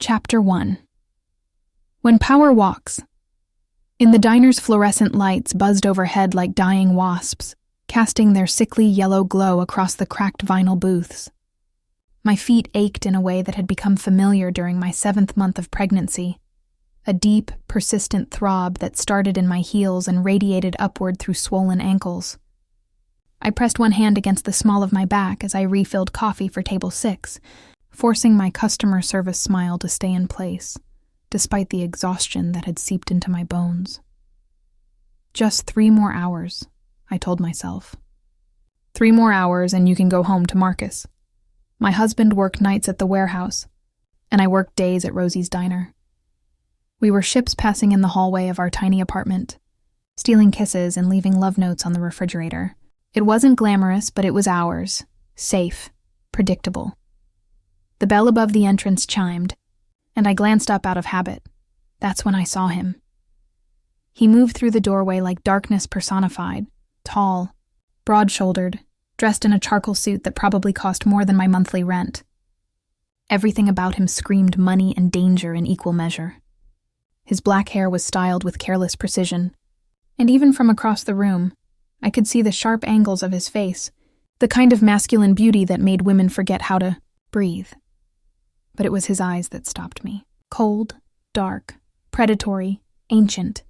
Chapter 1. When Power Walks. In the diner's fluorescent lights buzzed overhead like dying wasps, casting their sickly yellow glow across the cracked vinyl booths. My feet ached in a way that had become familiar during my 7th month of pregnancy, a deep, persistent throb that started in my heels and radiated upward through swollen ankles. I pressed one hand against the small of my back as I refilled coffee for table 6, forcing my customer service smile to stay in place, despite the exhaustion that had seeped into my bones. Just 3 more hours, I told myself. 3 more hours and you can go home to Marcus. My husband worked nights at the warehouse, and I worked days at Rosie's diner. We were ships passing in the hallway of our tiny apartment, stealing kisses and leaving love notes on the refrigerator. It wasn't glamorous, but it was ours, safe, predictable. The bell above the entrance chimed, and I glanced up out of habit. That's when I saw him. He moved through the doorway like darkness personified, tall, broad-shouldered, dressed in a charcoal suit that probably cost more than my monthly rent. Everything about him screamed money and danger in equal measure. His black hair was styled with careless precision, and even from across the room, I could see the sharp angles of his face, the kind of masculine beauty that made women forget how to breathe. But it was his eyes that stopped me. Cold, dark, predatory, ancient.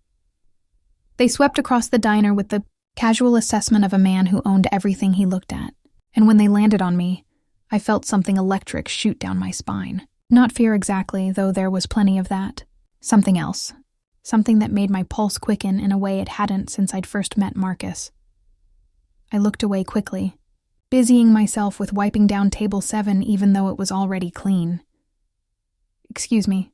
They swept across the diner with the casual assessment of a man who owned everything he looked at, and when they landed on me, I felt something electric shoot down my spine. Not fear exactly, though there was plenty of that. Something else. Something that made my pulse quicken in a way it hadn't since I'd first met Marcus. I looked away quickly, busying myself with wiping down table 7 even though it was already clean. "Excuse me."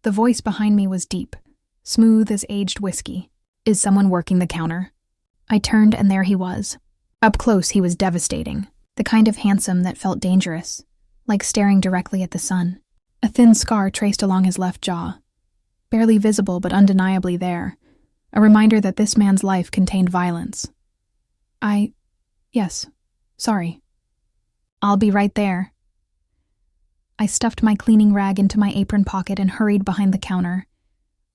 The voice behind me was deep, smooth as aged whiskey. "Is someone working the counter?" I turned and there he was. Up close he was devastating, the kind of handsome that felt dangerous, like staring directly at the sun. A thin scar traced along his left jaw, barely visible but undeniably there, a reminder that this man's life contained violence. Yes, sorry. I'll be right there." I stuffed my cleaning rag into my apron pocket and hurried behind the counter,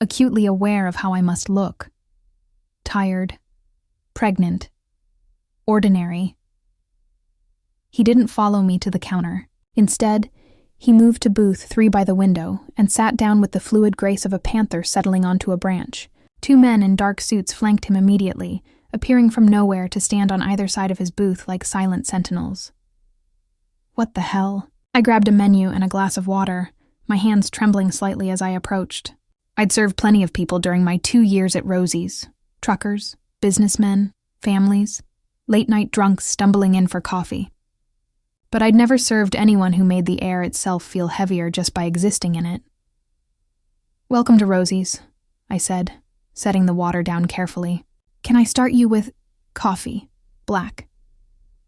acutely aware of how I must look. Tired, pregnant, ordinary. He didn't follow me to the counter. Instead, he moved to booth 3 by the window and sat down with the fluid grace of a panther settling onto a branch. 2 men in dark suits flanked him immediately, appearing from nowhere to stand on either side of his booth like silent sentinels. What the hell? I grabbed a menu and a glass of water, my hands trembling slightly as I approached. I'd served plenty of people during my 2 years at Rosie's. Truckers, businessmen, families, late-night drunks stumbling in for coffee. But I'd never served anyone who made the air itself feel heavier just by existing in it. "Welcome to Rosie's," I said, setting the water down carefully. "Can I start you with coffee, black?"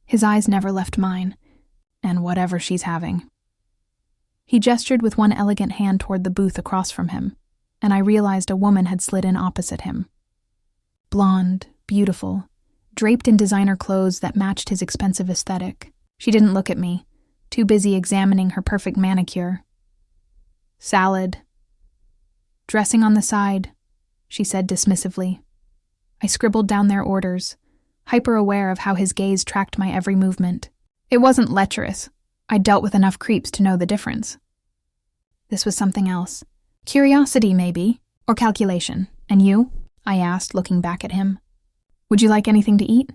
His eyes never left mine, and whatever she's having. He gestured with one elegant hand toward the booth across from him, and I realized a woman had slid in opposite him. Blonde, beautiful, draped in designer clothes that matched his expensive aesthetic. She didn't look at me, too busy examining her perfect manicure. "Salad." "Dressing on the side," she said dismissively. I scribbled down their orders, hyper-aware of how his gaze tracked my every movement. It wasn't lecherous. I'd dealt with enough creeps to know the difference. This was something else. Curiosity, maybe, or calculation. "And you?" I asked, looking back at him. "Would you like anything to eat?"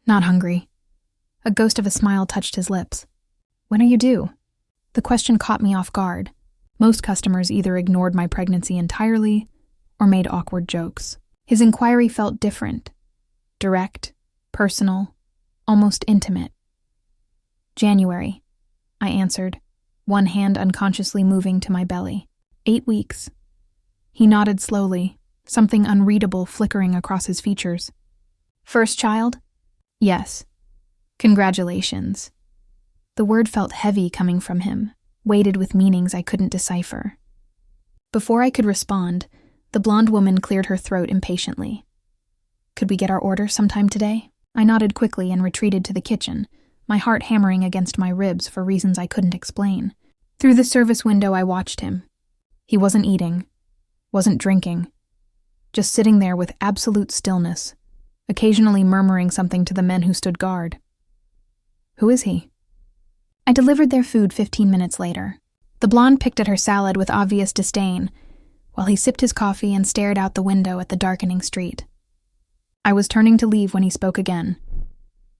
"Not hungry." A ghost of a smile touched his lips. "When are you due?" The question caught me off guard. Most customers either ignored my pregnancy entirely or made awkward jokes. His inquiry felt different. Direct, personal, almost intimate. "January," I answered, one hand unconsciously moving to my belly. 8 weeks. He nodded slowly, something unreadable flickering across his features. "First child?" "Yes." "Congratulations." The word felt heavy coming from him, weighted with meanings I couldn't decipher. Before I could respond, the blonde woman cleared her throat impatiently. "Could we get our order sometime today?" I nodded quickly and retreated to the kitchen, my heart hammering against my ribs for reasons I couldn't explain. Through the service window, I watched him. He wasn't eating, wasn't drinking, just sitting there with absolute stillness, occasionally murmuring something to the men who stood guard. Who is he? I delivered their food 15 minutes later. The blonde picked at her salad with obvious disdain, while he sipped his coffee and stared out the window at the darkening street. I was turning to leave when he spoke again.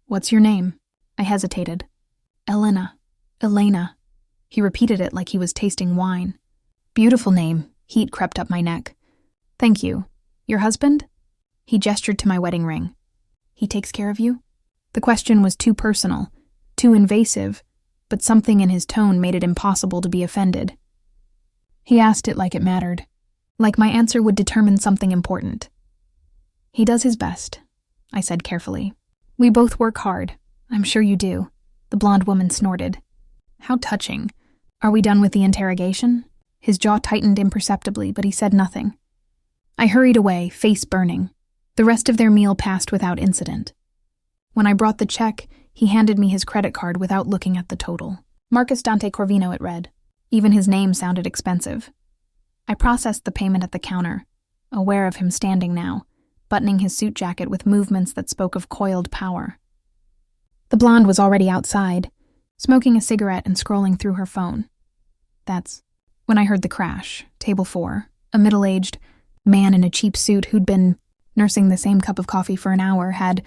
What's your name? I hesitated. Elena. He repeated it like he was tasting wine. Beautiful name. Heat crept up my neck. Thank you. Your husband? He gestured to my wedding ring. He takes care of you? The question was too personal, too invasive, but something in his tone made it impossible to be offended. He asked it like it mattered, like my answer would determine something important. He does his best, I said carefully. We both work hard. I'm sure you do. The blonde woman snorted. How touching. Are we done with the interrogation? His jaw tightened imperceptibly, but he said nothing. I hurried away, face burning. The rest of their meal passed without incident. When I brought the check, he handed me his credit card without looking at the total. Marcus Dante Corvino, it read. Even his name sounded expensive. I processed the payment at the counter, aware of him standing now, buttoning his suit jacket with movements that spoke of coiled power. The blonde was already outside, smoking a cigarette and scrolling through her phone. That's when I heard the crash. Table 4, a middle-aged man in a cheap suit who'd been nursing the same cup of coffee for an hour, had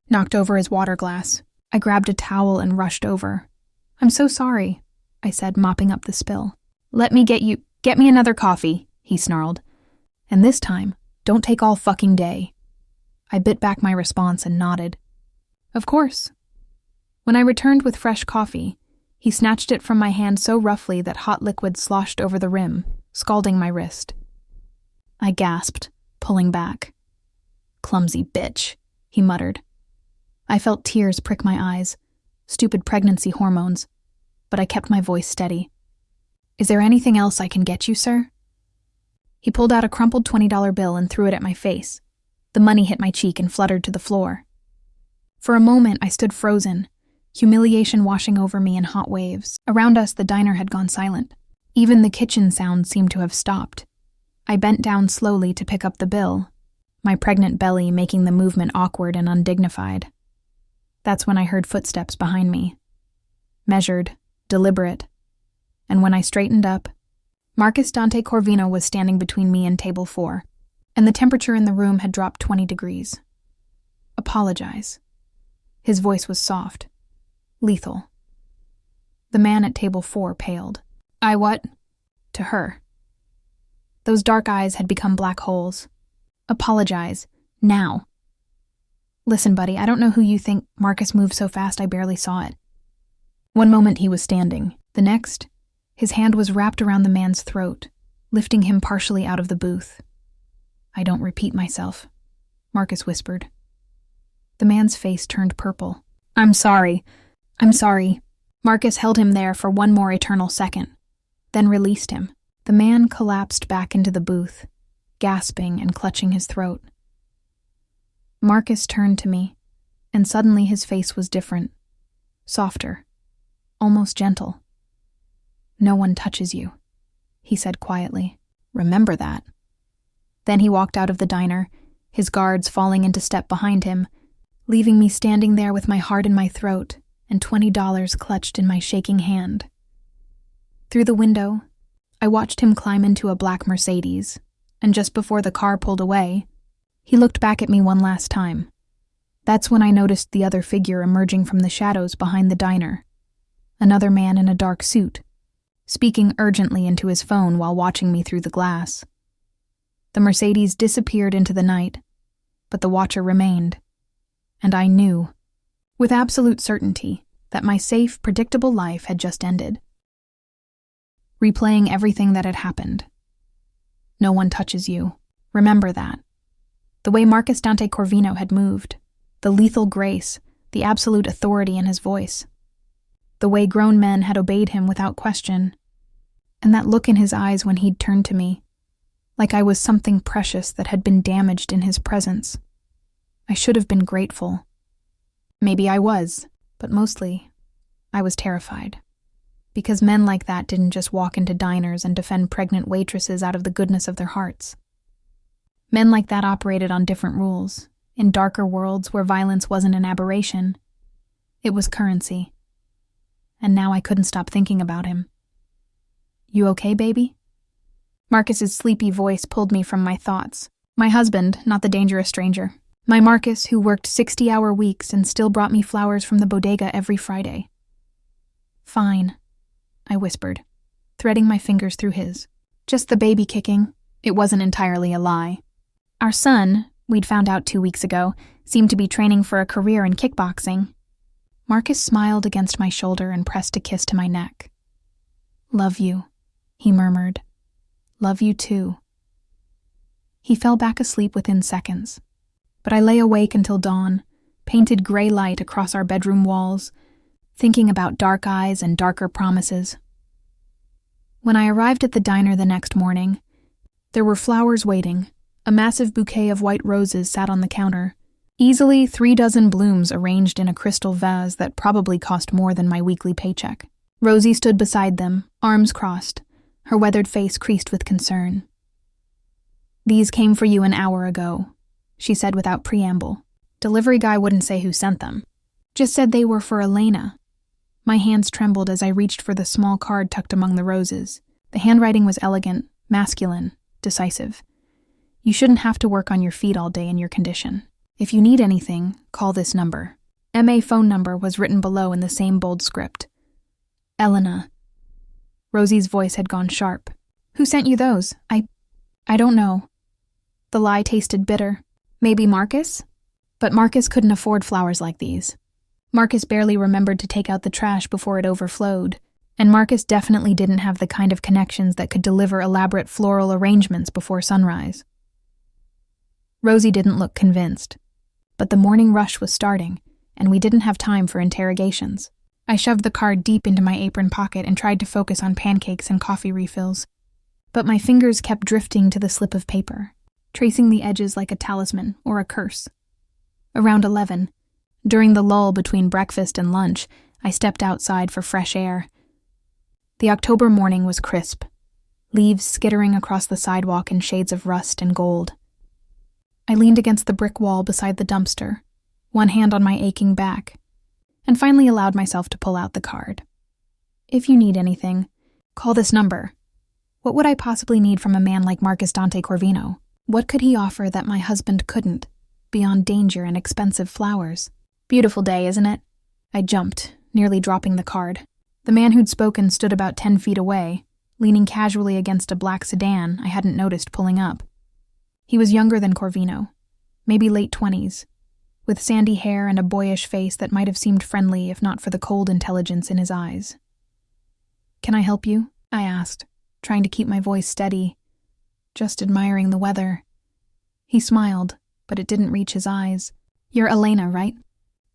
knocked over his water glass. I grabbed a towel and rushed over. I'm so sorry, I said, mopping up the spill. Let me get me another coffee, he snarled. And this time, don't take all fucking day. I bit back my response and nodded. Of course. When I returned with fresh coffee, he snatched it from my hand so roughly that hot liquid sloshed over the rim, scalding my wrist. I gasped, pulling back. Clumsy bitch, he muttered. I felt tears prick my eyes, stupid pregnancy hormones, but I kept my voice steady. Is there anything else I can get you, sir? He pulled out a crumpled $20 bill and threw it at my face. The money hit my cheek and fluttered to the floor. For a moment, I stood frozen, humiliation washing over me in hot waves. Around us, the diner had gone silent. Even the kitchen sound seemed to have stopped. I bent down slowly to pick up the bill, my pregnant belly making the movement awkward and undignified. That's when I heard footsteps behind me. Measured, deliberate. And when I straightened up, Marcus Dante Corvino was standing between me and table 4, and the temperature in the room had dropped 20 degrees. Apologize. His voice was soft, lethal. The man at table 4 paled. I what? To her. Those dark eyes had become black holes. Apologize. Now. Listen, buddy, I don't know who you think. Marcus moved so fast I barely saw it. One moment he was standing. The next, his hand was wrapped around the man's throat, lifting him partially out of the booth. I don't repeat myself, Marcus whispered. The man's face turned purple. I'm sorry. Marcus held him there for one more eternal second, then released him. The man collapsed back into the booth, gasping and clutching his throat. Marcus turned to me, and suddenly his face was different, softer, almost gentle. No one touches you, he said quietly. Remember that. Then he walked out of the diner, his guards falling into step behind him, leaving me standing there with my heart in my throat and $20 clutched in my shaking hand. Through the window, I watched him climb into a black Mercedes, and just before the car pulled away, he looked back at me one last time. That's when I noticed the other figure emerging from the shadows behind the diner. Another man in a dark suit, speaking urgently into his phone while watching me through the glass. The Mercedes disappeared into the night, but the watcher remained, and I knew, with absolute certainty, that my safe, predictable life had just ended. Replaying everything that had happened. No one touches you. Remember that. The way Marcus Dante Corvino had moved, the lethal grace, the absolute authority in his voice. The way grown men had obeyed him without question, and that look in his eyes when he'd turned to me, like I was something precious that had been damaged in his presence. I should have been grateful. Maybe I was, but mostly, I was terrified. Because men like that didn't just walk into diners and defend pregnant waitresses out of the goodness of their hearts. Men like that operated on different rules, in darker worlds where violence wasn't an aberration. It was currency. And now I couldn't stop thinking about him. You okay, baby? Marcus's sleepy voice pulled me from my thoughts. My husband, not the dangerous stranger. My Marcus, who worked 60-hour weeks and still brought me flowers from the bodega every Friday. Fine, I whispered, threading my fingers through his. Just the baby kicking. It wasn't entirely a lie. Our son, we'd found out 2 weeks ago, seemed to be training for a career in kickboxing. Marcus smiled against my shoulder and pressed a kiss to my neck. Love you, he murmured. Love you too. He fell back asleep within seconds, but I lay awake until dawn, painted gray light across our bedroom walls, thinking about dark eyes and darker promises. When I arrived at the diner the next morning, there were flowers waiting. A massive bouquet of white roses sat on the counter, easily 3 dozen blooms arranged in a crystal vase that probably cost more than my weekly paycheck. Rosie stood beside them, arms crossed, her weathered face creased with concern. These came for you an hour ago, she said without preamble. Delivery guy wouldn't say who sent them. Just said they were for Elena. My hands trembled as I reached for the small card tucked among the roses. The handwriting was elegant, masculine, decisive. You shouldn't have to work on your feet all day in your condition. If you need anything, call this number. MA phone number was written below in the same bold script. Elena. Rosie's voice had gone sharp. Who sent you those? I don't know. The lie tasted bitter. Maybe Marcus? But Marcus couldn't afford flowers like these. Marcus barely remembered to take out the trash before it overflowed, and Marcus definitely didn't have the kind of connections that could deliver elaborate floral arrangements before sunrise. Rosie didn't look convinced, but the morning rush was starting, and we didn't have time for interrogations. I shoved the card deep into my apron pocket and tried to focus on pancakes and coffee refills, but my fingers kept drifting to the slip of paper, tracing the edges like a talisman or a curse. Around 11, during the lull between breakfast and lunch, I stepped outside for fresh air. The October morning was crisp, leaves skittering across the sidewalk in shades of rust and gold. I leaned against the brick wall beside the dumpster, one hand on my aching back, and finally allowed myself to pull out the card. If you need anything, call this number. What would I possibly need from a man like Marcus Dante Corvino? What could he offer that my husband couldn't, beyond danger and expensive flowers? Beautiful day, isn't it? I jumped, nearly dropping the card. The man who'd spoken stood about 10 feet away, leaning casually against a black sedan I hadn't noticed pulling up. He was younger than Corvino, maybe late 20s, with sandy hair and a boyish face that might have seemed friendly if not for the cold intelligence in his eyes. Can I help you? I asked, trying to keep my voice steady, just admiring the weather. He smiled, but it didn't reach his eyes. You're Elena, right?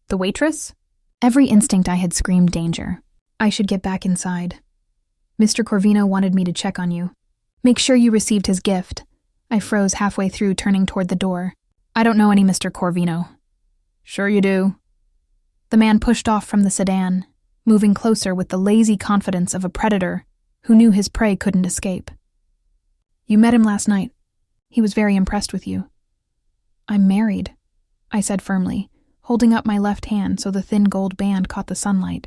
The waitress? Every instinct I had screamed danger. I should get back inside. Mr. Corvino wanted me to check on you. Make sure you received his gift. I froze halfway through, turning toward the door. I don't know any Mr. Corvino. Sure you do. The man pushed off from the sedan, moving closer with the lazy confidence of a predator who knew his prey couldn't escape. You met him last night. He was very impressed with you. I'm married, I said firmly, holding up my left hand so the thin gold band caught the sunlight.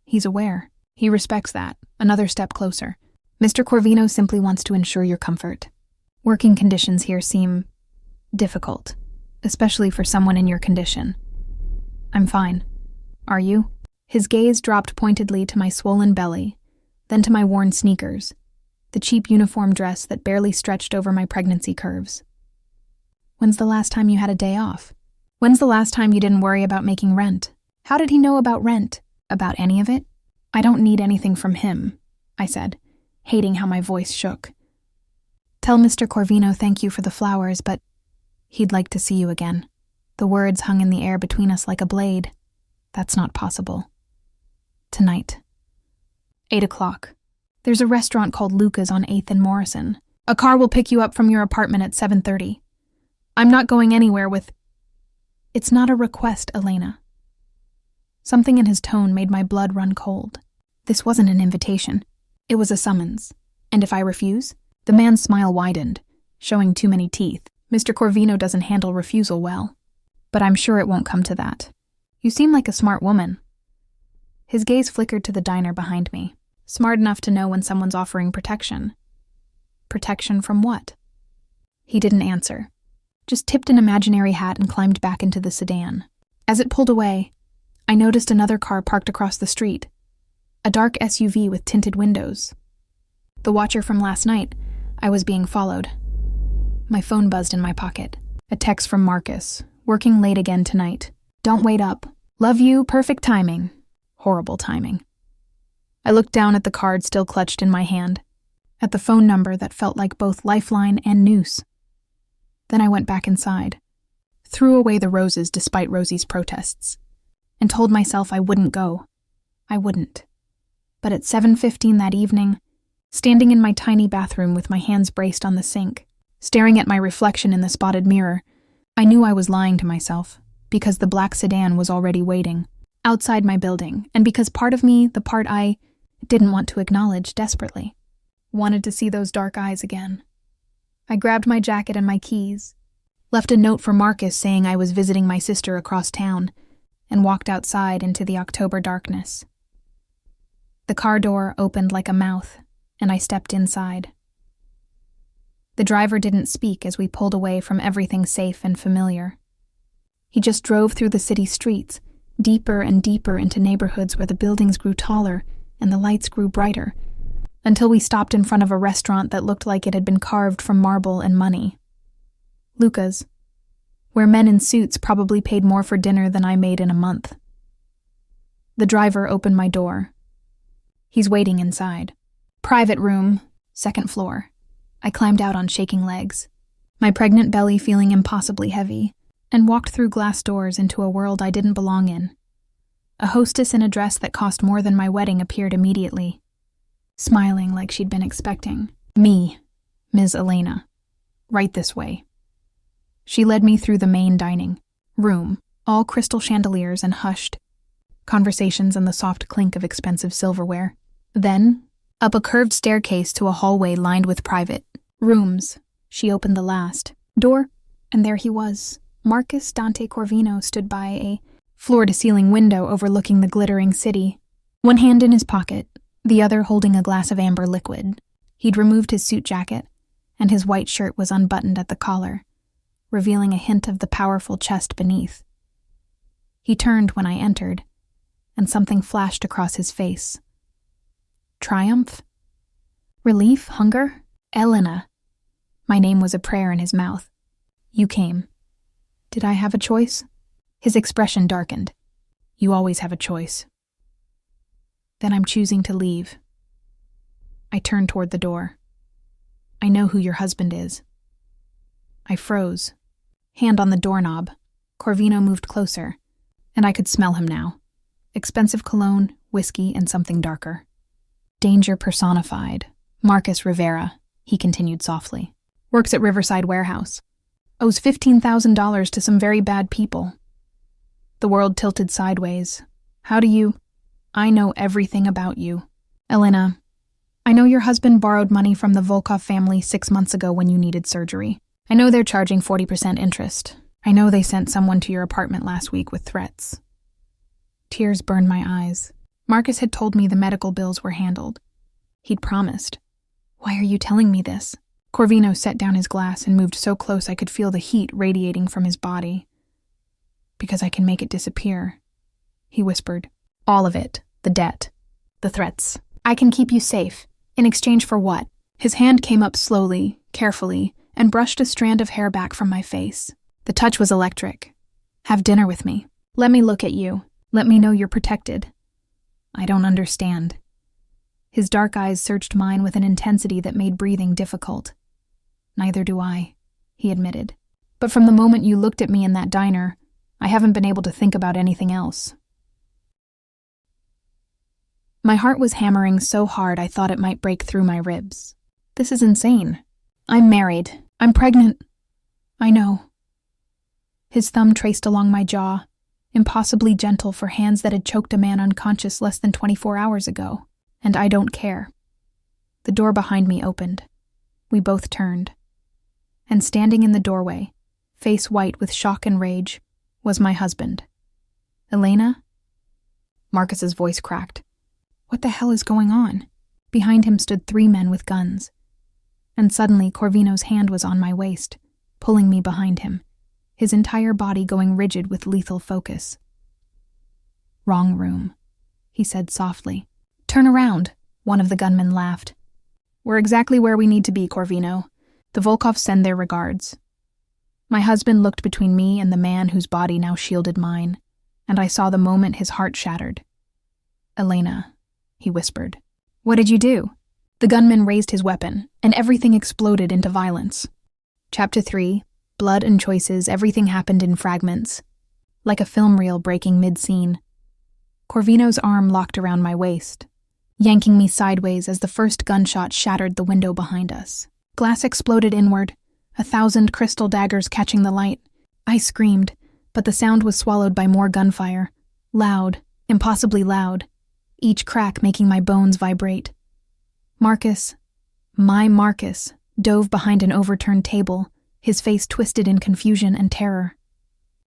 He's aware. He respects that. Another step closer. Mr. Corvino simply wants to ensure your comfort. Working conditions here seem difficult, especially for someone in your condition. I'm fine. Are you? His gaze dropped pointedly to my swollen belly, then to my worn sneakers, the cheap uniform dress that barely stretched over my pregnancy curves. When's the last time you had a day off? When's the last time you didn't worry about making rent? How did he know about rent? About any of it? I don't need anything from him, I said, hating how my voice shook. Tell Mr. Corvino thank you for the flowers, but he'd like to see you again. The words hung in the air between us like a blade. That's not possible. Tonight. 8 o'clock. There's a restaurant called Luca's on 8th and Morrison. A car will pick you up from your apartment at 7:30. I'm not going anywhere with... It's not a request, Elena. Something in his tone made my blood run cold. This wasn't an invitation. It was a summons. And if I refuse? The man's smile widened, showing too many teeth. Mr. Corvino doesn't handle refusal well. But I'm sure it won't come to that. You seem like a smart woman. His gaze flickered to the diner behind me. Smart enough to know when someone's offering protection. Protection from what? He didn't answer. Just tipped an imaginary hat and climbed back into the sedan. As it pulled away, I noticed another car parked across the street. A dark SUV with tinted windows. The watcher from last night, I was being followed. My phone buzzed in my pocket. A text from Marcus. Working late again tonight. Don't wait up. Love you, perfect timing. Horrible timing. I looked down at the card still clutched in my hand. At the phone number that felt like both lifeline and noose. Then I went back inside. Threw away the roses despite Rosie's protests. And told myself I wouldn't go. I wouldn't. But at 7:15 that evening, standing in my tiny bathroom with my hands braced on the sink, staring at my reflection in the spotted mirror, I knew I was lying to myself, because the black sedan was already waiting, outside my building, and because part of me, the part I didn't want to acknowledge desperately, wanted to see those dark eyes again. I grabbed my jacket and my keys, left a note for Marcus saying I was visiting my sister across town, and walked outside into the October darkness. The car door opened like a mouth, and I stepped inside. The driver didn't speak as we pulled away from everything safe and familiar. He just drove through the city streets, deeper and deeper into neighborhoods where the buildings grew taller and the lights grew brighter, until we stopped in front of a restaurant that looked like it had been carved from marble and money. Luca's, where men in suits probably paid more for dinner than I made in a month. The driver opened my door. He's waiting inside. Private room, second floor. I climbed out on shaking legs, my pregnant belly feeling impossibly heavy, and walked through glass doors into a world I didn't belong in. A hostess in a dress that cost more than my wedding appeared immediately, smiling like she'd been expecting. Me, Ms. Elena. Right this way. She led me through the main dining room, all crystal chandeliers and hushed conversations and the soft clink of expensive silverware. Then, up a curved staircase to a hallway lined with private rooms. She opened the last door, and there he was. Marcus Dante Corvino stood by a floor-to-ceiling window overlooking the glittering city, one hand in his pocket, the other holding a glass of amber liquid. He'd removed his suit jacket, and his white shirt was unbuttoned at the collar, revealing a hint of the powerful chest beneath. He turned when I entered, and something flashed across his face. Triumph? Relief? Hunger? Elena. My name was a prayer in his mouth. You came. Did I have a choice? His expression darkened. You always have a choice. Then I'm choosing to leave. I turned toward the door. I know who your husband is. I froze. Hand on the doorknob. Corvino moved closer, and I could smell him now. Expensive cologne, whiskey, and something darker. Danger personified. Marcus Rivera, he continued softly. Works at Riverside Warehouse. Owes $15,000 to some very bad people. The world tilted sideways. How do you... I know everything about you. Elena, I know your husband borrowed money from the Volkov family 6 months ago when you needed surgery. I know they're charging 40% interest. I know they sent someone to your apartment last week with threats. Tears burned my eyes. Marcus had told me the medical bills were handled. He'd promised. Why are you telling me this? Corvino set down his glass and moved so close I could feel the heat radiating from his body. Because I can make it disappear, he whispered. All of it. The debt. The threats. I can keep you safe. In exchange for what? His hand came up slowly, carefully, and brushed a strand of hair back from my face. The touch was electric. Have dinner with me. Let me look at you. Let me know you're protected. I don't understand. His dark eyes searched mine with an intensity that made breathing difficult. Neither do I, he admitted. But from the moment you looked at me in that diner, I haven't been able to think about anything else. My heart was hammering so hard I thought it might break through my ribs. This is insane. I'm married. I'm pregnant. I know. His thumb traced along my jaw, impossibly gentle for hands that had choked a man unconscious less than 24 hours ago. And I don't care. The door behind me opened. We both turned. And standing in the doorway, face white with shock and rage, was my husband. Elena? Marcus's voice cracked. What the hell is going on? Behind him stood 3 men with guns. And suddenly Corvino's hand was on my waist, pulling me behind him, his entire body going rigid with lethal focus. Wrong room, he said softly. Turn around, one of the gunmen laughed. We're exactly where we need to be, Corvino. The Volkovs send their regards. My husband looked between me and the man whose body now shielded mine, and I saw the moment his heart shattered. Elena, he whispered. What did you do? The gunman raised his weapon, and everything exploded into violence. Chapter 3, Blood and Choices, everything happened in fragments, like a film reel breaking mid-scene. Corvino's arm locked around my waist, yanking me sideways as the first gunshot shattered the window behind us. Glass exploded inward, 1,000 crystal daggers catching the light. I screamed, but the sound was swallowed by more gunfire. Loud, impossibly loud, each crack making my bones vibrate. Marcus, my Marcus, dove behind an overturned table, his face twisted in confusion and terror.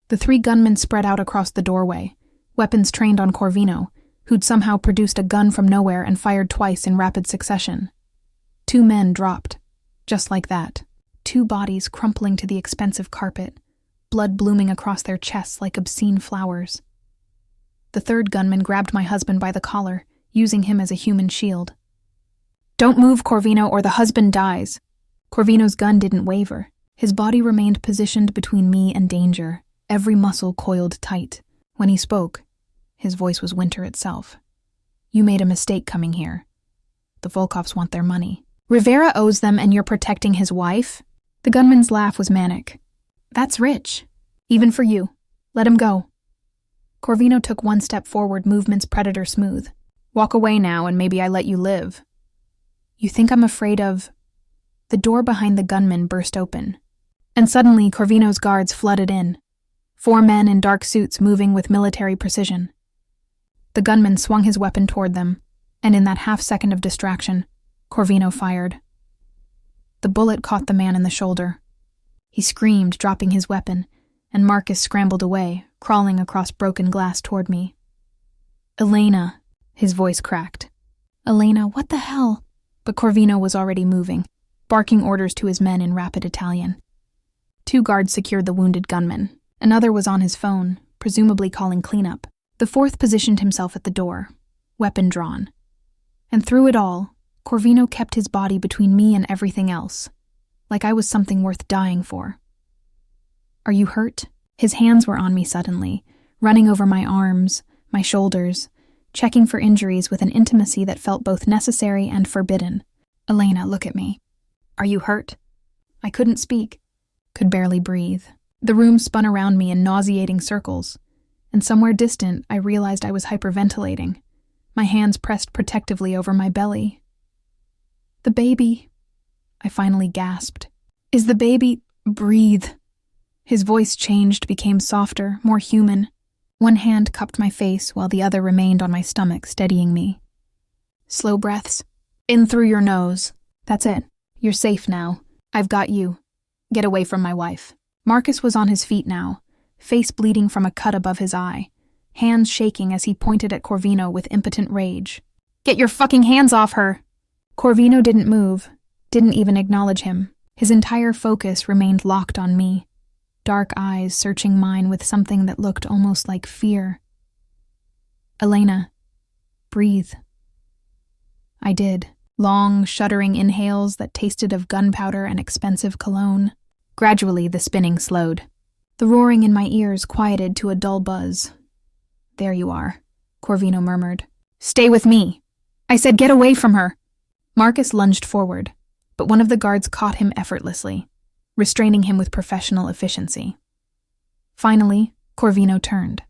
The 3 gunmen spread out across the doorway, weapons trained on Corvino, who'd somehow produced a gun from nowhere and fired twice in rapid succession. 2 men dropped, just like that. 2 bodies crumpling to the expensive carpet, blood blooming across their chests like obscene flowers. The 3rd gunman grabbed my husband by the collar, using him as a human shield. Don't move, Corvino, or the husband dies. Corvino's gun didn't waver. His body remained positioned between me and danger, every muscle coiled tight. When he spoke, his voice was winter itself. You made a mistake coming here. The Volkovs want their money. Rivera owes them and you're protecting his wife? The gunman's laugh was manic. That's rich. Even for you. Let him go. Corvino took 1 step forward, movements predator smooth. Walk away now and maybe I let you live. You think I'm afraid of... The door behind the gunman burst open. And suddenly Corvino's guards flooded in. 4 men in dark suits moving with military precision. The gunman swung his weapon toward them, and in that half-second of distraction, Corvino fired. The bullet caught the man in the shoulder. He screamed, dropping his weapon, and Marcus scrambled away, crawling across broken glass toward me. Elena, his voice cracked. Elena, what the hell? But Corvino was already moving, barking orders to his men in rapid Italian. 2 guards secured the wounded gunman. Another was on his phone, presumably calling cleanup. The 4th positioned himself at the door, weapon drawn. And through it all, Corvino kept his body between me and everything else, like I was something worth dying for. Are you hurt? His hands were on me suddenly, running over my arms, my shoulders, checking for injuries with an intimacy that felt both necessary and forbidden. Elena, look at me. Are you hurt? I couldn't speak, could barely breathe. The room spun around me in nauseating circles, and somewhere distant I realized I was hyperventilating, my hands pressed protectively over my belly. The baby, I finally gasped. Is the baby... Breathe. His voice changed, became softer, more human. 1 hand cupped my face while the other remained on my stomach, steadying me. Slow breaths. In through your nose. That's it. You're safe now. I've got you. Get away from my wife. Marcus was on his feet now, face bleeding from a cut above his eye, hands shaking as he pointed at Corvino with impotent rage. Get your fucking hands off her! Corvino didn't move, didn't even acknowledge him. His entire focus remained locked on me, dark eyes searching mine with something that looked almost like fear. Elena, breathe. I did. Long, shuddering inhales that tasted of gunpowder and expensive cologne. Gradually, the spinning slowed. The roaring in my ears quieted to a dull buzz. There you are, Corvino murmured. Stay with me. I said get away from her. Marcus lunged forward, but one of the guards caught him effortlessly, restraining him with professional efficiency. Finally, Corvino turned.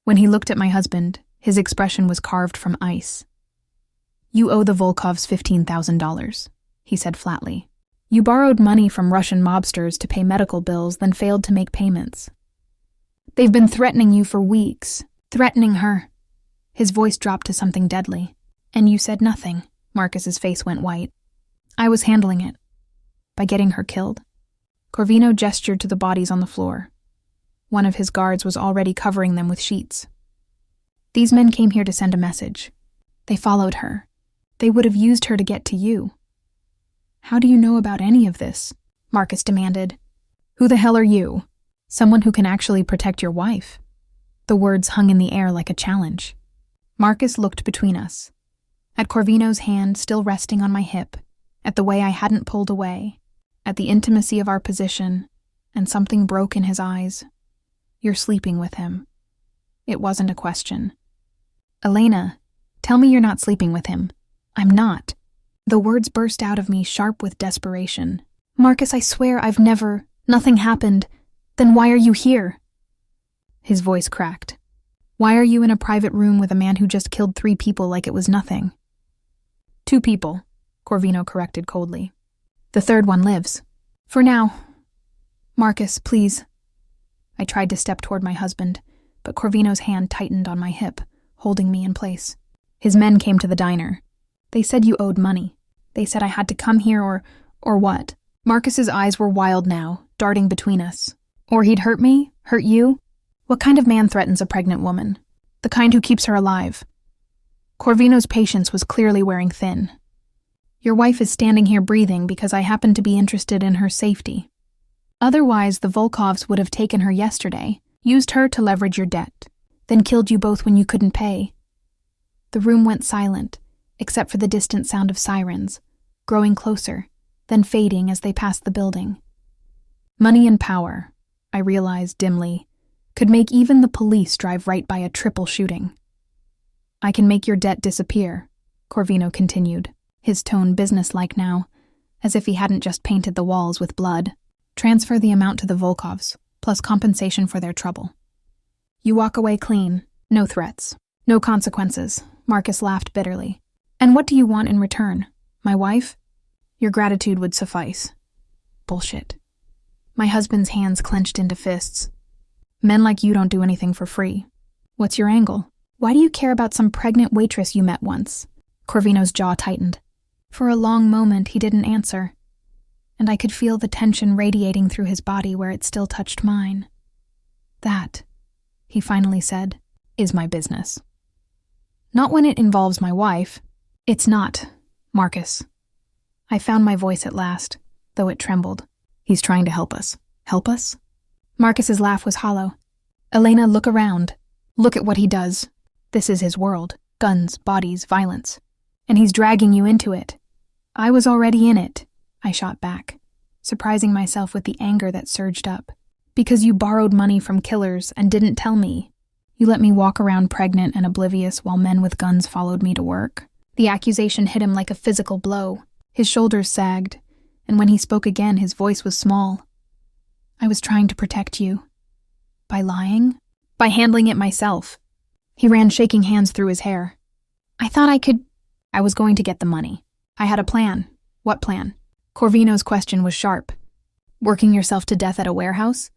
When he looked at my husband, his expression was carved from ice. You owe the Volkovs $15,000, he said flatly. You borrowed money from Russian mobsters to pay medical bills, then failed to make payments. They've been threatening you for weeks, threatening her. His voice dropped to something deadly. And you said nothing. Marcus's face went white. I was handling it. By getting her killed? Corvino gestured to the bodies on the floor. One of his guards was already covering them with sheets. These men came here to send a message. They followed her. They would have used her to get to you. How do you know about any of this? Marcus demanded. Who the hell are you? Someone who can actually protect your wife. The words hung in the air like a challenge. Marcus looked between us. At Corvino's hand still resting on my hip, at the way I hadn't pulled away, at the intimacy of our position, and something broke in his eyes. You're sleeping with him. It wasn't a question. Elena, tell me you're not sleeping with him. I'm not. The words burst out of me, sharp with desperation. Marcus, I swear I've never... Nothing happened. Then why are you here? His voice cracked. Why are you in a private room with a man who just killed 3 people like it was nothing? 2 people, Corvino corrected coldly. The 3rd one lives. For now. Marcus, please. I tried to step toward my husband, but Corvino's hand tightened on my hip, holding me in place. His men came to the diner. They said you owed money. They said I had to come here or what? Marcus's eyes were wild now, darting between us. Or he'd hurt me? Hurt you? What kind of man threatens a pregnant woman? The kind who keeps her alive. Corvino's patience was clearly wearing thin. Your wife is standing here breathing because I happen to be interested in her safety. Otherwise, the Volkovs would have taken her yesterday, used her to leverage your debt, then killed you both when you couldn't pay. The room went silent, except for the distant sound of sirens, growing closer, then fading as they passed the building. Money and power, I realized dimly, could make even the police drive right by a triple shooting. I can make your debt disappear, Corvino continued, his tone businesslike now, as if he hadn't just painted the walls with blood. Transfer the amount to the Volkovs, plus compensation for their trouble. You walk away clean, no threats, no consequences, Marcus laughed bitterly. And what do you want in return? My wife? Your gratitude would suffice. Bullshit. My husband's hands clenched into fists. Men like you don't do anything for free. What's your angle? Why do you care about some pregnant waitress you met once? Corvino's jaw tightened. For a long moment he didn't answer, and I could feel the tension radiating through his body where it still touched mine. That, he finally said, is my business. Not when it involves my wife. It's not, Marcus. I found my voice at last, though it trembled. He's trying to help us. Help us? Marcus's laugh was hollow. Elena, look around. Look at what he does. This is his world. Guns, bodies, violence. And he's dragging you into it. I was already in it, I shot back, surprising myself with the anger that surged up. Because you borrowed money from killers and didn't tell me. You let me walk around pregnant and oblivious while men with guns followed me to work. The accusation hit him like a physical blow. His shoulders sagged, and when he spoke again, his voice was small. I was trying to protect you. By lying? By handling it myself. He ran shaking hands through his hair. I thought I could... I was going to get the money. I had a plan. What plan? Corvino's question was sharp. Working yourself to death at a warehouse?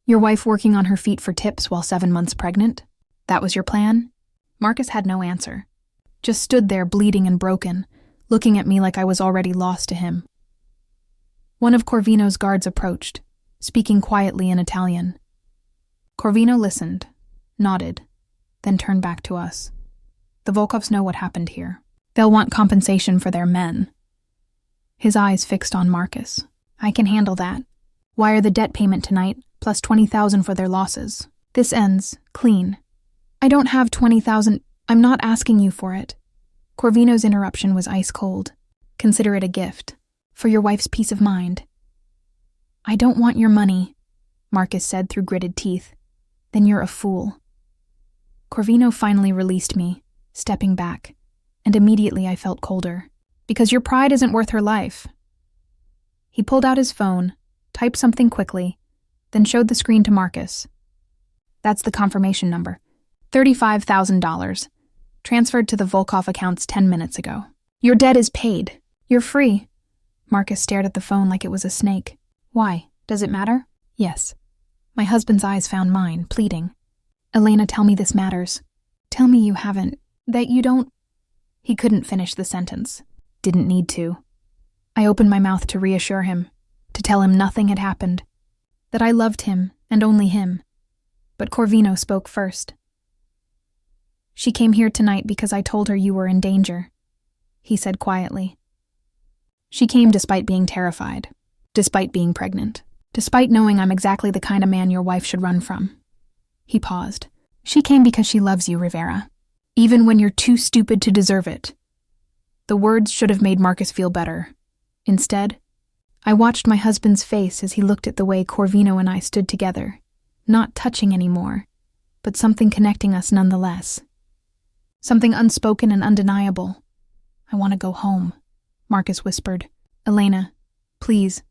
Your wife working on her feet for tips while 7 months pregnant? That was your plan? Marcus had no answer. Just stood there bleeding and broken, looking at me like I was already lost to him. One of Corvino's guards approached, speaking quietly in Italian. Corvino listened, nodded, then turned back to us. The Volkovs know what happened here. They'll want compensation for their men. His eyes fixed on Marcus. I can handle that. Wire the debt payment tonight, plus $20,000 for their losses. This ends clean. I don't have $20,000. I'm not asking you for it. Corvino's interruption was ice cold. Consider it a gift. For your wife's peace of mind. I don't want your money, Marcus said through gritted teeth. Then you're a fool. Corvino finally released me, stepping back, and immediately I felt colder. Because your pride isn't worth her life. He pulled out his phone, typed something quickly, then showed the screen to Marcus. That's the confirmation number. $35,000. Transferred to the Volkov accounts 10 minutes ago. Your debt is paid. You're free. Marcus stared at the phone like it was a snake. Why? Does it matter? Yes. My husband's eyes found mine, pleading. Elena, tell me this matters. Tell me you haven't, that you don't... He couldn't finish the sentence. Didn't need to. I opened my mouth to reassure him, to tell him nothing had happened, that I loved him and only him. But Corvino spoke first. "She came here tonight because I told her you were in danger," he said quietly. "She came despite being terrified, despite being pregnant, despite knowing I'm exactly the kind of man your wife should run from." He paused. "She came because she loves you, Rivera, even when you're too stupid to deserve it." The words should have made Marcus feel better. Instead, I watched my husband's face as he looked at the way Corvino and I stood together, not touching anymore, but something connecting us nonetheless. Something unspoken and undeniable. "I want to go home," Marcus whispered. "Elena, please,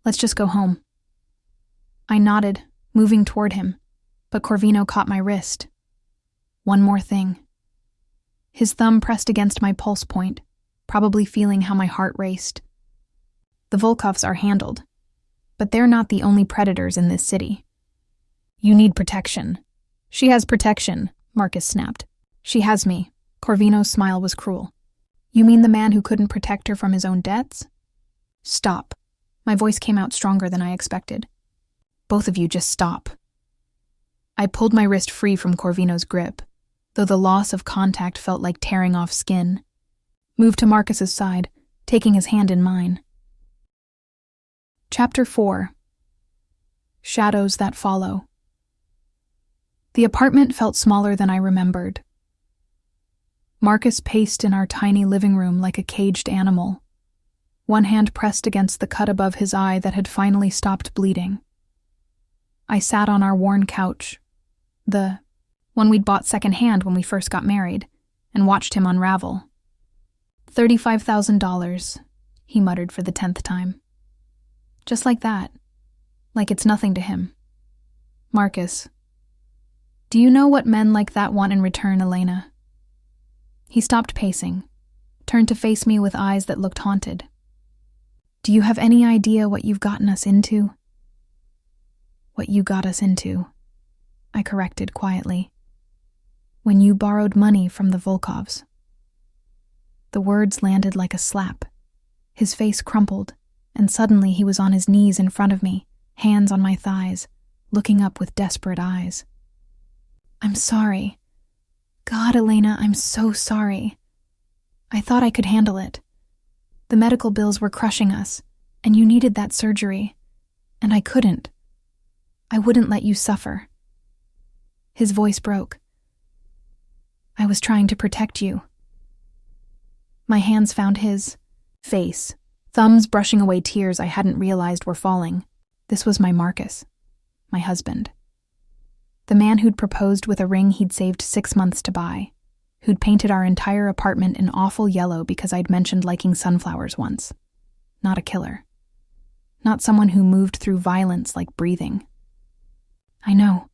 let's just go home." I nodded, moving toward him, but Corvino caught my wrist. "One more thing." His thumb pressed against my pulse point, probably feeling how my heart raced. "The Volkovs are handled, but they're not the only predators in this city. You need protection." "She has protection," Marcus snapped. "She has me." Corvino's smile was cruel. "You mean the man who couldn't protect her from his own debts?" "Stop." My voice came out stronger than I expected. "Both of you just stop." I pulled my wrist free from Corvino's grip, though the loss of contact felt like tearing off skin. Moved to Marcus's side, taking his hand in mine. Chapter 4. Shadows that follow. The apartment felt smaller than I remembered. Marcus paced in our tiny living room like a caged animal, one hand pressed against the cut above his eye that had finally stopped bleeding. I sat on our worn couch, the one we'd bought secondhand when we first got married, and watched him unravel. $35,000, he muttered for the 10th time. Just like that, like it's nothing to him. "Marcus, do you know what men like that want in return, Elena?" He stopped pacing, turned to face me with eyes that looked haunted. "Do you have any idea what you've gotten us into?" "What you got us into," I corrected quietly. "When you borrowed money from the Volkovs." The words landed like a slap. His face crumpled, and suddenly he was on his knees in front of me, hands on my thighs, looking up with desperate eyes. "I'm sorry. God, Elena, I'm so sorry. I thought I could handle it. The medical bills were crushing us, and you needed that surgery, and I couldn't. I wouldn't let you suffer." His voice broke. "I was trying to protect you." My hands found his face, thumbs brushing away tears I hadn't realized were falling. This was my Marcus, my husband. The man who'd proposed with a ring he'd saved 6 months to buy, who'd painted our entire apartment in awful yellow because I'd mentioned liking sunflowers once. Not a killer. Not someone who moved through violence like breathing. "I know,"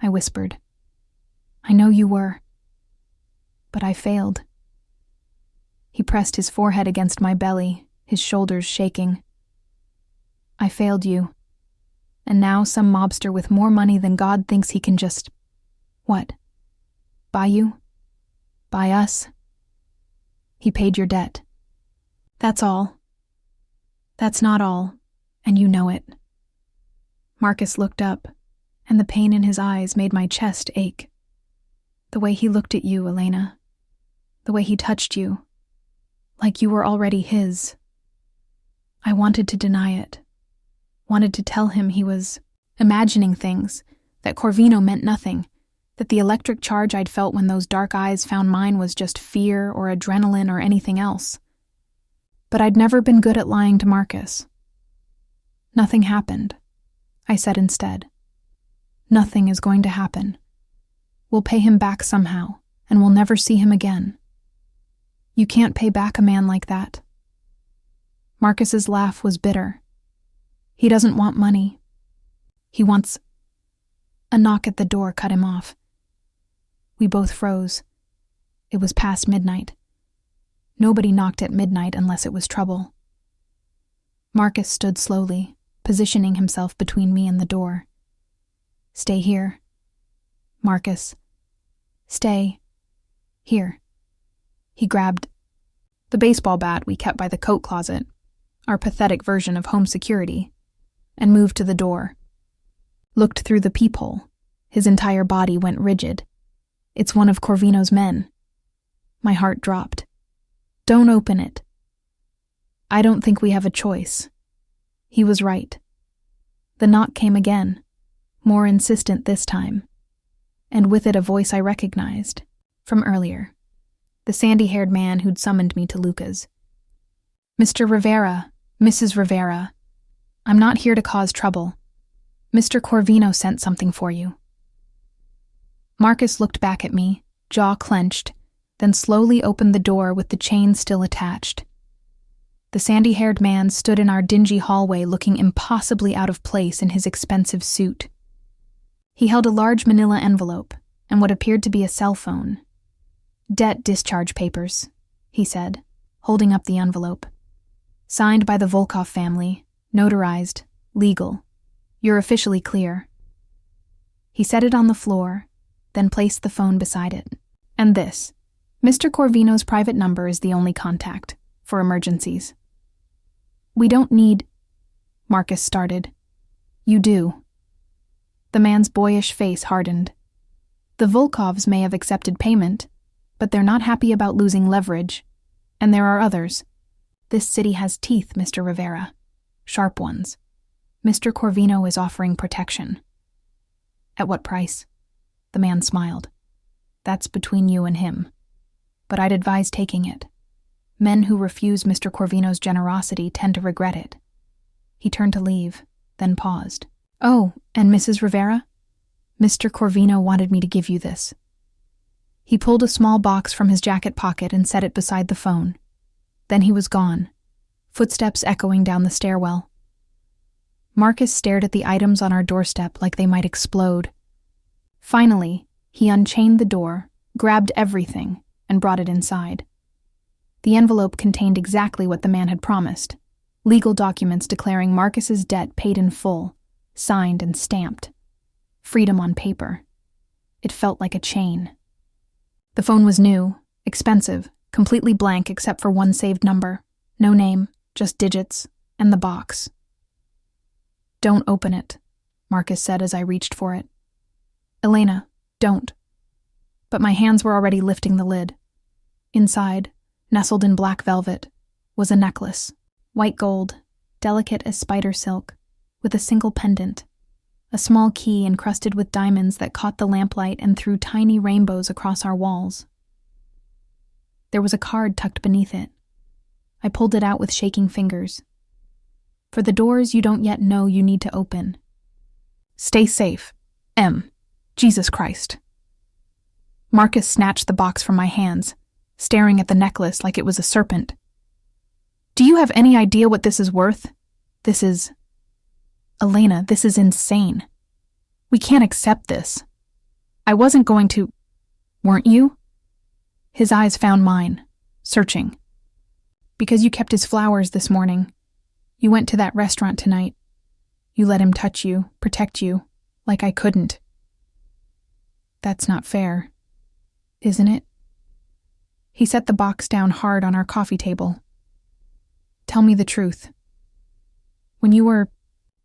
I whispered. "I know you were. But I failed." He pressed his forehead against my belly, his shoulders shaking. "I failed you. And now some mobster with more money than God thinks he can just... What? Buy you? Buy us? He paid your debt. That's all. That's not all, and you know it." Marcus looked up, and the pain in his eyes made my chest ache. The way he looked at you, Elena. The way he touched you. Like you were already his. I wanted to deny it. Wanted to tell him he was imagining things, that Corvino meant nothing, that the electric charge I'd felt when those dark eyes found mine was just fear or adrenaline or anything else. But I'd never been good at lying to Marcus. "Nothing happened," I said instead. "Nothing is going to happen. We'll pay him back somehow, and we'll never see him again. You can't pay back a man like that." Marcus's laugh was bitter. "He doesn't want money. He wants..." A knock at the door cut him off. We both froze. It was past midnight. Nobody knocked at midnight unless it was trouble. Marcus stood slowly, positioning himself between me and the door. "Stay here. Marcus. Stay. Here." He grabbed the baseball bat we kept by the coat closet, our pathetic version of home security, and moved to the door. Looked through the peephole. His entire body went rigid. It's one of Corvino's men. My heart dropped. Don't open it. I don't think we have a choice. He was right. The knock came again, more insistent this time, and with it a voice I recognized from earlier, the sandy-haired man who'd summoned me to Luca's. Mr. Rivera, Mrs. Rivera, I'm not here to cause trouble. Mr. Corvino sent something for you. Marcus looked back at me, jaw clenched, then slowly opened the door with the chain still attached. The sandy-haired man stood in our dingy hallway looking impossibly out of place in his expensive suit. He held a large manila envelope and what appeared to be a cell phone. Debt discharge papers, he said, holding up the envelope. Signed by the Volkov family, notarized, legal. You're officially clear. He set it on the floor, then placed the phone beside it. And this, Mr. Corvino's private number is the only contact, for emergencies. We don't need... Marcus started. You do. The man's boyish face hardened. The Volkovs may have accepted payment, but they're not happy about losing leverage. And there are others. This city has teeth, Mr. Rivera. Sharp ones. Mr. Corvino is offering protection. At what price? The man smiled. That's between you and him. But I'd advise taking it. Men who refuse Mr. Corvino's generosity tend to regret it. He turned to leave, then paused. Oh, and Mrs. Rivera? Mr. Corvino wanted me to give you this. He pulled a small box from his jacket pocket and set it beside the phone. Then he was gone, footsteps echoing down the stairwell. Marcus stared at the items on our doorstep like they might explode. Finally, he unchained the door, grabbed everything, and brought it inside. The envelope contained exactly what the man had promised, legal documents declaring Marcus's debt paid in full, signed and stamped. Freedom on paper. It felt like a chain. The phone was new, expensive, completely blank except for one saved number. No name, just digits, and the box. Don't open it, Marcus said as I reached for it. Elena, don't. But my hands were already lifting the lid. Inside, nestled in black velvet, was a necklace, white gold, delicate as spider silk, with a single pendant, a small key encrusted with diamonds that caught the lamplight and threw tiny rainbows across our walls. There was a card tucked beneath it. I pulled it out with shaking fingers. For the doors you don't yet know you need to open. Stay safe. M. Jesus Christ. Marcus snatched the box from my hands, staring at the necklace like it was a serpent. Do you have any idea what this is worth? This is... Elena, this is insane. We can't accept this. I wasn't going to... Weren't you? His eyes found mine, searching. Because you kept his flowers this morning. You went to that restaurant tonight. You let him touch you, protect you, like I couldn't. That's not fair, isn't it? He set the box down hard on our coffee table. Tell me the truth. When you were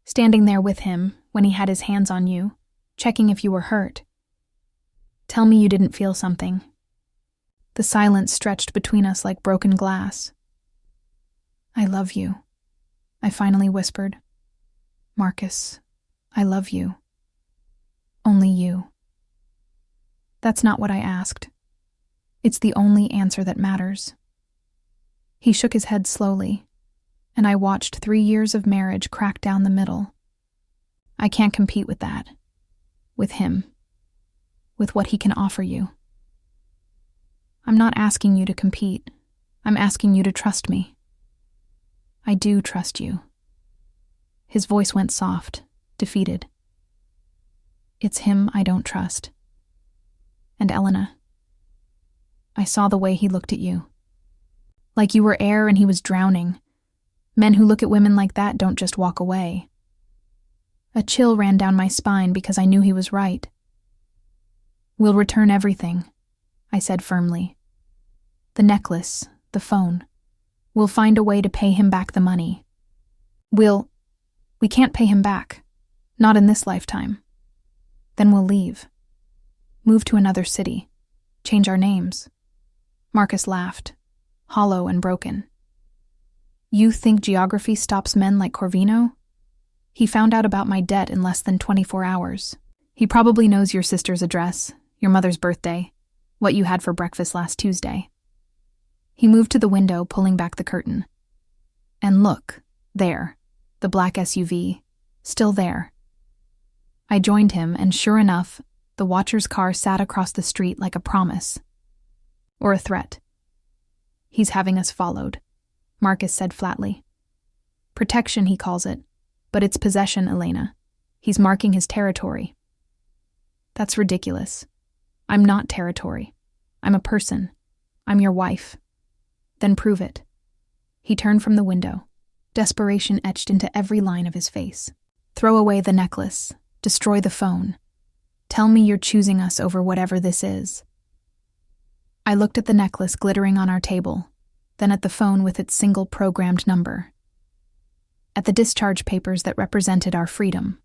standing there with him, when he had his hands on you, checking if you were hurt, tell me you didn't feel something. The silence stretched between us like broken glass. I love you, I finally whispered. Marcus, I love you. Only you. That's not what I asked. It's the only answer that matters. He shook his head slowly, and I watched 3 years of marriage crack down the middle. I can't compete with that. With him. With what he can offer you. I'm not asking you to compete. I'm asking you to trust me. I do trust you. His voice went soft, defeated. It's him I don't trust. And Elena. I saw the way he looked at you. Like you were air and he was drowning. Men who look at women like that don't just walk away. A chill ran down my spine because I knew he was right. We'll return everything, I said firmly. The necklace, the phone. We'll find a way to pay him back the money. We can't pay him back. Not in this lifetime. Then we'll leave. Move to another city. Change our names. Marcus laughed, hollow and broken. You think geography stops men like Corvino? He found out about my debt in less than 24 hours. He probably knows your sister's address, your mother's birthday, what you had for breakfast last Tuesday. He moved to the window, pulling back the curtain. And look, there, the black SUV, still there. I joined him, and sure enough, the watcher's car sat across the street like a promise. Or a threat. He's having us followed, Marcus said flatly. Protection, he calls it, but it's possession, Elena. He's marking his territory. That's ridiculous. I'm not territory. I'm a person. I'm your wife. Then prove it. He turned from the window, desperation etched into every line of his face. Throw away the necklace. Destroy the phone. Tell me you're choosing us over whatever this is. I looked at the necklace glittering on our table, then at the phone with its single programmed number. At the discharge papers that represented our freedom.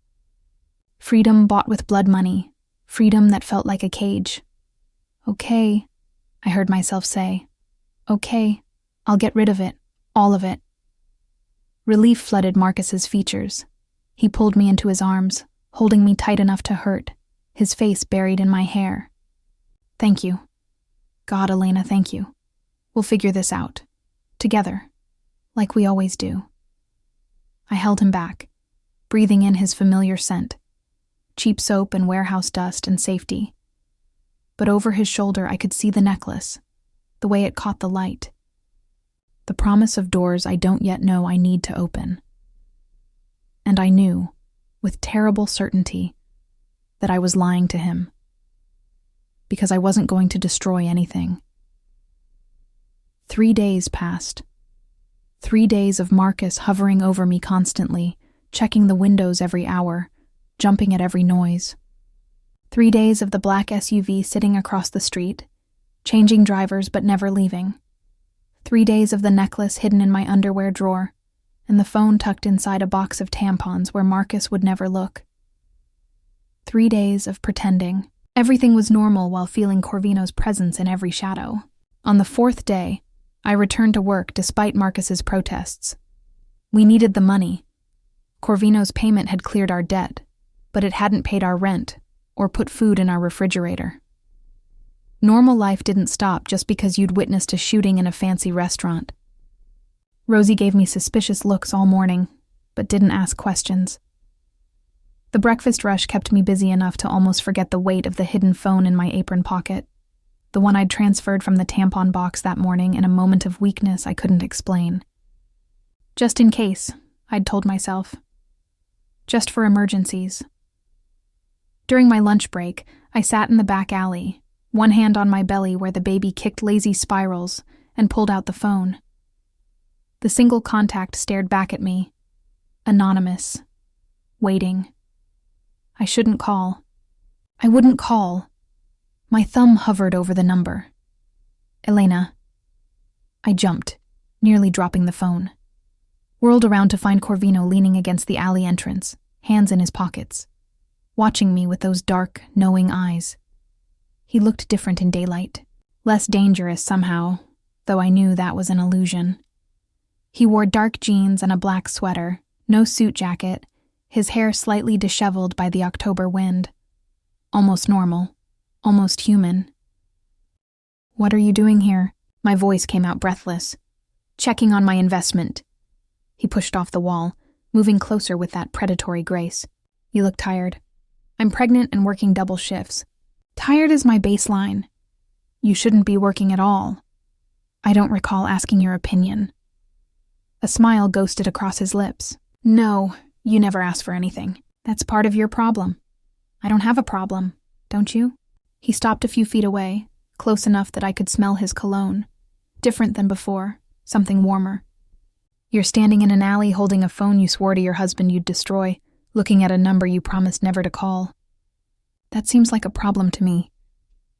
Freedom bought with blood money. Freedom that felt like a cage. Okay, I heard myself say. Okay, I'll get rid of it. All of it. Relief flooded Marcus's features. He pulled me into his arms, holding me tight enough to hurt, his face buried in my hair. Thank you. God, Elena, thank you. We'll figure this out. Together. Like we always do. I held him back, breathing in his familiar scent. Cheap soap and warehouse dust and safety. But over his shoulder I could see the necklace, the way it caught the light. The promise of doors I don't yet know I need to open. And I knew, with terrible certainty, that I was lying to him. Because I wasn't going to destroy anything. 3 days passed. 3 days of Marcus hovering over me constantly, checking the windows every hour, jumping at every noise. 3 days of the black SUV sitting across the street, changing drivers but never leaving. 3 days of the necklace hidden in my underwear drawer, and the phone tucked inside a box of tampons where Marcus would never look. 3 days of pretending. Everything was normal while feeling Corvino's presence in every shadow. On the 4th day, I returned to work despite Marcus's protests. We needed the money. Corvino's payment had cleared our debt, but it hadn't paid our rent or put food in our refrigerator. Normal life didn't stop just because you'd witnessed a shooting in a fancy restaurant. Rosie gave me suspicious looks all morning, but didn't ask questions. The breakfast rush kept me busy enough to almost forget the weight of the hidden phone in my apron pocket, the one I'd transferred from the tampon box that morning in a moment of weakness I couldn't explain. Just in case, I'd told myself. Just for emergencies. During my lunch break, I sat in the back alley, one hand on my belly where the baby kicked lazy spirals, and pulled out the phone. The single contact stared back at me. Anonymous. Waiting. I shouldn't call. I wouldn't call. My thumb hovered over the number. Elena. I jumped, nearly dropping the phone. Whirled around to find Corvino leaning against the alley entrance, hands in his pockets, watching me with those dark, knowing eyes. He looked different in daylight, less dangerous somehow, though I knew that was an illusion. He wore dark jeans and a black sweater, no suit jacket, his hair slightly disheveled by the October wind. Almost normal, almost human. What are you doing here? My voice came out breathless. Checking on my investment. He pushed off the wall, moving closer with that predatory grace. You look tired. I'm pregnant and working double shifts. Tired is my baseline. You shouldn't be working at all. I don't recall asking your opinion. A smile ghosted across his lips. No, you never ask for anything. That's part of your problem. I don't have a problem, don't you? He stopped a few feet away, close enough that I could smell his cologne. Different than before, something warmer. You're standing in an alley holding a phone you swore to your husband you'd destroy, looking at a number you promised never to call. That seems like a problem to me.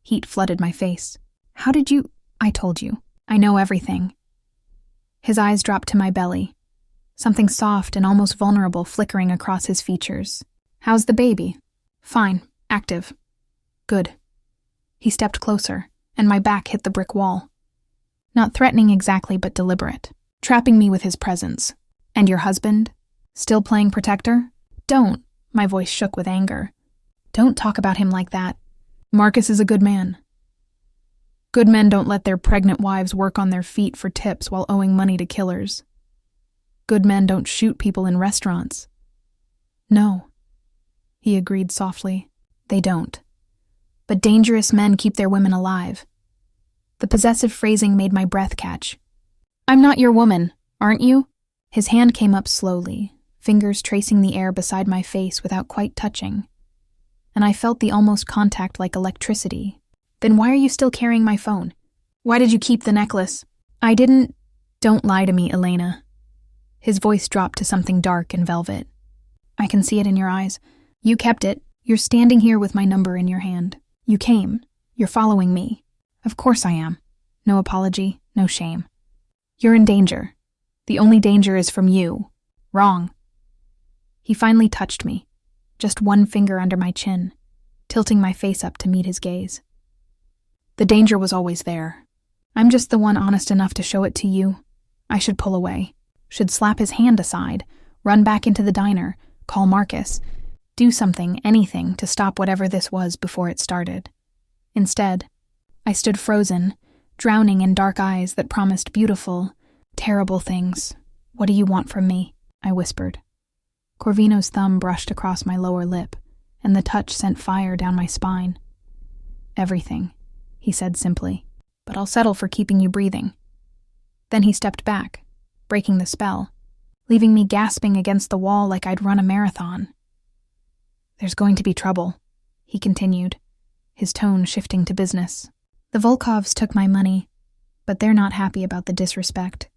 Heat flooded my face. How did you... I told you. I know everything. His eyes dropped to my belly, something soft and almost vulnerable flickering across his features. How's the baby? Fine. Active. Good. He stepped closer, and my back hit the brick wall. Not threatening exactly, but deliberate, trapping me with his presence. And your husband? Still playing protector? Don't. My voice shook with anger. Don't talk about him like that. Marcus is a good man. Good men don't let their pregnant wives work on their feet for tips while owing money to killers. Good men don't shoot people in restaurants. No, he agreed softly. They don't. But dangerous men keep their women alive. The possessive phrasing made my breath catch. I'm not your woman, aren't you? His hand came up slowly, fingers tracing the air beside my face without quite touching. And I felt the almost contact like electricity. Then why are you still carrying my phone? Why did you keep the necklace? I didn't. Don't lie to me, Elena. His voice dropped to something dark and velvet. I can see it in your eyes. You kept it. You're standing here with my number in your hand. You came. You're following me. Of course I am. No apology, no shame. You're in danger. The only danger is from you. Wrong. He finally touched me, just one finger under my chin, tilting my face up to meet his gaze. The danger was always there. I'm just the one honest enough to show it to you. I should pull away, should slap his hand aside, run back into the diner, call Marcus, do something, anything, to stop whatever this was before it started. Instead, I stood frozen, drowning in dark eyes that promised beautiful, terrible things. What do you want from me? I whispered. Corvino's thumb brushed across my lower lip, and the touch sent fire down my spine. Everything, he said simply, but I'll settle for keeping you breathing. Then he stepped back, breaking the spell, leaving me gasping against the wall like I'd run a marathon. There's going to be trouble, he continued, his tone shifting to business. The Volkovs took my money, but they're not happy about the disrespect.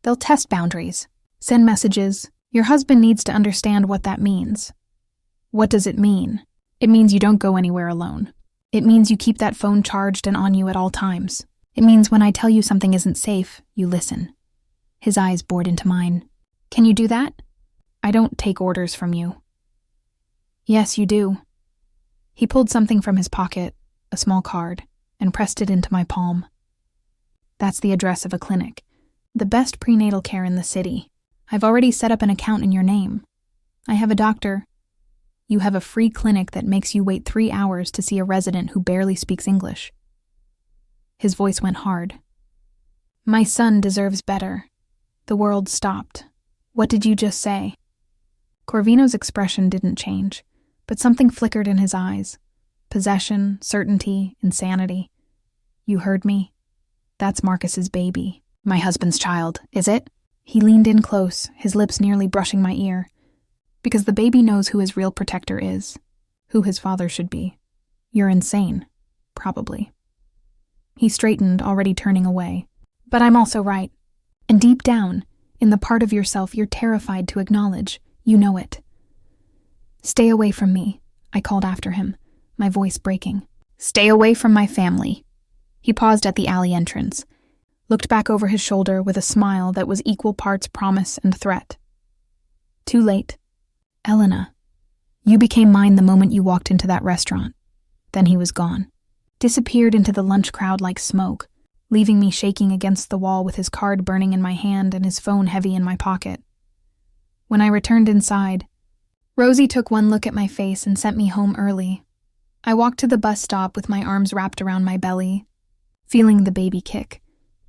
They'll test boundaries, send messages. Your husband needs to understand what that means. What does it mean? It means you don't go anywhere alone. It means you keep that phone charged and on you at all times. It means when I tell you something isn't safe, you listen. His eyes bored into mine. Can you do that? I don't take orders from you. Yes, you do. He pulled something from his pocket, a small card, and pressed it into my palm. That's the address of a clinic. The best prenatal care in the city. I've already set up an account in your name. I have a doctor. You have a free clinic that makes you wait 3 hours to see a resident who barely speaks English. His voice went hard. My son deserves better. The world stopped. What did you just say? Corvino's expression didn't change, but something flickered in his eyes. Possession, certainty, insanity. You heard me? That's Marcus's baby. My husband's child, is it? He leaned in close, his lips nearly brushing my ear. Because the baby knows who his real protector is, who his father should be. You're insane, probably. He straightened, already turning away. But I'm also right. And deep down, in the part of yourself you're terrified to acknowledge, you know it. Stay away from me, I called after him, my voice breaking. Stay away from my family. He paused at the alley entrance, looked back over his shoulder with a smile that was equal parts promise and threat. Too late. Elena, you became mine the moment you walked into that restaurant. Then he was gone. Disappeared into the lunch crowd like smoke, leaving me shaking against the wall with his card burning in my hand and his phone heavy in my pocket. When I returned inside, Rosie took one look at my face and sent me home early. I walked to the bus stop with my arms wrapped around my belly, feeling the baby kick,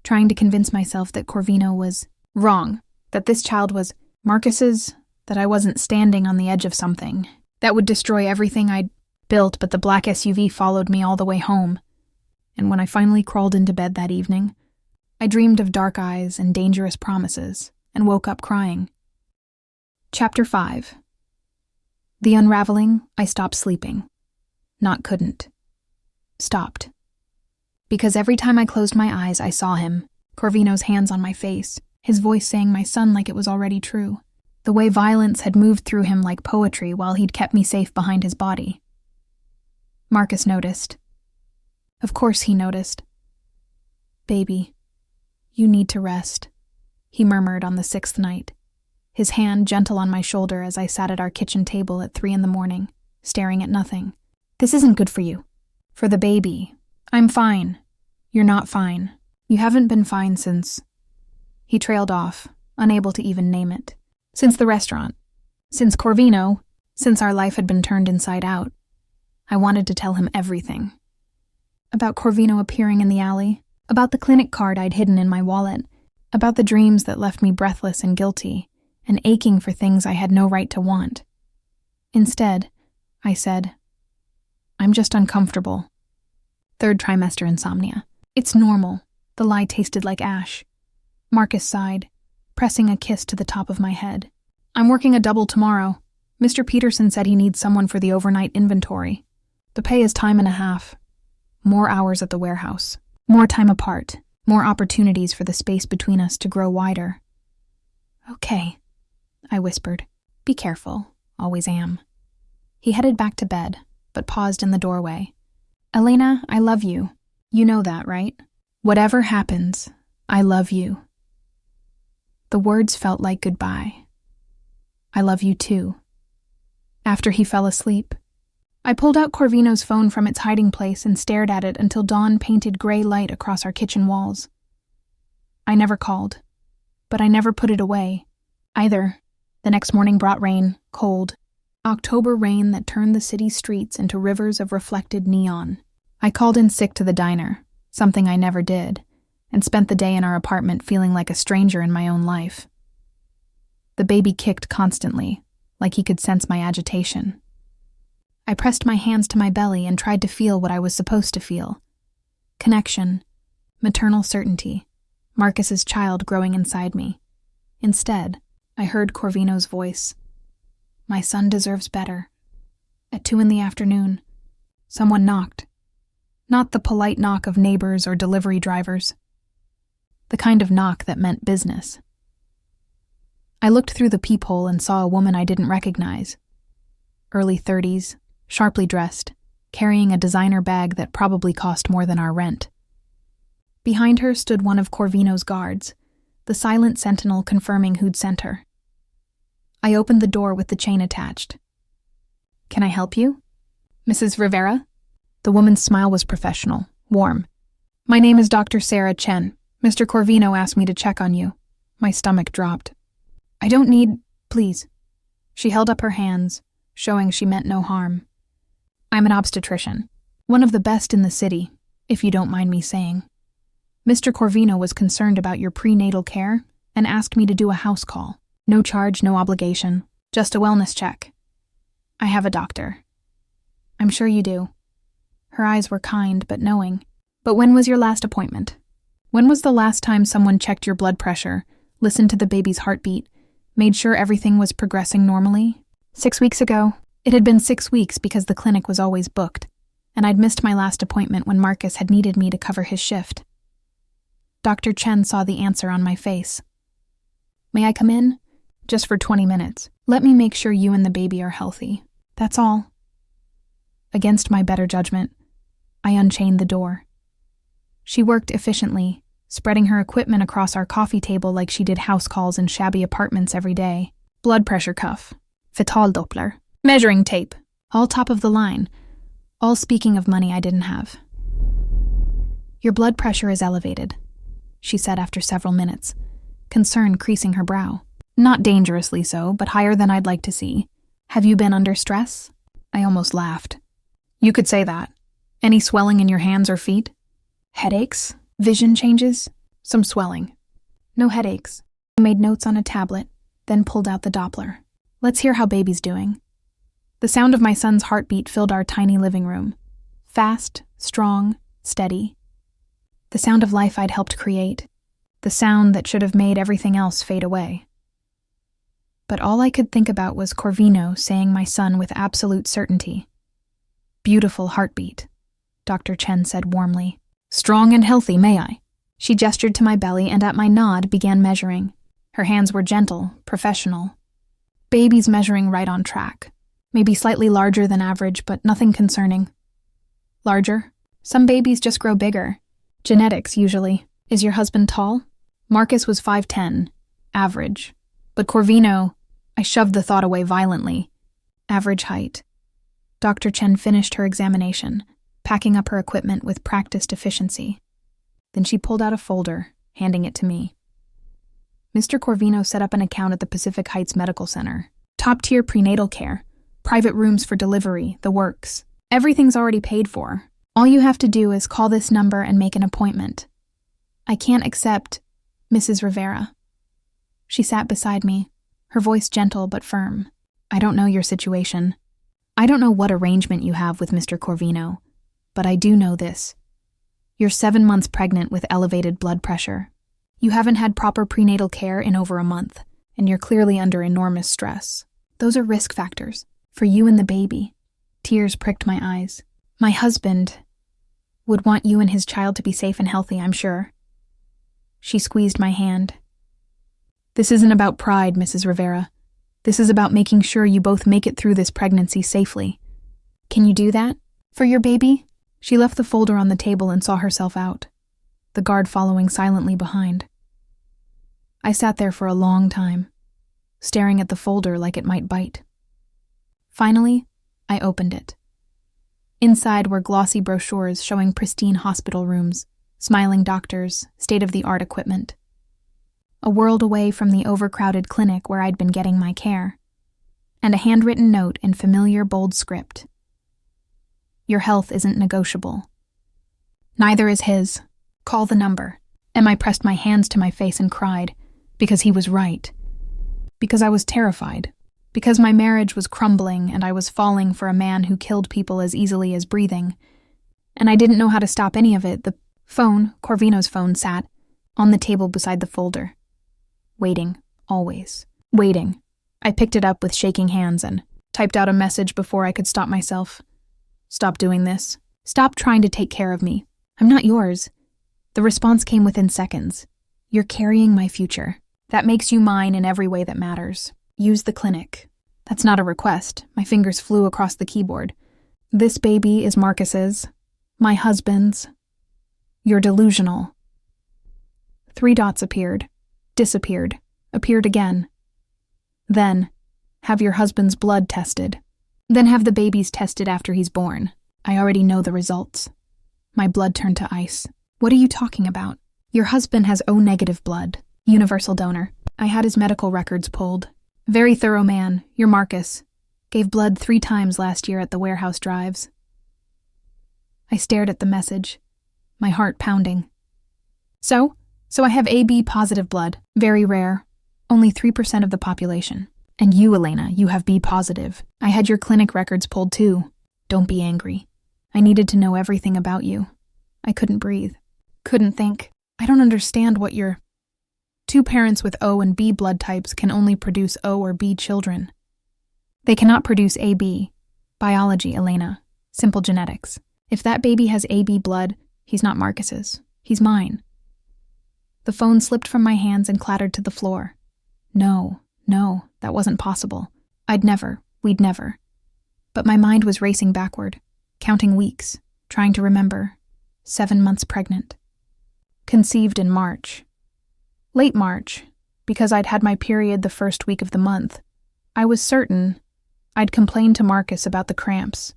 trying to convince myself that Corvino was wrong, that this child was Marcus's, that I wasn't standing on the edge of something that would destroy everything I'd built, but the black SUV followed me all the way home. And when I finally crawled into bed that evening, I dreamed of dark eyes and dangerous promises, and woke up crying. Chapter 5. The unraveling, I stopped sleeping. Not couldn't. Stopped. Because every time I closed my eyes, I saw him, Corvino's hands on my face, his voice saying my son like it was already true. The way violence had moved through him like poetry while he'd kept me safe behind his body. Marcus noticed. Of course he noticed. Baby, You need to rest, he murmured on the 6th night, his hand gentle on my shoulder as I sat at our kitchen table at 3 a.m, staring at nothing. This isn't good for you. For the baby. I'm fine. You're not fine. You haven't been fine since... He trailed off, unable to even name it. Since the restaurant. Since Corvino. Since our life had been turned inside out. I wanted to tell him everything. About Corvino appearing in the alley. About the clinic card I'd hidden in my wallet. About the dreams that left me breathless and guilty, and aching for things I had no right to want. Instead, I said, I'm just uncomfortable. 3rd trimester insomnia. It's normal. The lie tasted like ash. Marcus sighed, pressing a kiss to the top of my head. I'm working a double tomorrow. Mr. Peterson said he needs someone for the overnight inventory. The pay is time and a half. More hours at the warehouse. More time apart. More opportunities for the space between us to grow wider. Okay, I whispered. Be careful. Always am. He headed back to bed, but paused in the doorway. Elena, I love you. You know that, right? Whatever happens, I love you. The words felt like goodbye. I love you too. After he fell asleep, I pulled out Corvino's phone from its hiding place and stared at it until dawn painted gray light across our kitchen walls. I never called, but I never put it away, either. The next morning brought rain, cold, October rain that turned the city's streets into rivers of reflected neon. I called in sick to the diner, something I never did, and spent the day in our apartment feeling like a stranger in my own life. The baby kicked constantly, like he could sense my agitation. I pressed my hands to my belly and tried to feel what I was supposed to feel. Connection, maternal certainty, Marcus's child growing inside me. Instead, I heard Corvino's voice. My son deserves better. At 2 p.m, someone knocked. Not the polite knock of neighbors or delivery drivers. The kind of knock that meant business. I looked through the peephole and saw a woman I didn't recognize. Early 30s, sharply dressed, carrying a designer bag that probably cost more than our rent. Behind her stood one of Corvino's guards, the silent sentinel confirming who'd sent her. I opened the door with the chain attached. Can I help you? Mrs. Rivera? The woman's smile was professional, warm. My name is Dr. Sarah Chen. Mr. Corvino asked me to check on you. My stomach dropped. I don't need... Please. She held up her hands, showing she meant no harm. I'm an obstetrician. One of the best in the city, if you don't mind me saying. Mr. Corvino was concerned about your prenatal care and asked me to do a house call. No charge, no obligation, just a wellness check. I have a doctor. I'm sure you do. Her eyes were kind but knowing. But when was your last appointment? When was the last time someone checked your blood pressure, listened to the baby's heartbeat, made sure everything was progressing normally? 6 weeks ago. It had been 6 weeks because the clinic was always booked, and I'd missed my last appointment when Marcus had needed me to cover his shift. Dr. Chen saw the answer on my face. May I come in? Just for 20 minutes. Let me make sure you and the baby are healthy. That's all. Against my better judgment, I unchained the door. She worked efficiently, spreading her equipment across our coffee table like she did house calls in shabby apartments every day. Blood pressure cuff, fetal Doppler, measuring tape, all top of the line, all speaking of money I didn't have. Your blood pressure is elevated, she said after several minutes, concern creasing her brow. Not dangerously so, but higher than I'd like to see. Have you been under stress? I almost laughed. You could say that. Any swelling in your hands or feet? Headaches? Vision changes? Some swelling. No headaches. I made notes on a tablet, then pulled out the Doppler. Let's hear how baby's doing. The sound of my son's heartbeat filled our tiny living room. Fast, strong, steady. The sound of life I'd helped create. The sound that should have made everything else fade away. But all I could think about was Corvino saying my son with absolute certainty. Beautiful heartbeat, Dr. Chen said warmly. Strong and healthy, may I? She gestured to my belly and at my nod began measuring. Her hands were gentle, professional. Baby's measuring right on track. Maybe slightly larger than average, but nothing concerning. Larger? Some babies just grow bigger. Genetics, usually. Is your husband tall? Marcus was 5'10", average. But Corvino, I shoved the thought away violently. Average height. Dr. Chen finished her examination, packing up her equipment with practiced efficiency. Then she pulled out a folder, handing it to me. Mr. Corvino set up an account at the Pacific Heights Medical Center. Top-tier prenatal care, private rooms for delivery, the works. Everything's already paid for. All you have to do is call this number and make an appointment. I can't accept Mrs. Rivera. She sat beside me, her voice gentle but firm. I don't know your situation. I don't know what arrangement you have with Mr. Corvino, but I do know this. You're 7 months pregnant with elevated blood pressure. You haven't had proper prenatal care in over a month, and you're clearly under enormous stress. Those are risk factors for you and the baby. Tears pricked my eyes. My husband would want you and his child to be safe and healthy, I'm sure. She squeezed my hand. This isn't about pride, Mrs. Rivera. This is about making sure you both make it through this pregnancy safely. Can you do that? For your baby? She left the folder on the table and saw herself out, the guard following silently behind. I sat there for a long time, staring at the folder like it might bite. Finally, I opened it. Inside were glossy brochures showing pristine hospital rooms, smiling doctors, state-of-the-art equipment. A world away from the overcrowded clinic where I'd been getting my care, and a handwritten note in familiar bold script. Your health isn't negotiable. Neither is his. Call the number. And I pressed my hands to my face and cried, because he was right. Because I was terrified. Because my marriage was crumbling and I was falling for a man who killed people as easily as breathing. And I didn't know how to stop any of it. The phone, Corvino's phone, sat on the table beside the folder. Waiting, always. Waiting. I picked it up with shaking hands and typed out a message before I could stop myself. Stop doing this. Stop trying to take care of me. I'm not yours. The response came within seconds. You're carrying my future. That makes you mine in every way that matters. Use the clinic. That's not a request. My fingers flew across the keyboard. This baby is Marcus's. My husband's. You're delusional. 3 dots appeared. Disappeared. Appeared again. Then, have your husband's blood tested. Then have the baby's tested after he's born. I already know the results. My blood turned to ice. What are you talking about? Your husband has O-negative blood. Universal donor. I had his medical records pulled. Very thorough man. You're Marcus. Gave blood 3 times last year at the warehouse drives. I stared at the message, my heart pounding. So I have AB positive blood. Very rare. Only 3% of the population. And you, Elena, you have B positive. I had your clinic records pulled too. Don't be angry. I needed to know everything about you. I couldn't breathe. Couldn't think. I don't understand what you're... 2 parents with O and B blood types can only produce O or B children. They cannot produce AB. Biology, Elena. Simple genetics. If that baby has AB blood, he's not Marcus's. He's mine. The phone slipped from my hands and clattered to the floor. No, that wasn't possible. We'd never. But my mind was racing backward, counting weeks, trying to remember. 7 months pregnant. Conceived in March. Late March, because I'd had my period the first week of the month. I was certain I'd complained to Marcus about the cramps.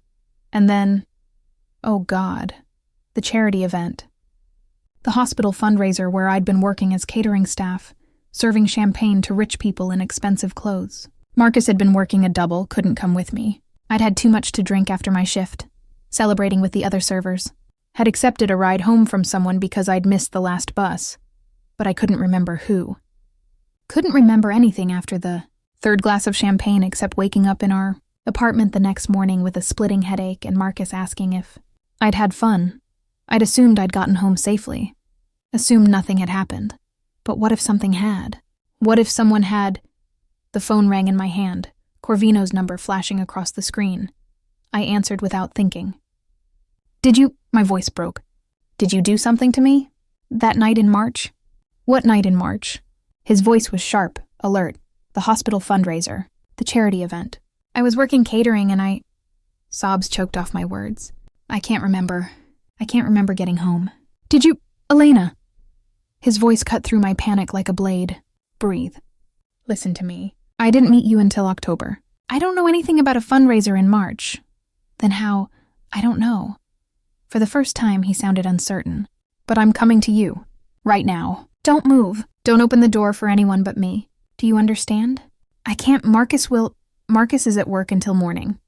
And then, oh God, the charity event. The hospital fundraiser where I'd been working as catering staff, serving champagne to rich people in expensive clothes. Marcus had been working a double, couldn't come with me. I'd had too much to drink after my shift, celebrating with the other servers. Had accepted a ride home from someone because I'd missed the last bus, but I couldn't remember who. Couldn't remember anything after the 3rd glass of champagne except waking up in our apartment the next morning with a splitting headache and Marcus asking if I'd had fun. I'd assumed I'd gotten home safely. Assumed nothing had happened. But what if something had? What if someone had... The phone rang in my hand, Corvino's number flashing across the screen. I answered without thinking. Did you... My voice broke. Did you do something to me? That night in March? What night in March? His voice was sharp, alert. The hospital fundraiser. The charity event. I was working catering and I... Sobs choked off my words. I can't remember getting home. Did you... Elena! His voice cut through my panic like a blade. Breathe. Listen to me. I didn't meet you until October. I don't know anything about a fundraiser in March. Then how? I don't know. For the first time, he sounded uncertain. But I'm coming to you. Right now. Don't move. Don't open the door for anyone but me. Do you understand? I can't. Marcus is at work until morning.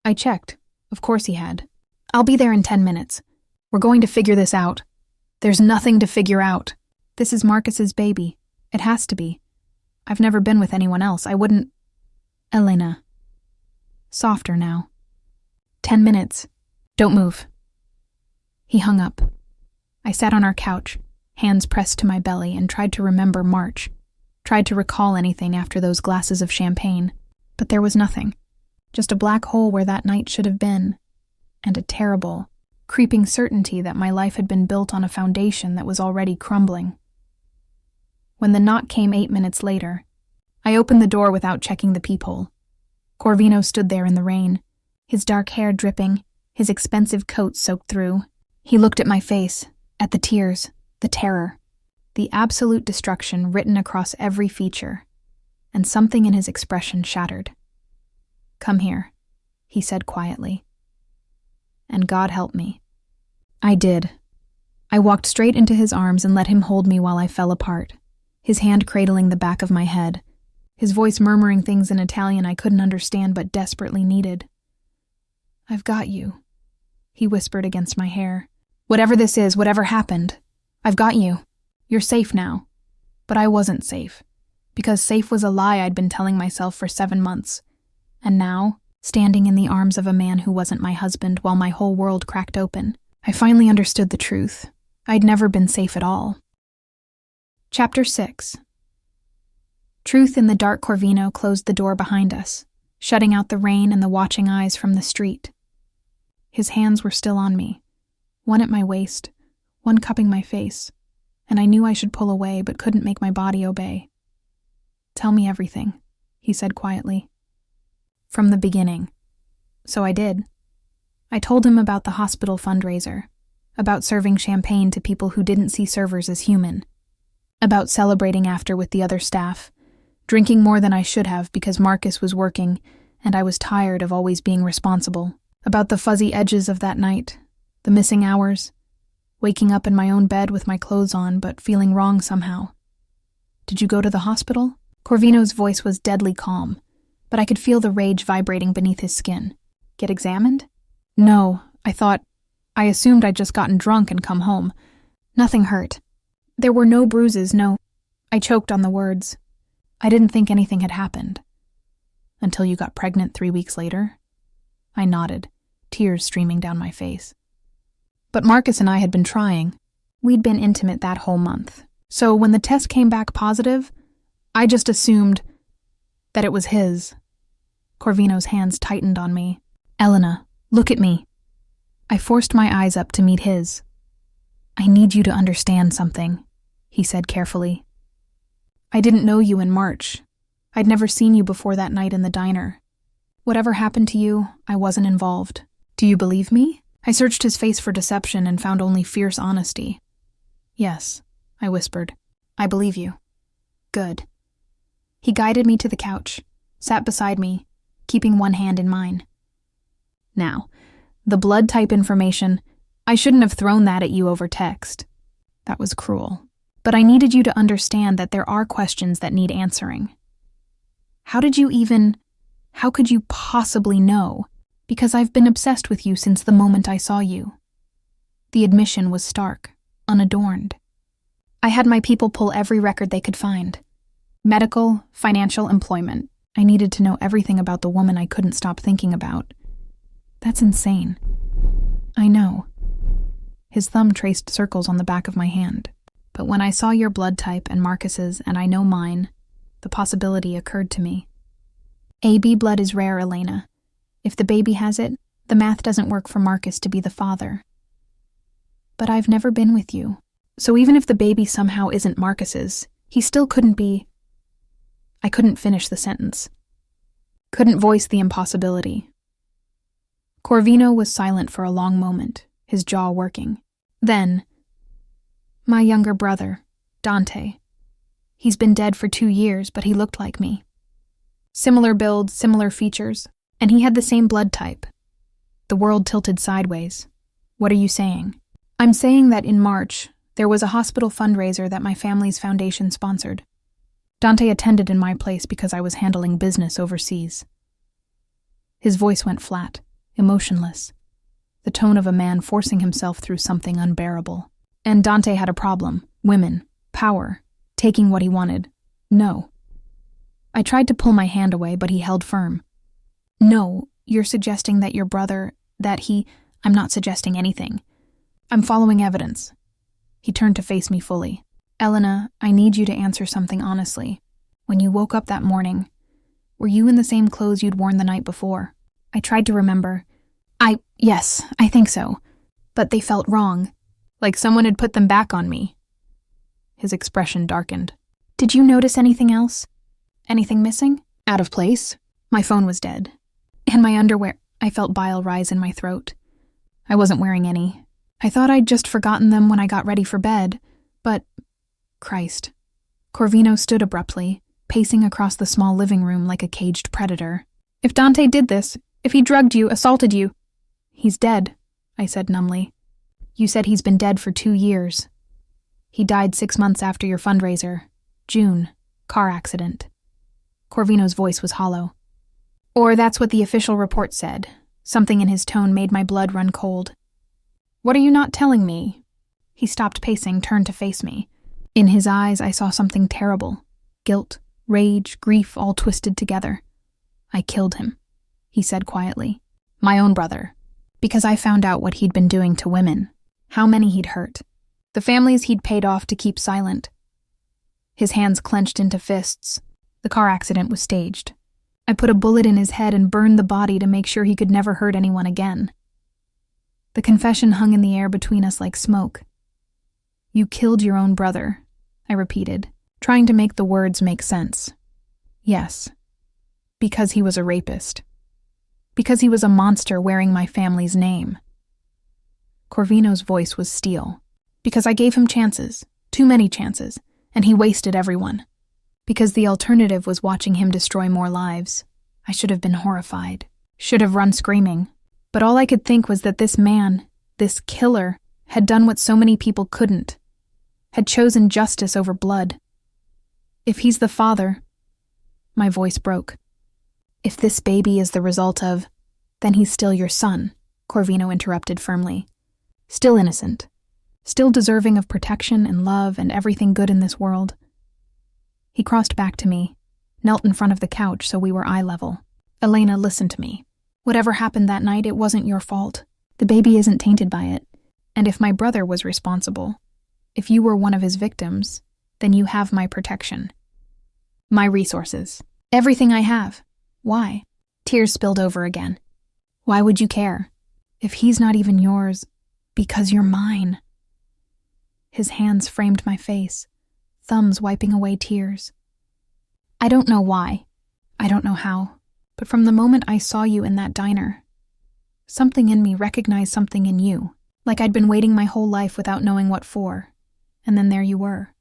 I checked. Of course he had. I'll be there in 10 minutes. We're going to figure this out. There's nothing to figure out. This is Marcus's baby. It has to be. I've never been with anyone else. I wouldn't... Elena. Softer now. 10 minutes. Don't move. He hung up. I sat on our couch, hands pressed to my belly, and tried to remember March. Tried to recall anything after those glasses of champagne. But there was nothing. Just a black hole where that night should have been. And a terrible, creeping certainty that my life had been built on a foundation that was already crumbling. When the knock came 8 minutes later, I opened the door without checking the peephole. Corvino stood there in the rain, his dark hair dripping, his expensive coat soaked through. He looked at my face, at the tears, the terror, the absolute destruction written across every feature, and something in his expression shattered. "Come here," he said quietly. And God help me. I did. I walked straight into his arms and let him hold me while I fell apart, his hand cradling the back of my head, his voice murmuring things in Italian I couldn't understand but desperately needed. "I've got you," he whispered against my hair. "Whatever this is, whatever happened, I've got you. You're safe now." But I wasn't safe, because safe was a lie I'd been telling myself for 7 months. And now, standing in the arms of a man who wasn't my husband while my whole world cracked open, I finally understood the truth. I'd never been safe at all. Chapter 6. Truth in the dark Corvino closed the door behind us, shutting out the rain and the watching eyes from the street. His hands were still on me, one at my waist, one cupping my face, and I knew I should pull away but couldn't make my body obey. "Tell me everything," he said quietly. "From the beginning." So I did. I told him about the hospital fundraiser, about serving champagne to people who didn't see servers as human, about celebrating after with the other staff, drinking more than I should have because Marcus was working and I was tired of always being responsible, about the fuzzy edges of that night, the missing hours, waking up in my own bed with my clothes on but feeling wrong somehow. "Did you go to the hospital?" Corvino's voice was deadly calm, but I could feel the rage vibrating beneath his skin. "Get examined?" "No, I assumed I'd just gotten drunk and come home. Nothing hurt. There were no bruises, no." I choked on the words. I didn't think anything had happened. "Until you got pregnant 3 weeks later?" I nodded, tears streaming down my face. But Marcus and I had been trying. We'd been intimate that whole month. So when the test came back positive, I just assumed that it was his. Corvino's hands tightened on me. "Elena, look at me." I forced my eyes up to meet his. "I need you to understand something," he said carefully. "I didn't know you in March. I'd never seen you before that night in the diner. Whatever happened to you, I wasn't involved. Do you believe me?" I searched his face for deception and found only fierce honesty. "Yes," I whispered. "I believe you." "Good." He guided me to the couch, sat beside me, keeping one hand in mine. "Now, the blood type information, I shouldn't have thrown that at you over text. That was cruel. But I needed you to understand that there are questions that need answering. How could you possibly know? Because I've been obsessed with you since the moment I saw you." The admission was stark, unadorned. I had my people pull every record they could find. Medical, financial, employment. I needed to know everything about the woman I couldn't stop thinking about. That's insane. I know. His thumb traced circles on the back of my hand. But when I saw your blood type and Marcus's and I know mine, the possibility occurred to me. AB blood is rare, Elena. If the baby has it, the math doesn't work for Marcus to be the father. But I've never been with you. So even if the baby somehow isn't Marcus's, he still couldn't be... I couldn't finish the sentence. Couldn't voice the impossibility. Corvino was silent for a long moment, his jaw working. Then, "My younger brother, Dante. He's been dead for 2 years, but he looked like me. Similar build, similar features, and he had the same blood type. The world tilted sideways. What are you saying? I'm saying that in March, there was a hospital fundraiser that my family's foundation sponsored. Dante attended in my place because I was handling business overseas. His voice went flat, emotionless, the tone of a man forcing himself through something unbearable. And Dante had a problem. Women. Power. Taking what he wanted. No. I tried to pull my hand away, but he held firm. No, you're suggesting that your brother, I'm not suggesting anything. I'm following evidence. He turned to face me fully. Elena, I need you to answer something honestly. When you woke up that morning, were you in the same clothes you'd worn the night before? I tried to remember. Yes, I think so. But they felt wrong. Like someone had put them back on me. His expression darkened. Did you notice anything else? Anything missing? Out of place? My phone was dead. And my underwear. I felt bile rise in my throat. I wasn't wearing any. I thought I'd just forgotten them when I got ready for bed, but... Christ. Corvino stood abruptly, pacing across the small living room like a caged predator. If Dante did this, if he drugged you, assaulted you... He's dead, I said numbly. You said he's been dead for 2 years. He died 6 months after your fundraiser. June. Car accident. Corvino's voice was hollow. Or that's what the official report said. Something in his tone made my blood run cold. What are you not telling me? He stopped pacing, turned to face me. In his eyes, I saw something terrible. Guilt, rage, grief, all twisted together. I killed him, he said quietly. My own brother. Because I found out what he'd been doing to women. How many he'd hurt. The families he'd paid off to keep silent. His hands clenched into fists. The car accident was staged. I put a bullet in his head and burned the body to make sure he could never hurt anyone again. The confession hung in the air between us like smoke. You killed your own brother, I repeated, trying to make the words make sense. Yes. Because he was a rapist. Because he was a monster wearing my family's name. Corvino's voice was steel. Because I gave him chances, too many chances, and he wasted everyone. Because the alternative was watching him destroy more lives. I should have been horrified, should have run screaming. But all I could think was that this man, this killer, had done what so many people couldn't, had chosen justice over blood. If he's the father... My voice broke. If this baby is the result of... Then he's still your son, Corvino interrupted firmly. Still innocent. Still deserving of protection and love and everything good in this world. He crossed back to me, knelt in front of the couch so we were eye level. Elena, listen to me. Whatever happened that night, it wasn't your fault. The baby isn't tainted by it. And if my brother was responsible, if you were one of his victims, then you have my protection. My resources. Everything I have. Why? Tears spilled over again. Why would you care? If he's not even yours, because you're mine. His hands framed my face, thumbs wiping away tears. I don't know why. I don't know how. But from the moment I saw you in that diner, something in me recognized something in you, like I'd been waiting my whole life without knowing what for, and then there you were.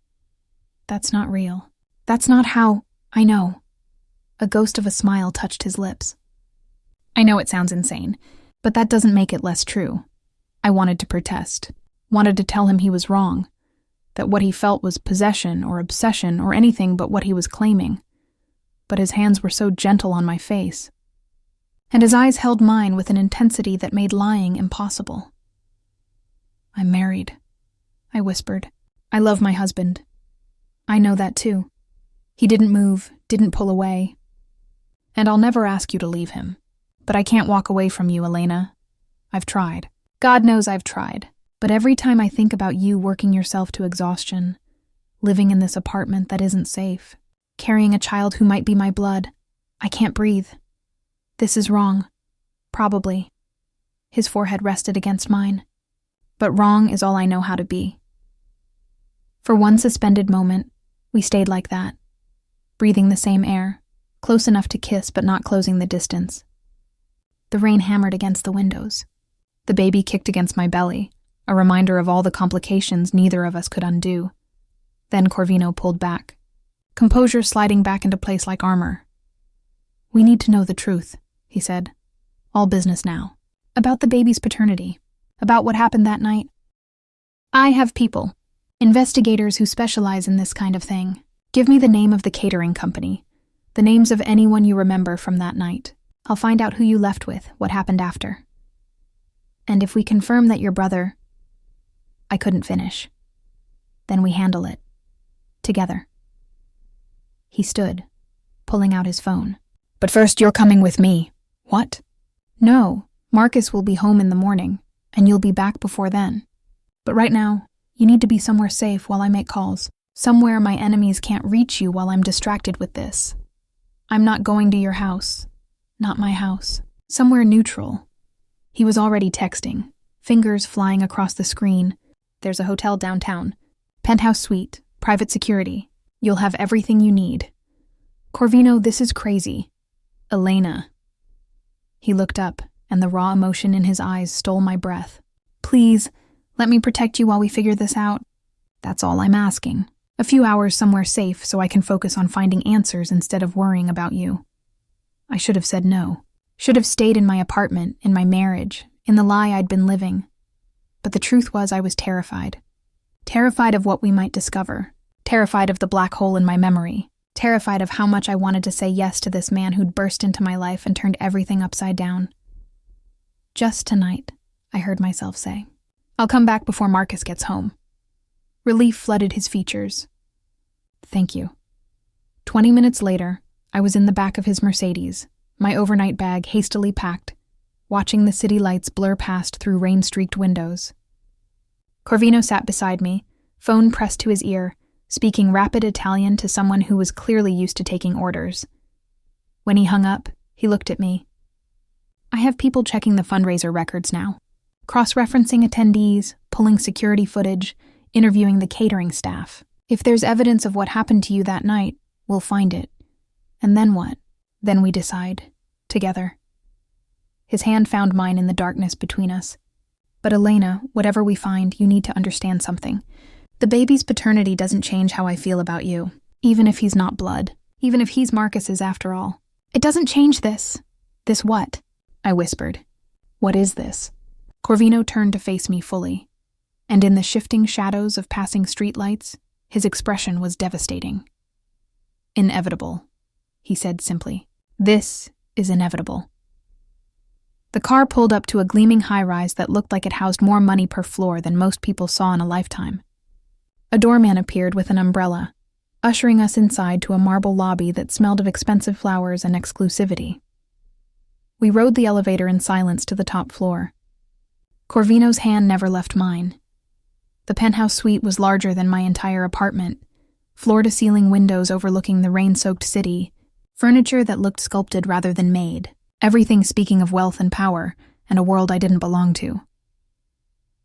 That's not real. That's not how... I know. A ghost of a smile touched his lips. I know it sounds insane, but that doesn't make it less true. I wanted to protest, wanted to tell him he was wrong, that what he felt was possession or obsession or anything but what he was claiming. But his hands were so gentle on my face, and his eyes held mine with an intensity that made lying impossible. I'm married, I whispered. I love my husband. I know that too. He didn't move, didn't pull away. And I'll never ask you to leave him. But I can't walk away from you, Elena. I've tried. God knows I've tried. But every time I think about you working yourself to exhaustion, living in this apartment that isn't safe, carrying a child who might be my blood, I can't breathe. This is wrong. Probably. His forehead rested against mine. But wrong is all I know how to be. For one suspended moment, we stayed like that, breathing the same air, close enough to kiss but not closing the distance. The rain hammered against the windows. The baby kicked against my belly, a reminder of all the complications neither of us could undo. Then Corvino pulled back, composure sliding back into place like armor. "We need to know the truth," he said. "All business now. About the baby's paternity. About what happened that night. I have people, investigators who specialize in this kind of thing. Give me the name of the catering company, the names of anyone you remember from that night. I'll find out who you left with, what happened after. And if we confirm that your brother..." I couldn't finish. "Then we handle it. Together." He stood, pulling out his phone. "But first you're coming with me." "What?" "No, Marcus will be home in the morning, and you'll be back before then. But right now, you need to be somewhere safe while I make calls. Somewhere my enemies can't reach you while I'm distracted with this. I'm not going to your house. Not my house. Somewhere neutral." He was already texting, fingers flying across the screen. "There's a hotel downtown. Penthouse suite, private security. You'll have everything you need. Corvino, this is crazy. Elena." He looked up, and the raw emotion in his eyes stole my breath. "Please, let me protect you while we figure this out. That's all I'm asking. A few hours somewhere safe so I can focus on finding answers instead of worrying about you." I should have said no. Should have stayed in my apartment, in my marriage, in the lie I'd been living. But the truth was I was terrified. Terrified of what we might discover. Terrified of the black hole in my memory. Terrified of how much I wanted to say yes to this man who'd burst into my life and turned everything upside down. "Just tonight," I heard myself say. "I'll come back before Marcus gets home." Relief flooded his features. "Thank you." 20 minutes later, I was in the back of his Mercedes, my overnight bag hastily packed, watching the city lights blur past through rain-streaked windows. Corvino sat beside me, phone pressed to his ear, speaking rapid Italian to someone who was clearly used to taking orders. When he hung up, he looked at me. "I have people checking the fundraiser records now, cross-referencing attendees, pulling security footage, interviewing the catering staff. If there's evidence of what happened to you that night, we'll find it. And then what? Then we decide. Together." His hand found mine in the darkness between us. "But Elena, whatever we find, you need to understand something. The baby's paternity doesn't change how I feel about you, even if he's not blood, even if he's Marcus's after all. It doesn't change this." "This what?" I whispered. "What is this?" Corvino turned to face me fully, and in the shifting shadows of passing streetlights, his expression was devastating. "Inevitable," he said simply. "This is inevitable." The car pulled up to a gleaming high-rise that looked like it housed more money per floor than most people saw in a lifetime. A doorman appeared with an umbrella, ushering us inside to a marble lobby that smelled of expensive flowers and exclusivity. We rode the elevator in silence to the top floor. Corvino's hand never left mine. The penthouse suite was larger than my entire apartment, floor-to-ceiling windows overlooking the rain-soaked city, furniture that looked sculpted rather than made, everything speaking of wealth and power, and a world I didn't belong to.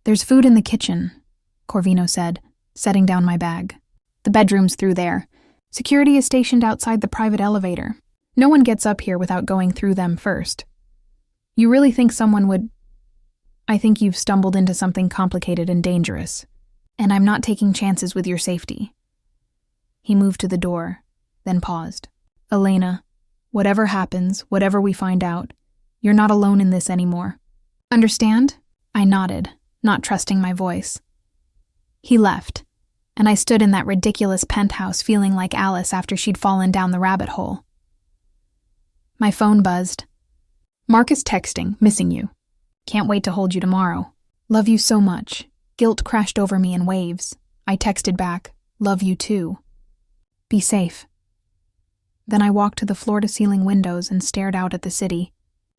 "There's food in the kitchen," Corvino said, setting down my bag. "The bedroom's through there. Security is stationed outside the private elevator. No one gets up here without going through them first. You really think someone would... I think you've stumbled into something complicated and dangerous, and I'm not taking chances with your safety." He moved to the door, then paused. "Elena, whatever happens, whatever we find out, you're not alone in this anymore. Understand?" I nodded, not trusting my voice. He left, and I stood in that ridiculous penthouse feeling like Alice after she'd fallen down the rabbit hole. My phone buzzed. "Marcus texting, missing you. Can't wait to hold you tomorrow. Love you so much." Guilt crashed over me in waves. I texted back, "Love you too. Be safe." Then I walked to the floor-to-ceiling windows and stared out at the city,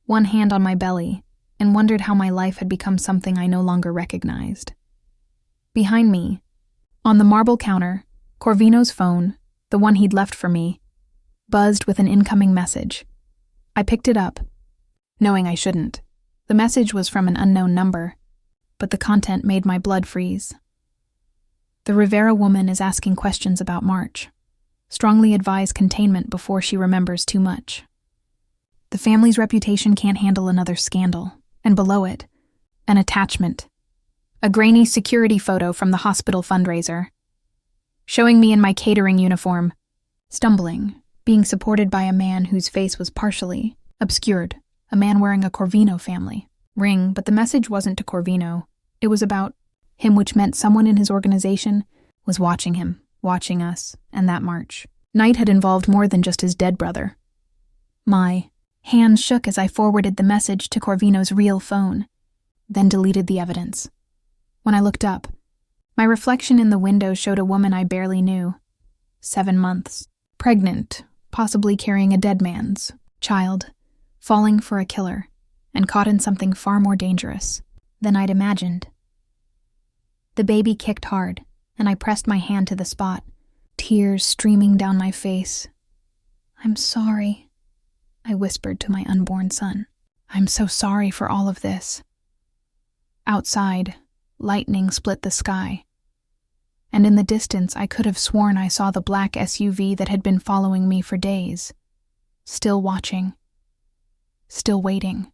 one hand on my belly, and wondered how my life had become something I no longer recognized. Behind me, on the marble counter, Corvino's phone, the one he'd left for me, buzzed with an incoming message. I picked it up, knowing I shouldn't. The message was from an unknown number, but the content made my blood freeze. "The Rivera woman is asking questions about March. Strongly advise containment before she remembers too much. The family's reputation can't handle another scandal." And below it, an attachment. A grainy security photo from the hospital fundraiser. showing me in my catering uniform, stumbling, being supported by a man whose face was partially obscured, a man wearing a Corvino family ring, but the message wasn't to Corvino. It was about him, which meant someone in his organization was watching him, watching us, and that march. Night had involved more than just his dead brother. My hand shook as I forwarded the message to Corvino's real phone, then deleted the evidence. When I looked up, my reflection in the window showed a woman I barely knew. 7 months, pregnant, possibly carrying a dead man's child, falling for a killer, and caught in something far more dangerous than I'd imagined. The baby kicked hard, and I pressed my hand to the spot, tears streaming down my face. "I'm sorry," I whispered to my unborn son. "I'm so sorry for all of this." Outside, lightning split the sky, and in the distance I could have sworn I saw the black SUV that had been following me for days, still watching, still waiting.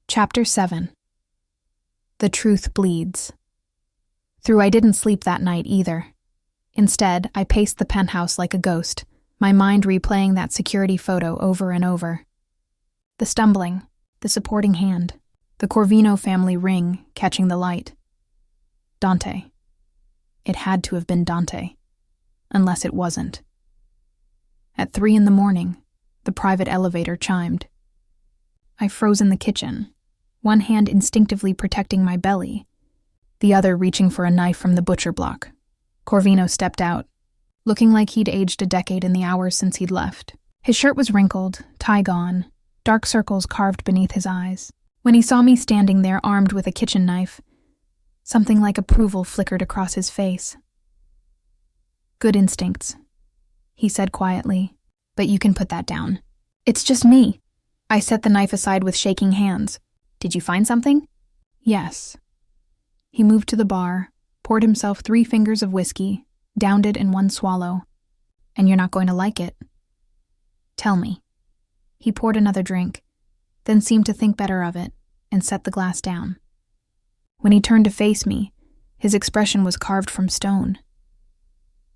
Chapter 7. The Truth Bleeds. I didn't sleep that night either. Instead, I paced the penthouse like a ghost, my mind replaying that security photo over and over. The stumbling, the supporting hand, the Corvino family ring catching the light. Dante. It had to have been Dante, unless it wasn't. At 3 a.m, the private elevator chimed. I froze in the kitchen, one hand instinctively protecting my belly, the other reaching for a knife from the butcher block. Corvino stepped out, looking like he'd aged a decade in the hours since he'd left. His shirt was wrinkled, tie gone, dark circles carved beneath his eyes. When he saw me standing there armed with a kitchen knife, something like approval flickered across his face. "Good instincts," he said quietly, "but you can put that down." "It's just me." I set the knife aside with shaking hands. "Did you find something?" "Yes." He moved to the bar, poured himself 3 fingers of whiskey, downed it in one swallow. "And you're not going to like it." "Tell me." He poured another drink, then seemed to think better of it, and set the glass down. When he turned to face me, his expression was carved from stone.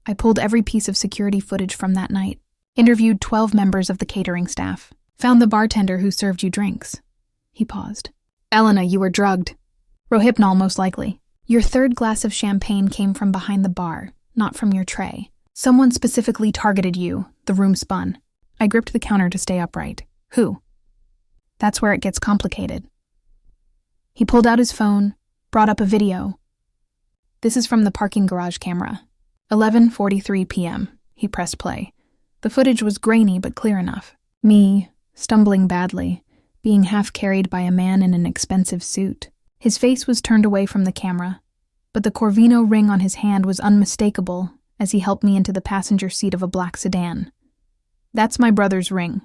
I pulled every piece of security footage from that night, interviewed 12 members of the catering staff, found the bartender who served you drinks. He paused. "Elena, you were drugged. Rohypnol, most likely. Your 3rd glass of champagne came from behind the bar, not from your tray. Someone specifically targeted you. The room spun." I gripped the counter to stay upright. "Who?" "That's where it gets complicated." He pulled out his phone, brought up a video. "This is from the parking garage camera. 11:43 p.m. He pressed play. The footage was grainy but clear enough. Me, stumbling badly, being half carried by a man in an expensive suit. His face was turned away from the camera, but the Corvino ring on his hand was unmistakable as he helped me into the passenger seat of a black sedan. "That's my brother's ring,"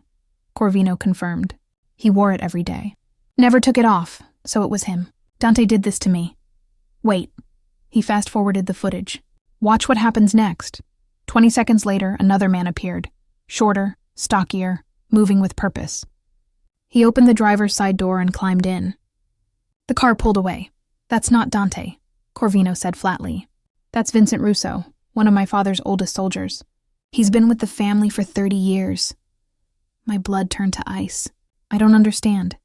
Corvino confirmed. "He wore it every day. Never took it off, so it was him. Dante did this to me. Wait." He fast-forwarded the footage. "Watch what happens next." 20 seconds later, another man appeared. Shorter, stockier, moving with purpose. He opened the driver's side door and climbed in. The car pulled away. "That's not Dante," Corvino said flatly. "That's Vincent Russo, one of my father's oldest soldiers. He's been with the family for 30 years. My blood turned to ice. I don't understand.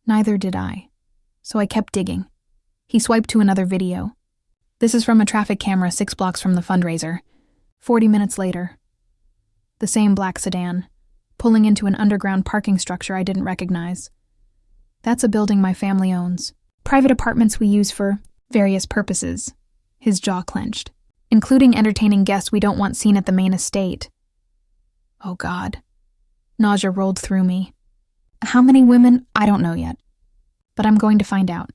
Neither did I. So I kept digging. He swiped to another video. "This is from a traffic camera 6 blocks from the fundraiser. 40 minutes later. The same black sedan, pulling into an underground parking structure I didn't recognize. That's a building my family owns. Private apartments we use for various purposes." His jaw clenched. "Including entertaining guests we don't want seen at the main estate." Oh God. Nausea rolled through me. How many women? I don't know yet. But I'm going to find out.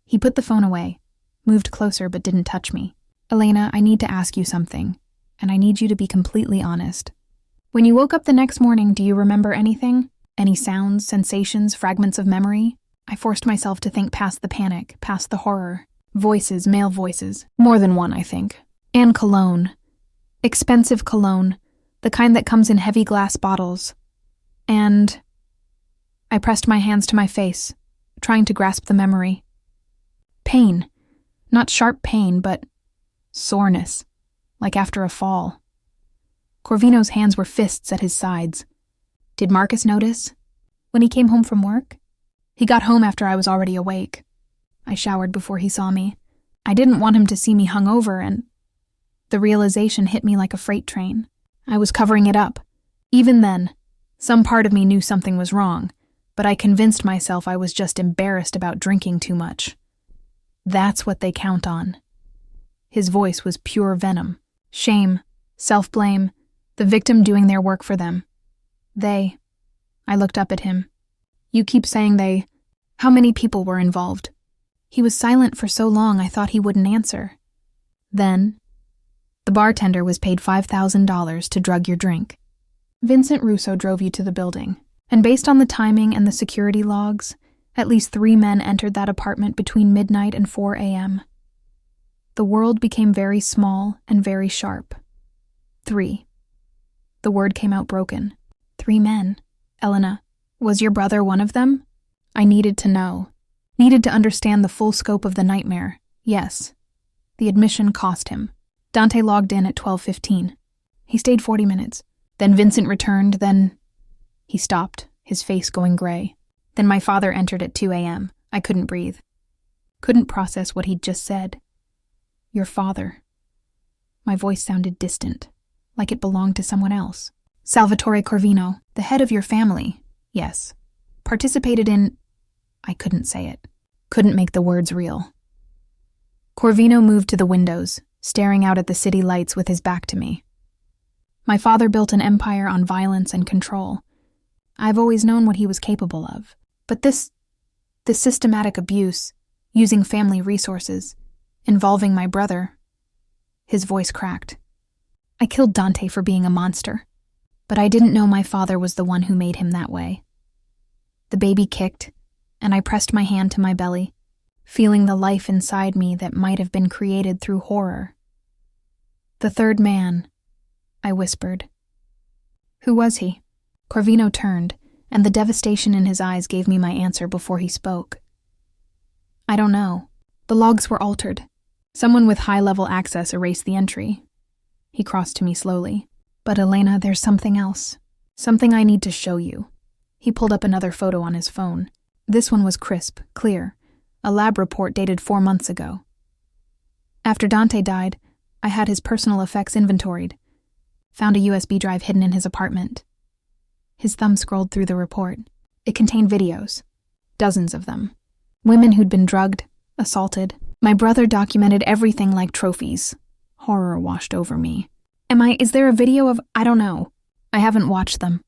He put the phone away, moved closer but didn't touch me. "Elena, I need to ask you something, and I need you to be completely honest. When you woke up the next morning, do you remember anything? Any sounds, sensations, fragments of memory?" I forced myself to think past the panic, past the horror. Voices, male voices. More than one, I think. And cologne. Expensive cologne. The kind that comes in heavy glass bottles. And I pressed my hands to my face, trying to grasp the memory. Pain. Not sharp pain, but Soreness, like after a fall. Corvino's hands were fists at his sides. Did Marcus notice? When he came home from work? He got home after I was already awake. I showered before he saw me. I didn't want him to see me hungover, and the realization hit me like a freight train. I was covering it up. Even then, some part of me knew something was wrong, but I convinced myself I was just embarrassed about drinking too much. That's what they count on. His voice was pure venom. Shame, self-blame, the victim doing their work for them. They. I looked up at him. You keep saying they. How many people were involved? He was silent for so long I thought he wouldn't answer. Then, the bartender was paid $5,000 to drug your drink. Vincent Russo drove you to the building, and based on the timing and the security logs, at least 3 men entered that apartment between midnight and 4 a.m. The world became very small and very sharp. 3. The word came out broken. 3 men. Elena, was your brother one of them? I needed to know. Needed to understand the full scope of the nightmare. Yes. The admission cost him. Dante logged in at 12:15. He stayed 40 minutes. Then Vincent returned, then... He stopped, his face going gray. Then my father entered at 2 a.m. I couldn't breathe. Couldn't process what he'd just said. Your father. My voice sounded distant, like it belonged to someone else. Salvatore Corvino, the head of your family. Yes. Participated in... I couldn't say it. Couldn't make the words real. Corvino moved to the windows, staring out at the city lights with his back to me. My father built an empire on violence and control. I've always known what he was capable of. But this systematic abuse, using family resources, involving my brother... His voice cracked. I killed Dante for being a monster, but I didn't know my father was the one who made him that way. The baby kicked, and I pressed my hand to my belly, feeling the life inside me that might have been created through horror. The third man, I whispered. Who was he? Corvino turned, and the devastation in his eyes gave me my answer before he spoke. I don't know. The logs were altered. Someone with high-level access erased the entry. He crossed to me slowly. But Elena, there's something else. Something I need to show you. He pulled up another photo on his phone. This one was crisp, clear. A lab report dated 4 months ago. After Dante died, I had his personal effects inventoried. Found a USB drive hidden in his apartment. His thumb scrolled through the report. It contained videos. Dozens of them. Women who'd been drugged, assaulted. My brother documented everything like trophies. Horror washed over me. Is there a video of... I don't know. I haven't watched them.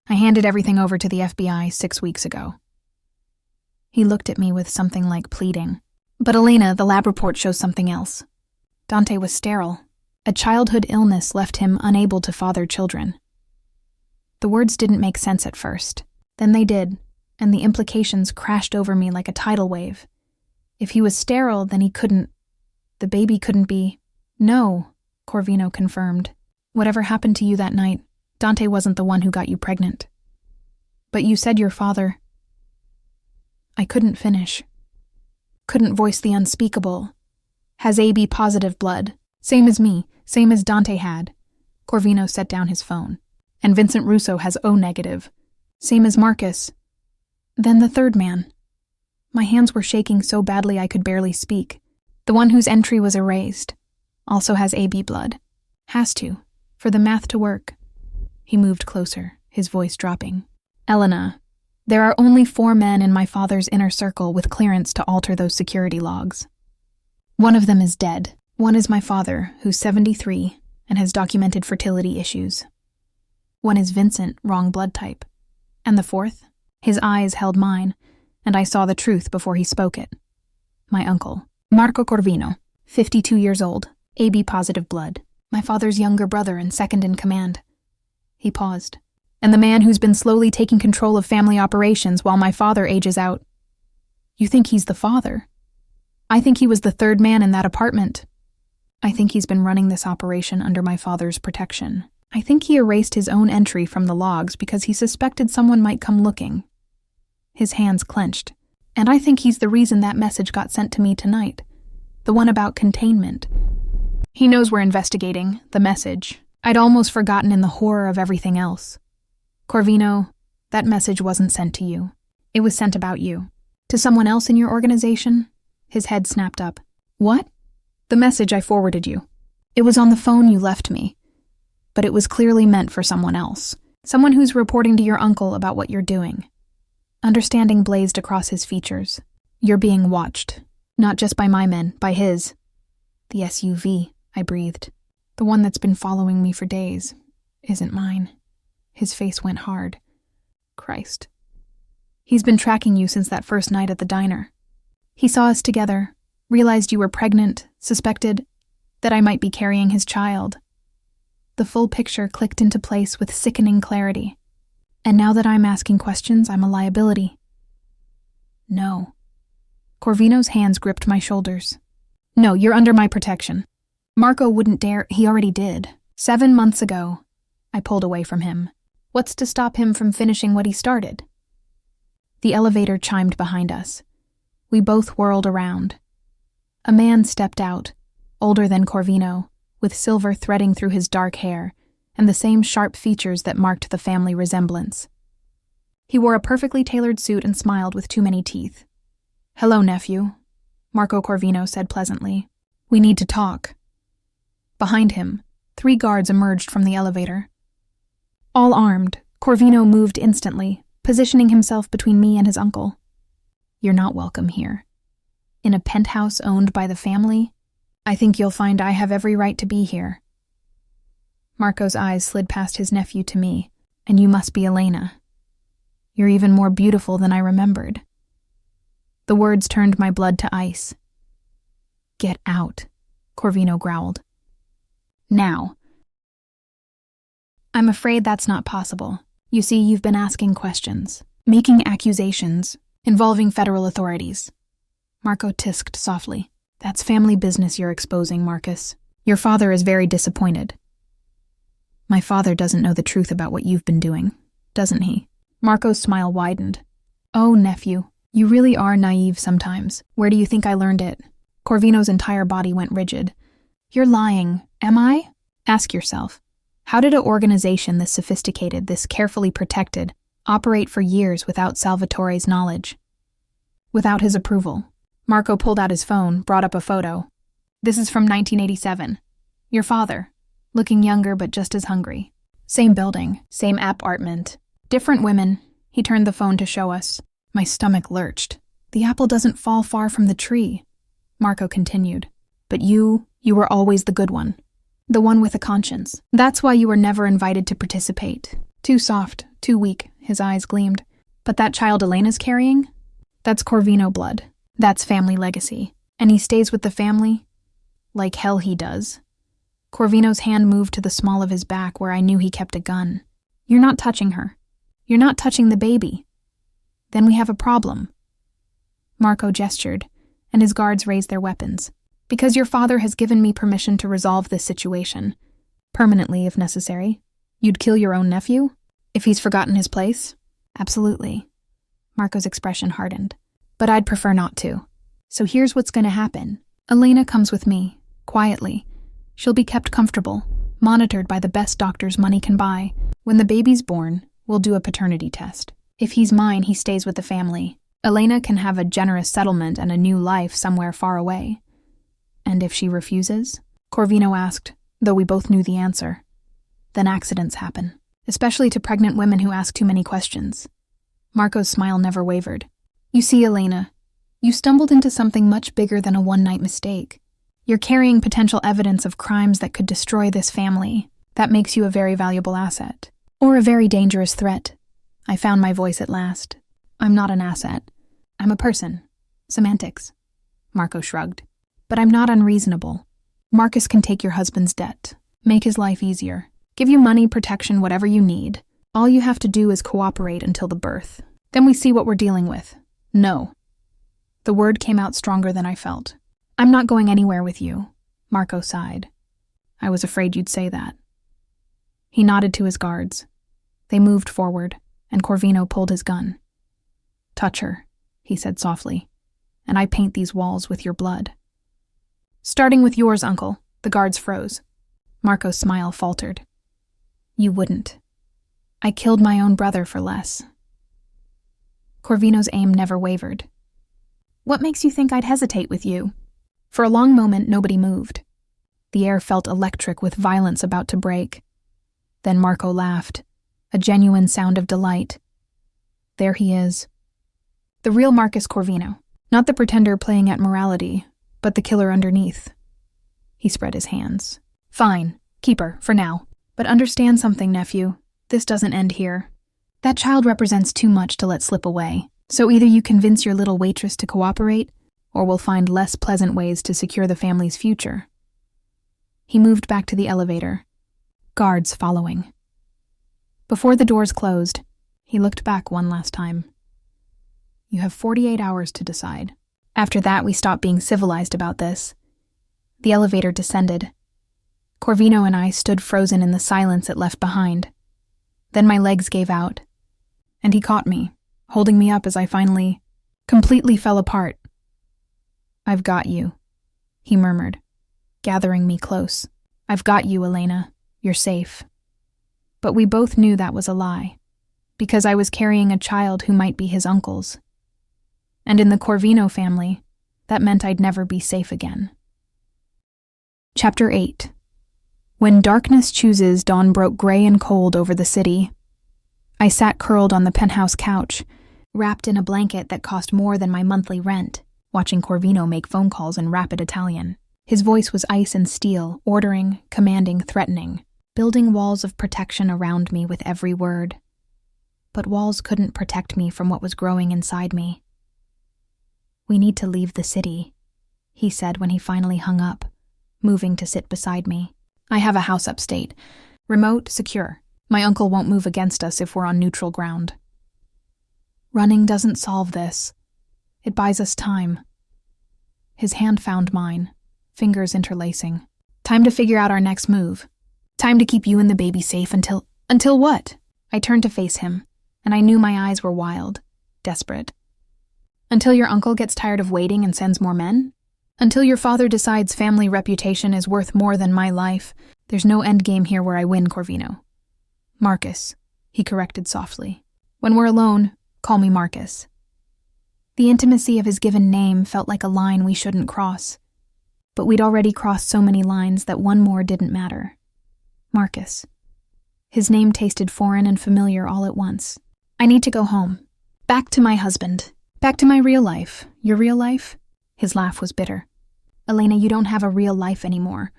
I handed everything over to the FBI 6 weeks ago. He looked at me with something like pleading. But Elena, the lab report shows something else. Dante was sterile. A childhood illness left him unable to father children. The words didn't make sense at first. Then they did, and the implications crashed over me like a tidal wave. If he was sterile, then he couldn't... The baby couldn't be... No, Corvino confirmed. Whatever happened to you that night, Dante wasn't the one who got you pregnant. But you said your father... I couldn't finish. Couldn't voice the unspeakable. Has AB positive blood. Same as me, same as Dante had. Corvino set down his phone. And Vincent Russo has O negative. Same as Marcus. Then the third man. My hands were shaking so badly I could barely speak. The one whose entry was erased. Also has AB blood. Has to, for the math to work. He moved closer, his voice dropping. Elena, there are only 4 men in my father's inner circle with clearance to alter those security logs. One of them is dead. One is my father, who's 73, and has documented fertility issues. One is Vincent, wrong blood type. And the 4th? His eyes held mine, and I saw the truth before he spoke it. My uncle, Marco Corvino, 52 years old, AB positive blood. My father's younger brother and second in command. He paused. And the man who's been slowly taking control of family operations while my father ages out. You think he's the father? I think he was the third man in that apartment. I think he's been running this operation under my father's protection. I think he erased his own entry from the logs because he suspected someone might come looking. His hands clenched. And I think he's the reason that message got sent to me tonight. The one about containment. He knows we're investigating, the message. I'd almost forgotten in the horror of everything else. Corvino, that message wasn't sent to you. It was sent about you. To someone else in your organization? His head snapped up. What? The message I forwarded you. It was on the phone you left me. But it was clearly meant for someone else. Someone who's reporting to your uncle about what you're doing. Understanding blazed across his features. You're being watched. Not just by my men, by his. The SUV, I breathed. The one that's been following me for days. Isn't mine. His face went hard. Christ. He's been tracking you since that first night at the diner. He saw us together, realized you were pregnant, suspected that I might be carrying his child. The full picture clicked into place with sickening clarity. And now that I'm asking questions, I'm a liability. No. Corvino's hands gripped my shoulders. No, you're under my protection. Marco wouldn't dare, he already did. 7 months ago, I pulled away from him. What's to stop him from finishing what he started? The elevator chimed behind us. We both whirled around. A man stepped out, older than Corvino, with silver threading through his dark hair and the same sharp features that marked the family resemblance. He wore a perfectly tailored suit and smiled with too many teeth. Hello, nephew, Marco Corvino said pleasantly. We need to talk. Behind him, 3 guards emerged from the elevator. All armed, Corvino moved instantly, positioning himself between me and his uncle. You're not welcome here. In a penthouse owned by the family, I think you'll find I have every right to be here. Marco's eyes slid past his nephew to me, and you must be Elena. You're even more beautiful than I remembered. The words turned my blood to ice. Get out, Corvino growled. Now. I'm afraid that's not possible. You see, you've been asking questions, making accusations, involving federal authorities. Marco tisked softly. That's family business you're exposing, Marcus. Your father is very disappointed. My father doesn't know the truth about what you've been doing, doesn't he? Marco's smile widened. Oh, nephew, you really are naive sometimes. Where do you think I learned it? Corvino's entire body went rigid. You're lying, am I? Ask yourself. How did an organization this sophisticated, this carefully protected, operate for years without Salvatore's knowledge? Without his approval. Marco pulled out his phone, brought up a photo. This is from 1987. Your father, looking younger but just as hungry. Same building, same apartment. Different women. He turned the phone to show us. My stomach lurched. The apple doesn't fall far from the tree, Marco continued. But you were always the good one. The one with a conscience. That's why you were never invited to participate. Too soft, too weak, his eyes gleamed. But that child Elena's carrying? That's Corvino blood. That's family legacy. And he stays with the family? Like hell he does. Corvino's hand moved to the small of his back where I knew he kept a gun. You're not touching her. You're not touching the baby. Then we have a problem. Marco gestured, and his guards raised their weapons. Because your father has given me permission to resolve this situation. Permanently, if necessary. You'd kill your own nephew? If he's forgotten his place? Absolutely. Marco's expression hardened. But I'd prefer not to. So here's what's going to happen. Elena comes with me, quietly. She'll be kept comfortable, monitored by the best doctors money can buy. When the baby's born, we'll do a paternity test. If he's mine, he stays with the family. Elena can have a generous settlement and a new life somewhere far away. And if she refuses? Corvino asked, though we both knew the answer. Then accidents happen, especially to pregnant women who ask too many questions. Marco's smile never wavered. You see, Elena, you stumbled into something much bigger than a one-night mistake. You're carrying potential evidence of crimes that could destroy this family. That makes you a very valuable asset. Or a very dangerous threat. I found my voice at last. I'm not an asset. I'm a person. Semantics. Marco shrugged. But I'm not unreasonable. Marcus can take your husband's debt, make his life easier, give you money, protection, whatever you need. All you have to do is cooperate until the birth. Then we see what we're dealing with. No. The word came out stronger than I felt. I'm not going anywhere with you, Marco sighed. I was afraid you'd say that. He nodded to his guards. They moved forward, and Corvino pulled his gun. Touch her, he said softly, and I paint these walls with your blood. Starting with yours, uncle, The guards froze. Marco's smile faltered. You wouldn't. I killed my own brother for less. Corvino's aim never wavered. What makes you think I'd hesitate with you? For a long moment, nobody moved. The air felt electric with violence about to break. Then Marco laughed, a genuine sound of delight. There he is. The real Marcus Corvino, not the pretender playing at morality, but the killer underneath. He spread his hands. Fine, keep her, for now. But understand something, nephew. This doesn't end here. That child represents too much to let slip away. So either you convince your little waitress to cooperate, or we'll find less pleasant ways to secure the family's future. He moved back to the elevator, guards following. Before the doors closed, he looked back one last time. You have 48 hours to decide. After that, we stopped being civilized about this. The elevator descended. Corvino and I stood frozen in the silence it left behind. Then my legs gave out, and he caught me, holding me up as I finally, completely fell apart. I've got you, he murmured, gathering me close. I've got you, Elena. You're safe. But we both knew that was a lie, because I was carrying a child who might be his uncle's. And in the Corvino family, that meant I'd never be safe again. Chapter 8. When darkness chooses, dawn broke gray and cold over the city. I sat curled on the penthouse couch, wrapped in a blanket that cost more than my monthly rent, watching Corvino make phone calls in rapid Italian. His voice was ice and steel, ordering, commanding, threatening, building walls of protection around me with every word. But walls couldn't protect me from what was growing inside me. We need to leave the city, he said when he finally hung up, moving to sit beside me. I have a house upstate, remote, secure. My uncle won't move against us if we're on neutral ground. Running doesn't solve this. It buys us time. His hand found mine, fingers interlacing. Time to figure out our next move. Time to keep you and the baby safe until what? I turned to face him, and I knew my eyes were wild, desperate. Until your uncle gets tired of waiting and sends more men? Until your father decides family reputation is worth more than my life? There's no endgame here where I win, Corvino. Marcus, he corrected softly. When we're alone, call me Marcus. The intimacy of his given name felt like a line we shouldn't cross. But we'd already crossed so many lines that one more didn't matter. Marcus. His name tasted foreign and familiar all at once. I need to go home. Back to my husband. Back to my real life. Your real life? His laugh was bitter. Elena, you don't have a real life anymore.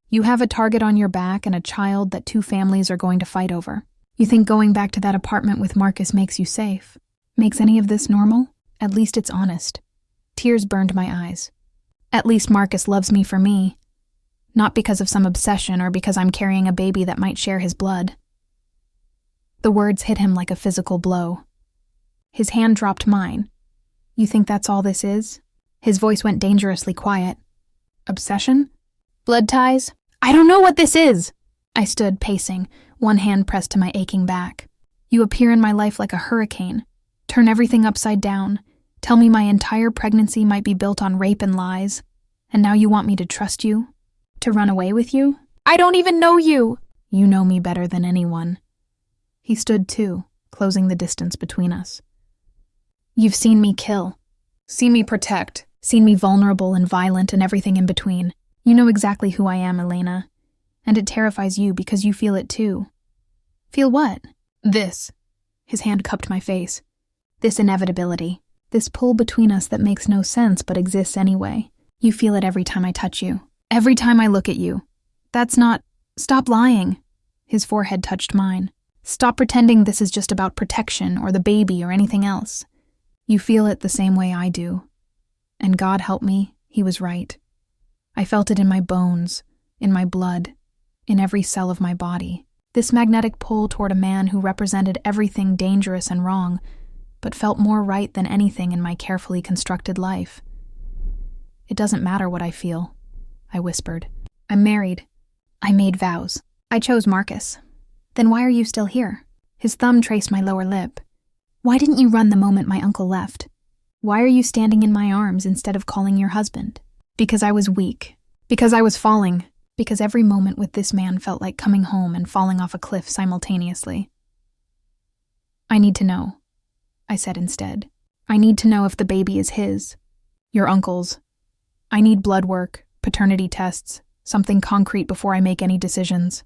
You have a target on your back and a child that two families are going to fight over. You think going back to that apartment with Marcus makes you safe? Makes any of this normal? At least it's honest. Tears burned my eyes. At least Marcus loves me for me. Not because of some obsession or because I'm carrying a baby that might share his blood. The words hit him like a physical blow. His hand dropped mine. You think that's all this is? His voice went dangerously quiet. Obsession? Blood ties? I don't know what this is! I stood pacing, one hand pressed to my aching back. You appear in my life like a hurricane. Turn everything upside down. Tell me my entire pregnancy might be built on rape and lies. And now you want me to trust you? To run away with you? I don't even know you! You know me better than anyone. He stood too, closing the distance between us. You've seen me kill. Seen me protect. Seen me vulnerable and violent and everything in between. You know exactly who I am, Elena. And it terrifies you because you feel it too. Feel what? This. His hand cupped my face. This inevitability. This pull between us that makes no sense but exists anyway. You feel it every time I touch you. Every time I look at you. That's not... Stop lying. His forehead touched mine. Stop pretending this is just about protection or the baby or anything else. You feel it the same way I do. And God help me, he was right. I felt it in my bones, in my blood, in every cell of my body. This magnetic pull toward a man who represented everything dangerous and wrong, but felt more right than anything in my carefully constructed life. It doesn't matter what I feel, I whispered. I'm married. I made vows. I chose Marcus. Then why are you still here? His thumb traced my lower lip. Why didn't you run the moment my uncle left? Why are you standing in my arms instead of calling your husband? Because I was weak. Because I was falling. because every moment with this man felt like coming home and falling off a cliff simultaneously. "I need to know," I said instead. "I need to know if the baby is his, your uncle's. I need blood work, paternity tests, something concrete before I make any decisions."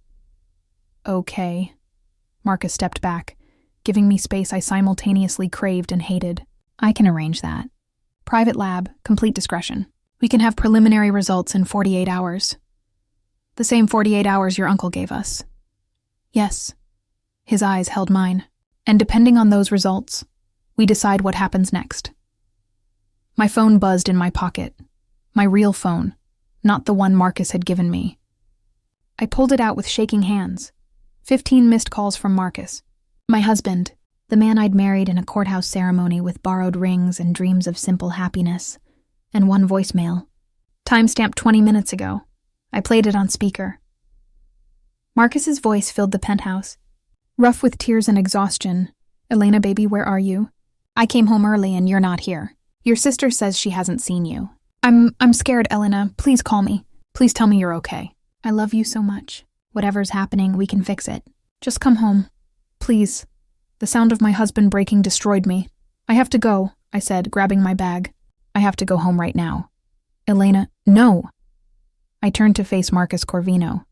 "Okay." Marcus stepped back, giving me space I simultaneously craved and hated. "I can arrange that. Private lab, complete discretion. We can have preliminary results in 48 hours. The same 48 hours your uncle gave us." "Yes." His eyes held mine. "And depending on those results, we decide what happens next." My phone buzzed in my pocket. My real phone, not the one Marcus had given me. I pulled it out with shaking hands. 15 missed calls from Marcus. My husband, the man I'd married in a courthouse ceremony with borrowed rings and dreams of simple happiness, and one voicemail. Timestamp 20 minutes ago. I played it on speaker. Marcus's voice filled the penthouse. Rough with tears and exhaustion. "Elena, baby, where are you? I came home early and you're not here. Your sister says she hasn't seen you. I'm scared, Elena. Please call me. Please tell me you're okay. I love you so much. Whatever's happening, we can fix it. Just come home. Please." The sound of my husband breaking destroyed me. "I have to go," I said, grabbing my bag. "I have to go home right now." "Elena, no." I turned to face Marcus Corvino,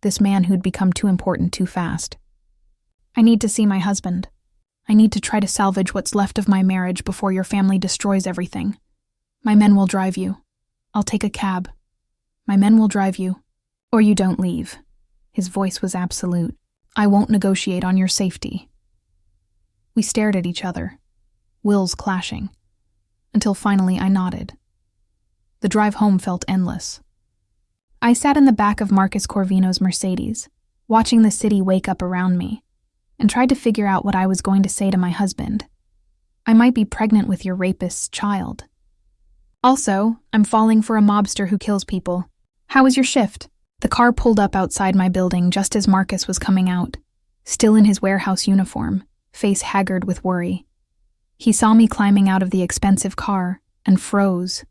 this man who'd become too important too fast. "I need to see my husband. I need to try to salvage what's left of my marriage before your family destroys everything. My men will drive you. I'll take a cab. My men will drive you. Or you don't leave." His voice was absolute. "I won't negotiate on your safety." We stared at each other, wills clashing, until finally I nodded. The drive home felt endless. I sat in the back of Marcus Corvino's Mercedes, watching the city wake up around me, and tried to figure out what I was going to say to my husband. I might be pregnant with your rapist's child. Also, I'm falling for a mobster who kills people. How was your shift? The car pulled up outside my building just as Marcus was coming out, still in his warehouse uniform, face haggard with worry. He saw me climbing out of the expensive car and froze.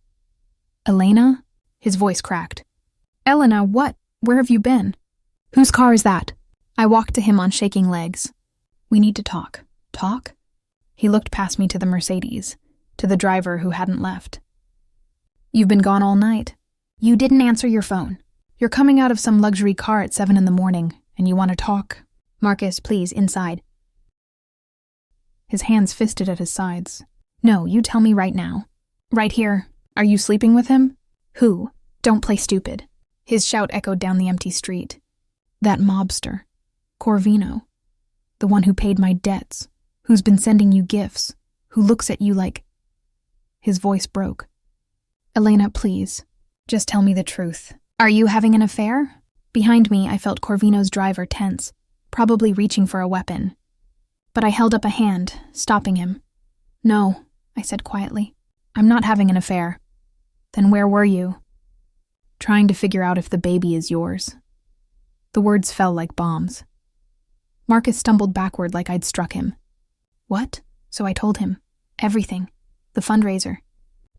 "Elena?" His voice cracked. "Elena, what? Where have you been? Whose car is that?" I walked to him on shaking legs. "We need to talk." "Talk?" He looked past me to the Mercedes, to the driver who hadn't left. "You've been gone all night. You didn't answer your phone. You're coming out of some luxury car at 7 in the morning, and you want to talk. Marcus, please, inside." His hands fisted at his sides. "No, you tell me right now. Right here. Are you sleeping with him?" "Who? Don't play stupid." His shout echoed down the empty street. "That mobster. Corvino. The one who paid my debts, who's been sending you gifts, who looks at you like—" His voice broke. "Elena, please. Just tell me the truth. Are you having an affair?" Behind me, I felt Corvino's driver tense, probably reaching for a weapon. But I held up a hand, stopping him. "No," I said quietly. "I'm not having an affair." "Then where were you?" "Trying to figure out if the baby is yours." The words fell like bombs. Marcus stumbled backward like I'd struck him. "What?" So I told him. Everything. The fundraiser.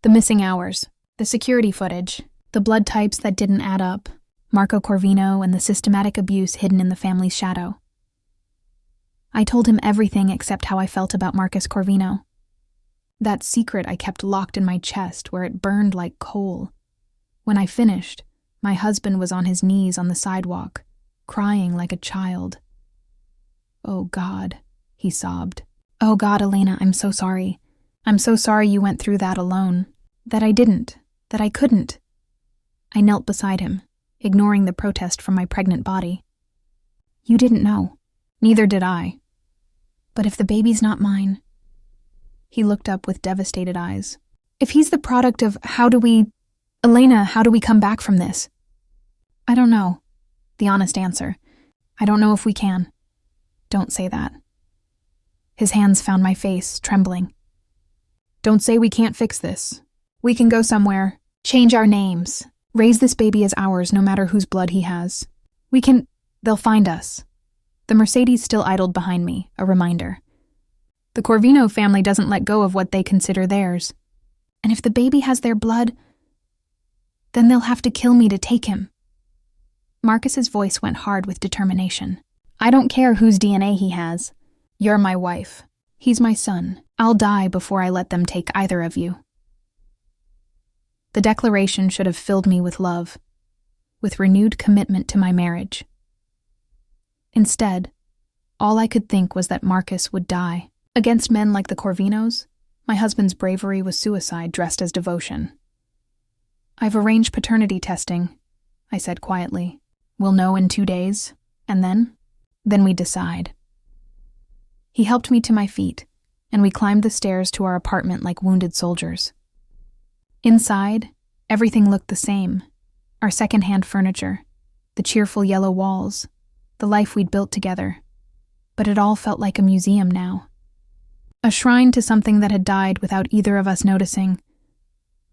The missing hours. The security footage. The blood types that didn't add up. Marco Corvino and the systematic abuse hidden in the family's shadow. I told him everything except how I felt about Marcus Corvino. That secret I kept locked in my chest where it burned like coal. When I finished, my husband was on his knees on the sidewalk, crying like a child. "Oh God," he sobbed. "Oh God, Elena, I'm so sorry. I'm so sorry you went through that alone. That I didn't. That I couldn't." I knelt beside him, ignoring the protest from my pregnant body. "You didn't know. Neither did I. But if the baby's not mine..." He looked up with devastated eyes. "If he's the product of Elena, how do we come back from this?" "I don't know." The honest answer. "I don't know if we can." "Don't say that." His hands found my face, trembling. "Don't say we can't fix this. We can go somewhere, change our names, raise this baby as ours no matter whose blood he has. We can... They'll find us." The Mercedes still idled behind me, a reminder. "The Corvino family doesn't let go of what they consider theirs. And if the baby has their blood, then they'll have to kill me to take him." Marcus's voice went hard with determination. I don't care whose DNA he has. You're my wife. He's my son. I'll die before I let them take either of you. The declaration should have filled me with love, with renewed commitment to my marriage. Instead, all I could think was that Marcus would die. Against men like the Corvinos, my husband's bravery was suicide dressed as devotion. I've arranged paternity testing, I said quietly. We'll know in 2 days, and then? Then we decide. He helped me to my feet, and we climbed the stairs to our apartment like wounded soldiers. Inside, everything looked the same. Our second-hand furniture, the cheerful yellow walls, the life we'd built together. But it all felt like a museum now. A shrine to something that had died without either of us noticing.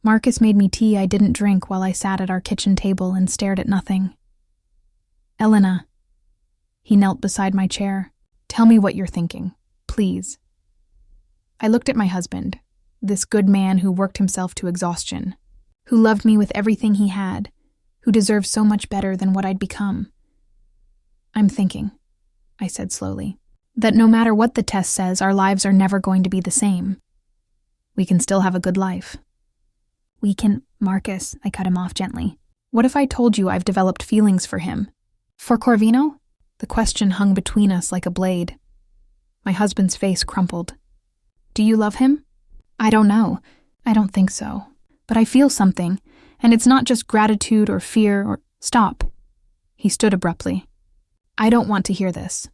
Marcus made me tea I didn't drink while I sat at our kitchen table and stared at nothing. Elena. He knelt beside my chair. Tell me what you're thinking, please. I looked at my husband, this good man who worked himself to exhaustion, who loved me with everything he had, who deserved so much better than what I'd become. I'm thinking, I said slowly, that no matter what the test says, our lives are never going to be the same. We can still have a good life. We can, Marcus, I cut him off gently. What if I told you I've developed feelings for him? For Corvino? The question hung between us like a blade. My husband's face crumpled. Do you love him? I don't know. I don't think so. But I feel something, and it's not just gratitude or fear or... Stop. He stood abruptly. I don't want to hear this.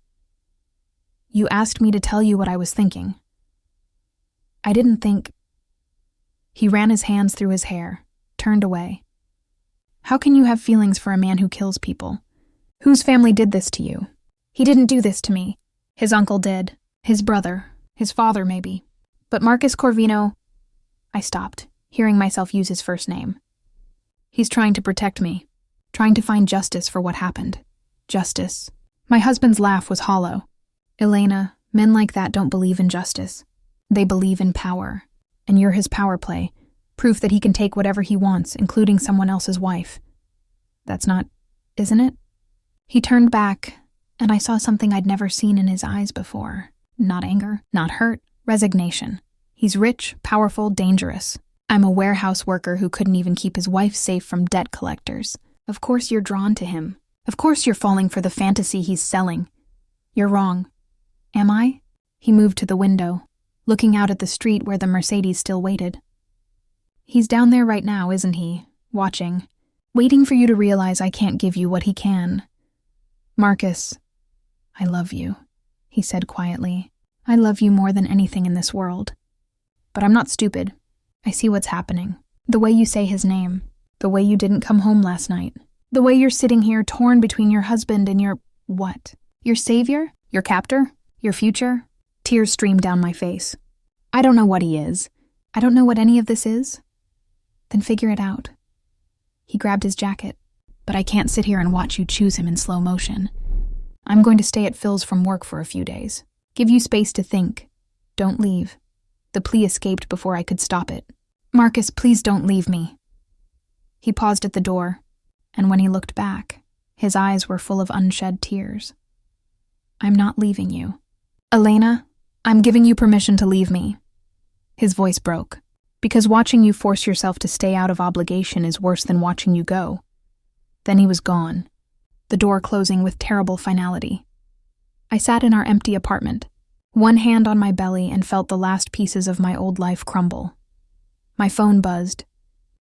You asked me to tell you what I was thinking. I didn't think... He ran his hands through his hair, turned away. How can you have feelings for a man who kills people? Whose family did this to you? He didn't do this to me. His uncle did. His brother. His father, maybe. But Marcus Corvino... I stopped, hearing myself use his first name. He's trying to protect me, trying to find justice for what happened. Justice. My husband's laugh was hollow. Elena, men like that don't believe in justice. They believe in power. And you're his power play, proof that he can take whatever he wants, including someone else's wife. That's not... isn't it? He turned back, and I saw something I'd never seen in his eyes before. Not anger, not hurt, resignation. He's rich, powerful, dangerous. I'm a warehouse worker who couldn't even keep his wife safe from debt collectors. Of course you're drawn to him. Of course you're falling for the fantasy he's selling. You're wrong. Am I? He moved to the window, looking out at the street where the Mercedes still waited. He's down there right now, isn't he? Watching. Waiting for you to realize I can't give you what he can. Marcus, I love you, he said quietly. I love you more than anything in this world. But I'm not stupid. I see what's happening. The way you say his name. The way you didn't come home last night. The way you're sitting here torn between your husband and your... what? Your savior? Your captor? Your future? Tears streamed down my face. I don't know what he is. I don't know what any of this is. Then figure it out. He grabbed his jacket. But I can't sit here and watch you choose him in slow motion. I'm going to stay at Phil's from work for a few days. Give you space to think. Don't leave. The plea escaped before I could stop it. Marcus, please don't leave me. He paused at the door, and when he looked back, his eyes were full of unshed tears. I'm not leaving you. Elena, I'm giving you permission to leave me. His voice broke, because watching you force yourself to stay out of obligation is worse than watching you go. Then he was gone, the door closing with terrible finality. I sat in our empty apartment, one hand on my belly, and felt the last pieces of my old life crumble. My phone buzzed.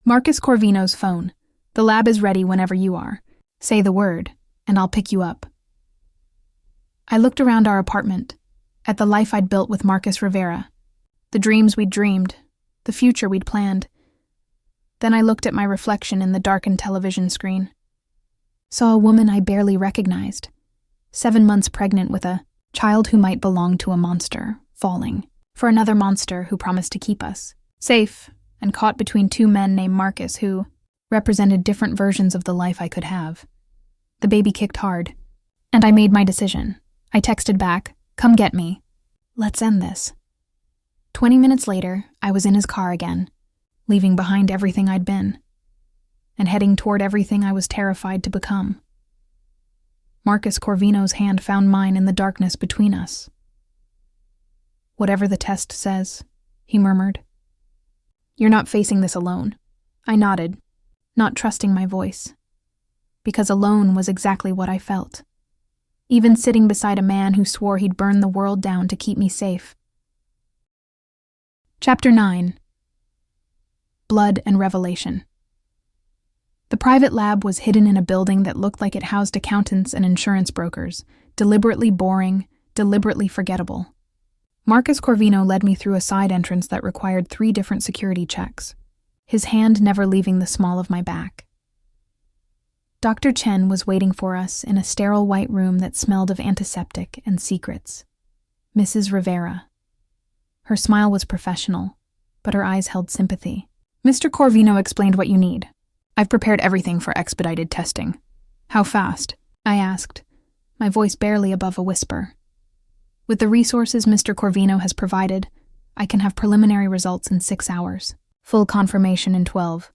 Marcus Corvino's phone. The lab is ready whenever you are. Say the word, and I'll pick you up. I looked around our apartment, at the life I'd built with Marcus Rivera, the dreams we'd dreamed, the future we'd planned. Then I looked at my reflection in the darkened television screen. Saw a woman I barely recognized, 7 months pregnant with a child who might belong to a monster, falling for another monster who promised to keep us, safe and caught between 2 men named Marcus who represented different versions of the life I could have. The baby kicked hard, and I made my decision. I texted back, "Come get me. Let's end this." 20 minutes later, I was in his car again, leaving behind everything I'd been, and heading toward everything I was terrified to become. Marcus Corvino's hand found mine in the darkness between us. "Whatever the test says," he murmured. "You're not facing this alone." I nodded, not trusting my voice, because alone was exactly what I felt, even sitting beside a man who swore he'd burn the world down to keep me safe. Chapter 9. Blood and Revelation. The private lab was hidden in a building that looked like it housed accountants and insurance brokers, deliberately boring, deliberately forgettable. Marcus Corvino led me through a side entrance that required 3 different security checks, his hand never leaving the small of my back. Dr. Chen was waiting for us in a sterile white room that smelled of antiseptic and secrets. Mrs. Rivera. Her smile was professional, but her eyes held sympathy. "Mr. Corvino explained what you need. I've prepared everything for expedited testing." "How fast?" I asked, my voice barely above a whisper. "With the resources Mr. Corvino has provided, I can have preliminary results in 6 hours. Full confirmation in 12.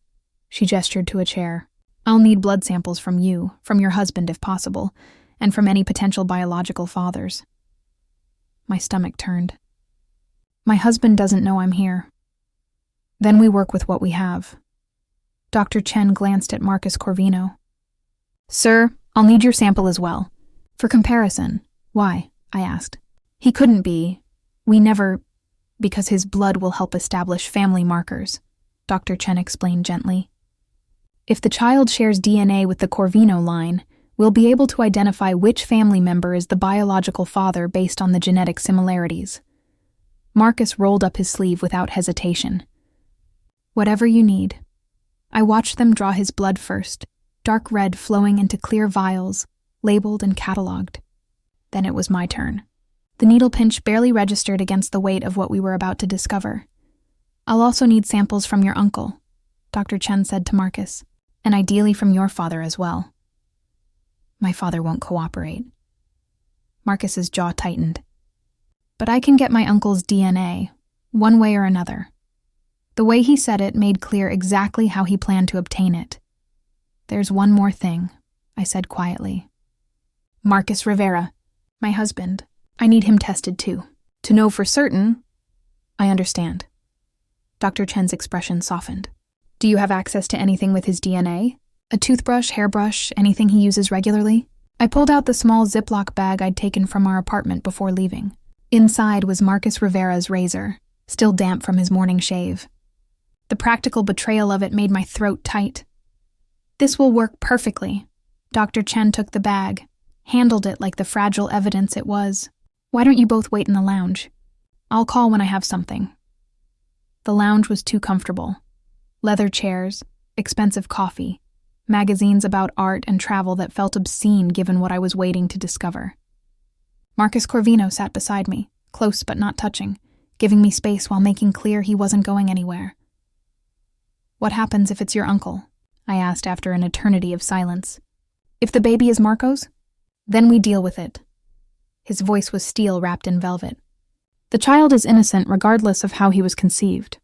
She gestured to a chair. "I'll need blood samples from you, from your husband if possible, and from any potential biological fathers." My stomach turned. "My husband doesn't know I'm here." "Then we work with what we have." Dr. Chen glanced at Marcus Corvino. "Sir, I'll need your sample as well." "For comparison." "Why?" I asked. "He couldn't be. Because his blood will help establish family markers," Dr. Chen explained gently. "If the child shares DNA with the Corvino line, we'll be able to identify which family member is the biological father based on the genetic similarities." Marcus rolled up his sleeve without hesitation. "Whatever you need." I watched them draw his blood first, dark red flowing into clear vials, labeled and catalogued. Then it was my turn. The needle pinch barely registered against the weight of what we were about to discover. "I'll also need samples from your uncle," Dr. Chen said to Marcus, "and ideally from your father as well." "My father won't cooperate." Marcus's jaw tightened. "But I can get my uncle's DNA, one way or another." The way he said it made clear exactly how he planned to obtain it. "There's one more thing," I said quietly. "Marcus Rivera, my husband. I need him tested too. To know for certain—" "I understand." Dr. Chen's expression softened. "Do you have access to anything with his DNA? A toothbrush, hairbrush, anything he uses regularly?" I pulled out the small Ziploc bag I'd taken from our apartment before leaving. Inside was Marcus Rivera's razor, still damp from his morning shave. The practical betrayal of it made my throat tight. "This will work perfectly." Dr. Chen took the bag, handled it like the fragile evidence it was. "Why don't you both wait in the lounge? I'll call when I have something." The lounge was too comfortable. Leather chairs, expensive coffee, magazines about art and travel that felt obscene given what I was waiting to discover. Marcus Corvino sat beside me, close but not touching, giving me space while making clear he wasn't going anywhere. "What happens if it's your uncle?" I asked after an eternity of silence. "If the baby is Marco's? Then we deal with it." His voice was steel wrapped in velvet. "The child is innocent regardless of how he was conceived.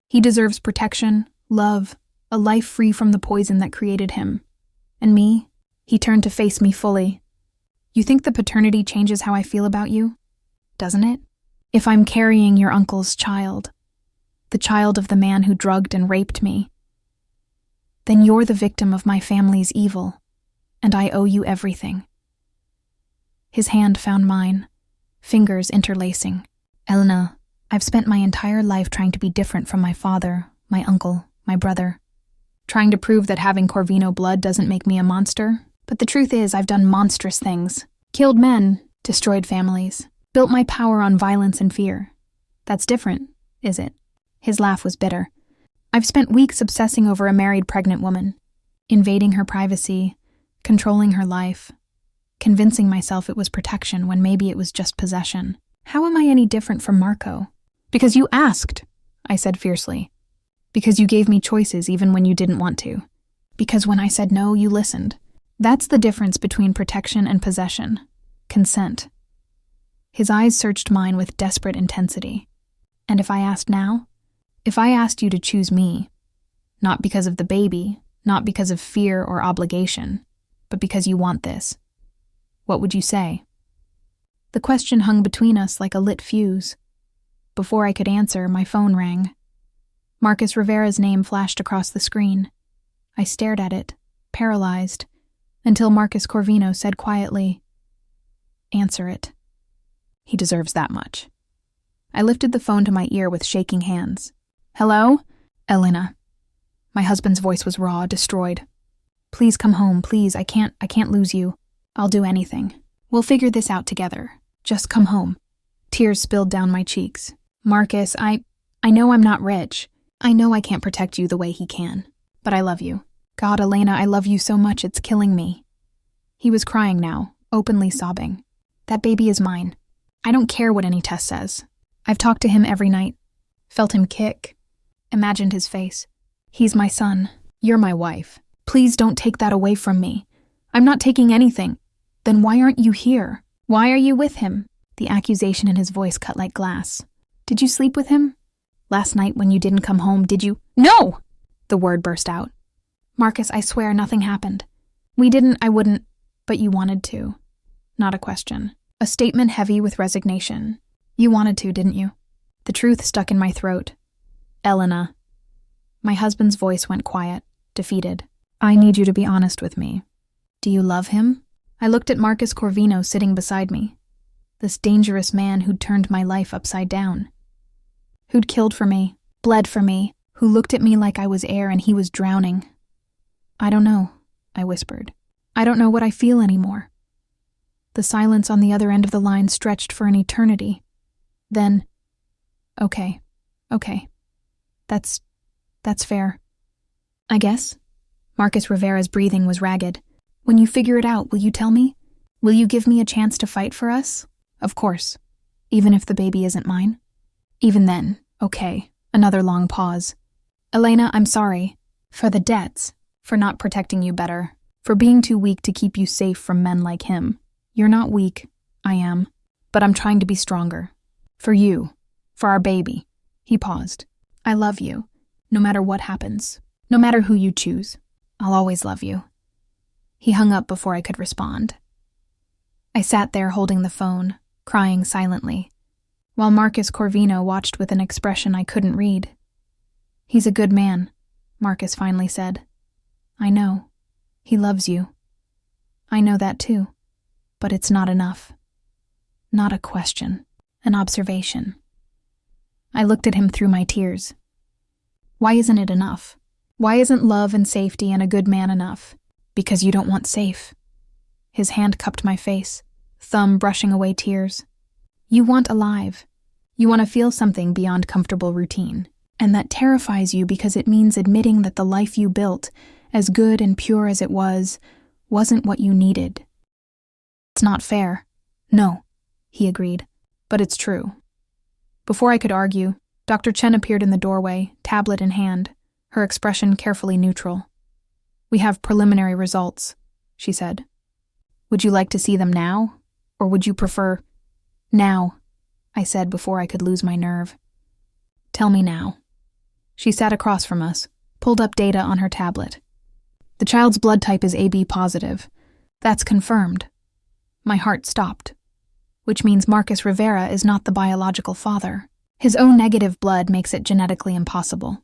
He deserves protection, love, a life free from the poison that created him. And me?" He turned to face me fully. "You think the paternity changes how I feel about you? Doesn't it? If I'm carrying your uncle's child, the child of the man who drugged and raped me, then you're the victim of my family's evil, and I owe you everything." His hand found mine, fingers interlacing. "Elena, I've spent my entire life trying to be different from my father, my uncle, my brother. Trying to prove that having Corvino blood doesn't make me a monster. But the truth is I've done monstrous things. Killed men, destroyed families, built my power on violence and fear. That's different, is it?" His laugh was bitter. "I've spent weeks obsessing over a married pregnant woman, invading her privacy, controlling her life, convincing myself it was protection when maybe it was just possession. How am I any different from Marco?" "Because you asked," I said fiercely. "Because you gave me choices even when you didn't want to. Because when I said no, you listened. That's the difference between protection and possession. Consent." His eyes searched mine with desperate intensity. "And if I asked now? If I asked you to choose me, not because of the baby, not because of fear or obligation, but because you want this, What would you say? The question hung between us like a lit fuse. Before I could answer, my phone rang. Marcus Rivera's name flashed across the screen. I stared at it, paralyzed, until Marcus Corvino said quietly, "Answer it. He deserves that much." I lifted the phone to my ear with shaking hands. "Hello? Elena." My husband's voice was raw, destroyed. "Please come home, please. I can't lose you. I'll do anything. We'll figure this out together. Just come home." Tears spilled down my cheeks. "Marcus, I know I'm not rich. I know I can't protect you the way he can. But I love you. God, Elena, I love you so much it's killing me." He was crying now, openly sobbing. "That baby is mine. I don't care what any test says. I've talked to him every night, felt him kick, imagined his face. He's my son. You're my wife. Please don't take that away from me. I'm not taking anything. Then why aren't you here? Why are you with him?" The accusation in his voice cut like glass. "Did you sleep with him? Last night when you didn't come home, did you—" "No!" The word burst out. "Marcus, I swear nothing happened. I wouldn't, but you wanted to." Not a question. A statement heavy with resignation. "You wanted to, didn't you?" The truth stuck in my throat. "Elena." My husband's voice went quiet, defeated. "I need you to be honest with me. Do you love him?" I looked at Marcus Corvino sitting beside me. This dangerous man who'd turned my life upside down. Who'd killed for me, bled for me, who looked at me like I was air and he was drowning. "I don't know," I whispered. "I don't know what I feel anymore." The silence on the other end of the line stretched for an eternity. Then, okay. That's fair. I guess." Marcus Rivera's breathing was ragged. "When you figure it out, will you tell me? Will you give me a chance to fight for us?" "Of course. Even if the baby isn't mine?" "Even then, okay." Another long pause. "Elena, I'm sorry. For the debts. For not protecting you better. For being too weak to keep you safe from men like him. You're not weak. I am. But I'm trying to be stronger. For you. For our baby." He paused. "I love you. No matter what happens. No matter who you choose. I'll always love you." He hung up before I could respond. I sat there holding the phone, crying silently, while Marcus Corvino watched with an expression I couldn't read. "He's a good man," Marcus finally said. "I know. He loves you. I know that too. But it's not enough. Not a question. An observation." I looked at him through my tears. "Why isn't it enough? Why isn't love and safety and a good man enough? Because you don't want safe." His hand cupped my face, thumb brushing away tears. "You want alive. You want to feel something beyond comfortable routine. And that terrifies you because it means admitting that the life you built, as good and pure as it was, wasn't what you needed." "It's not fair." "No," he agreed. "But it's true." Before I could argue, Dr. Chen appeared in the doorway, tablet in hand, her expression carefully neutral. "We have preliminary results," she said. "Would you like to see them now? Or would you prefer—" "Now," I said before I could lose my nerve. "Tell me now." She sat across from us, pulled up data on her tablet. "The child's blood type is AB positive. That's confirmed." My heart stopped. Which means Marcus Rivera is not the biological father. His own negative blood makes it genetically impossible.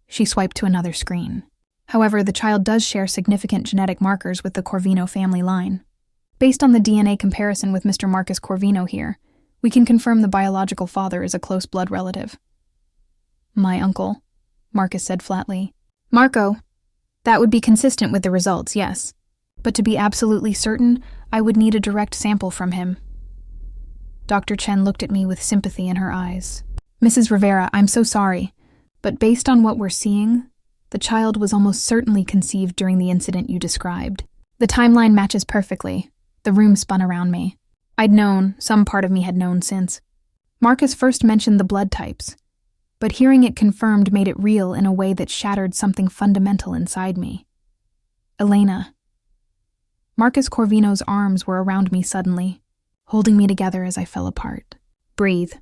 She swiped to another screen. However, the child does share significant genetic markers with the Corvino family line. Based on the DNA comparison with Mr. Marcus Corvino here, we can confirm the biological father is a close blood relative. "My uncle," Marcus said flatly. "Marco, that would be consistent with the results, yes. But to be absolutely certain, I would need a direct sample from him." Dr. Chen looked at me with sympathy in her eyes. "Mrs. Rivera, I'm so sorry, but based on what we're seeing, the child was almost certainly conceived during the incident you described. The timeline matches perfectly." The room spun around me. I'd known, some part of me had known since. Marcus first mentioned the blood types, but hearing it confirmed made it real in a way that shattered something fundamental inside me. "Elena." Marcus Corvino's arms were around me suddenly, holding me together as I fell apart. "Breathe.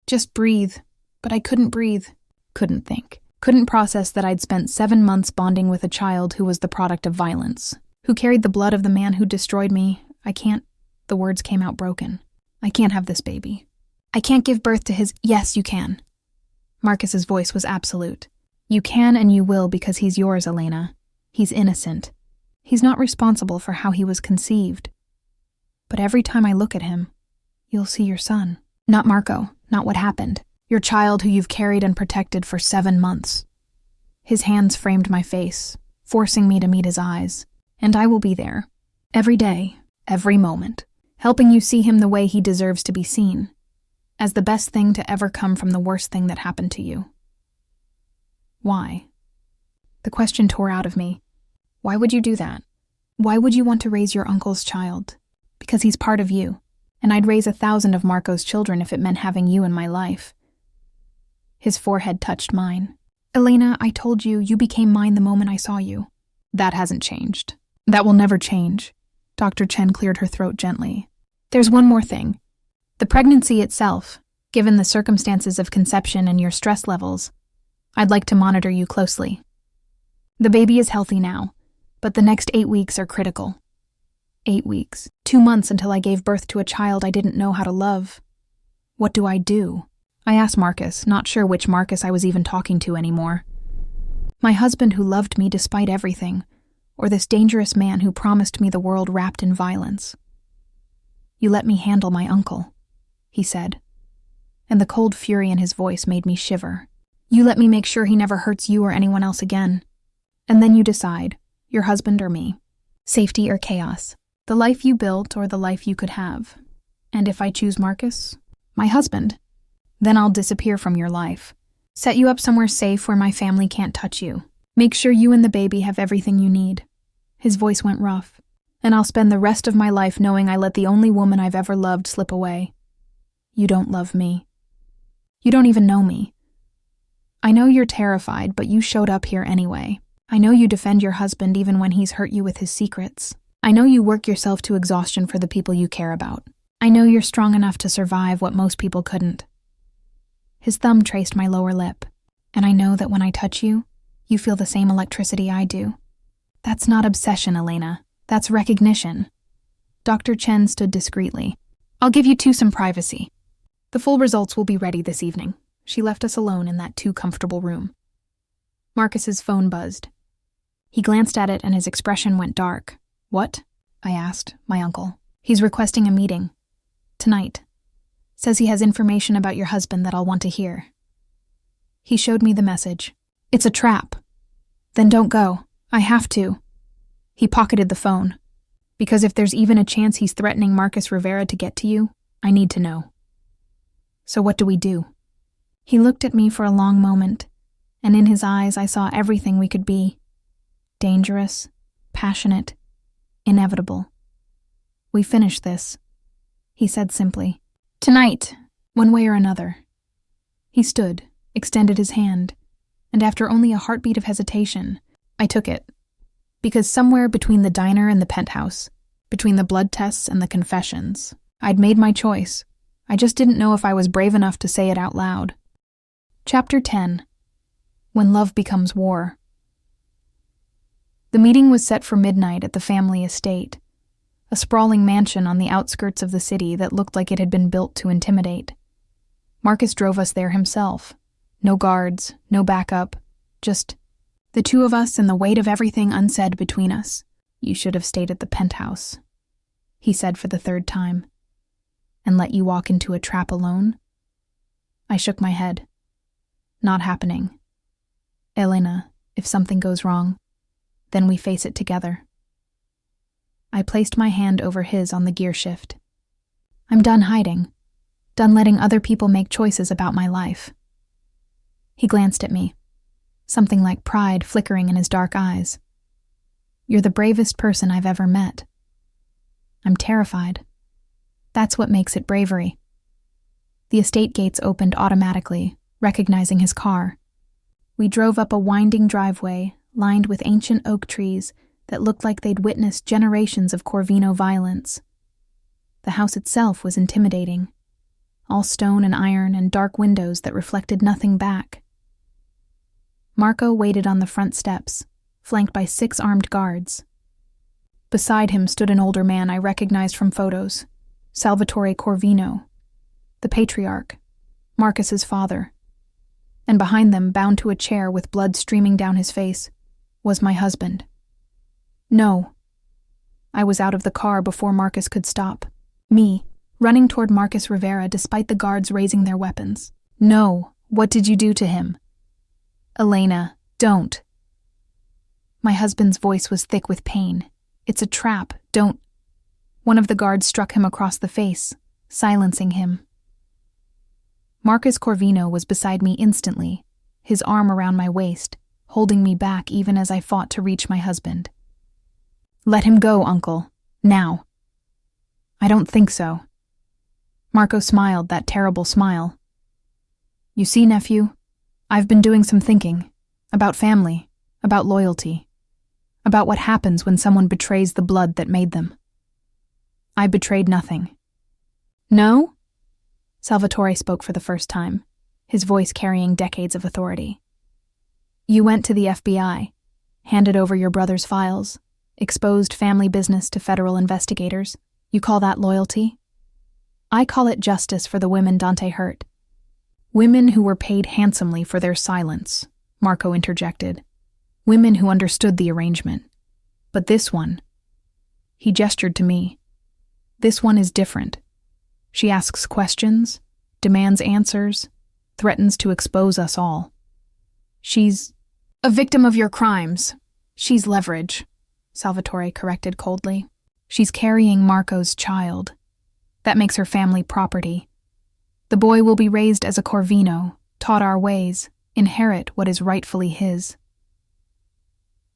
Just breathe." But I couldn't breathe. Couldn't think. Couldn't process that I'd spent 7 months bonding with a child who was the product of violence, who carried the blood of the man who destroyed me. I can't The words came out broken. I can't have this baby. I can't give birth to his— Yes, you can. Marcus's voice was absolute. You can and you will because he's yours, Elena. He's innocent. He's not responsible for how he was conceived. But every time I look at him, you'll see your son. Not Marco, not what happened. Your child who you've carried and protected for 7 months. His hands framed my face, forcing me to meet his eyes. And I will be there. Every day, every moment. Helping you see him the way he deserves to be seen. As the best thing to ever come from the worst thing that happened to you. Why? The question tore out of me. Why would you do that? Why would you want to raise your uncle's child? Because he's part of you, and I'd raise 1,000 of Marco's children if it meant having you in my life. His forehead touched mine. Elena, I told you, you became mine the moment I saw you. That hasn't changed. That will never change. Dr. Chen cleared her throat gently. There's one more thing. The pregnancy itself, given the circumstances of conception and your stress levels, I'd like to monitor you closely. The baby is healthy now, but the next 8 weeks are critical. 8 weeks. 2 months until I gave birth to a child I didn't know how to love. What do I do? I asked Marcus, not sure which Marcus I was even talking to anymore. My husband who loved me despite everything, or this dangerous man who promised me the world wrapped in violence. You let me handle my uncle, he said, and the cold fury in his voice made me shiver. You let me make sure he never hurts you or anyone else again. And then you decide, your husband or me, safety or chaos, the life you built or the life you could have. And if I choose Marcus, my husband, then I'll disappear from your life. Set you up somewhere safe where my family can't touch you. Make sure you and the baby have everything you need. His voice went rough. And I'll spend the rest of my life knowing I let the only woman I've ever loved slip away. You don't love me. You don't even know me. I know you're terrified, but you showed up here anyway. I know you defend your husband even when he's hurt you with his secrets. I know you work yourself to exhaustion for the people you care about. I know you're strong enough to survive what most people couldn't. His thumb traced my lower lip, and I know that when I touch you, you feel the same electricity I do. That's not obsession, Elena. That's recognition. Dr. Chen stood discreetly. I'll give you two some privacy. The full results will be ready this evening. She left us alone in that too comfortable room. Marcus's phone buzzed. He glanced at it and his expression went dark. What? I asked, my uncle. He's requesting a meeting. Tonight. Says he has information about your husband that I'll want to hear. He showed me the message. It's a trap. Then don't go. I have to. He pocketed the phone. Because if there's even a chance he's threatening Marcus Rivera to get to you, I need to know. So what do we do? He looked at me for a long moment, and in his eyes I saw everything we could be. Dangerous, passionate, inevitable. We finish this, he said simply. Tonight, one way or another. He stood, extended his hand, and after only a heartbeat of hesitation, I took it. Because somewhere between the diner and the penthouse, between the blood tests and the confessions, I'd made my choice. I just didn't know if I was brave enough to say it out loud. Chapter 10. When Love Becomes War. The meeting was set for midnight at the family estate, a sprawling mansion on the outskirts of the city that looked like it had been built to intimidate. Marcus drove us there himself. No guards, no backup, just the two of us and the weight of everything unsaid between us. You should have stayed at the penthouse, he said for the third time. And let you walk into a trap alone? I shook my head. Not happening. Elena, if something goes wrong, then we face it together. I placed my hand over his on the gear shift. I'm done hiding, done letting other people make choices about my life. He glanced at me, something like pride flickering in his dark eyes. You're the bravest person I've ever met. I'm terrified. That's what makes it bravery. The estate gates opened automatically, recognizing his car. We drove up a winding driveway lined with ancient oak trees that looked like they'd witnessed generations of Corvino violence. The house itself was intimidating, all stone and iron and dark windows that reflected nothing back. Marco waited on the front steps, flanked by 6 armed guards. Beside him stood an older man I recognized from photos, Salvatore Corvino, the patriarch, Marcus's father. And behind them, bound to a chair with blood streaming down his face, was my husband. No. I was out of the car before Marcus could stop. Me, running toward Marcus Rivera despite the guards raising their weapons. No, what did you do to him? Elena, don't. My husband's voice was thick with pain. It's a trap, don't. One of the guards struck him across the face, silencing him. Marcus Corvino was beside me instantly, his arm around my waist, holding me back even as I fought to reach my husband. Let him go, Uncle. Now. I don't think so. Marco smiled that terrible smile. You see, nephew, I've been doing some thinking. About family, about loyalty, about what happens when someone betrays the blood that made them. I betrayed nothing. No? Salvatore spoke for the first time, his voice carrying decades of authority. You went to the FBI, handed over your brother's files, exposed family business to federal investigators. You call that loyalty? I call it justice for the women Dante hurt. Women who were paid handsomely for their silence, Marco interjected. Women who understood the arrangement. But this one, he gestured to me. This one is different. She asks questions, demands answers, threatens to expose us all. She's a victim of your crimes. She's leverage, Salvatore corrected coldly. She's carrying Marco's child. That makes her family property. The boy will be raised as a Corvino, taught our ways, inherit what is rightfully his.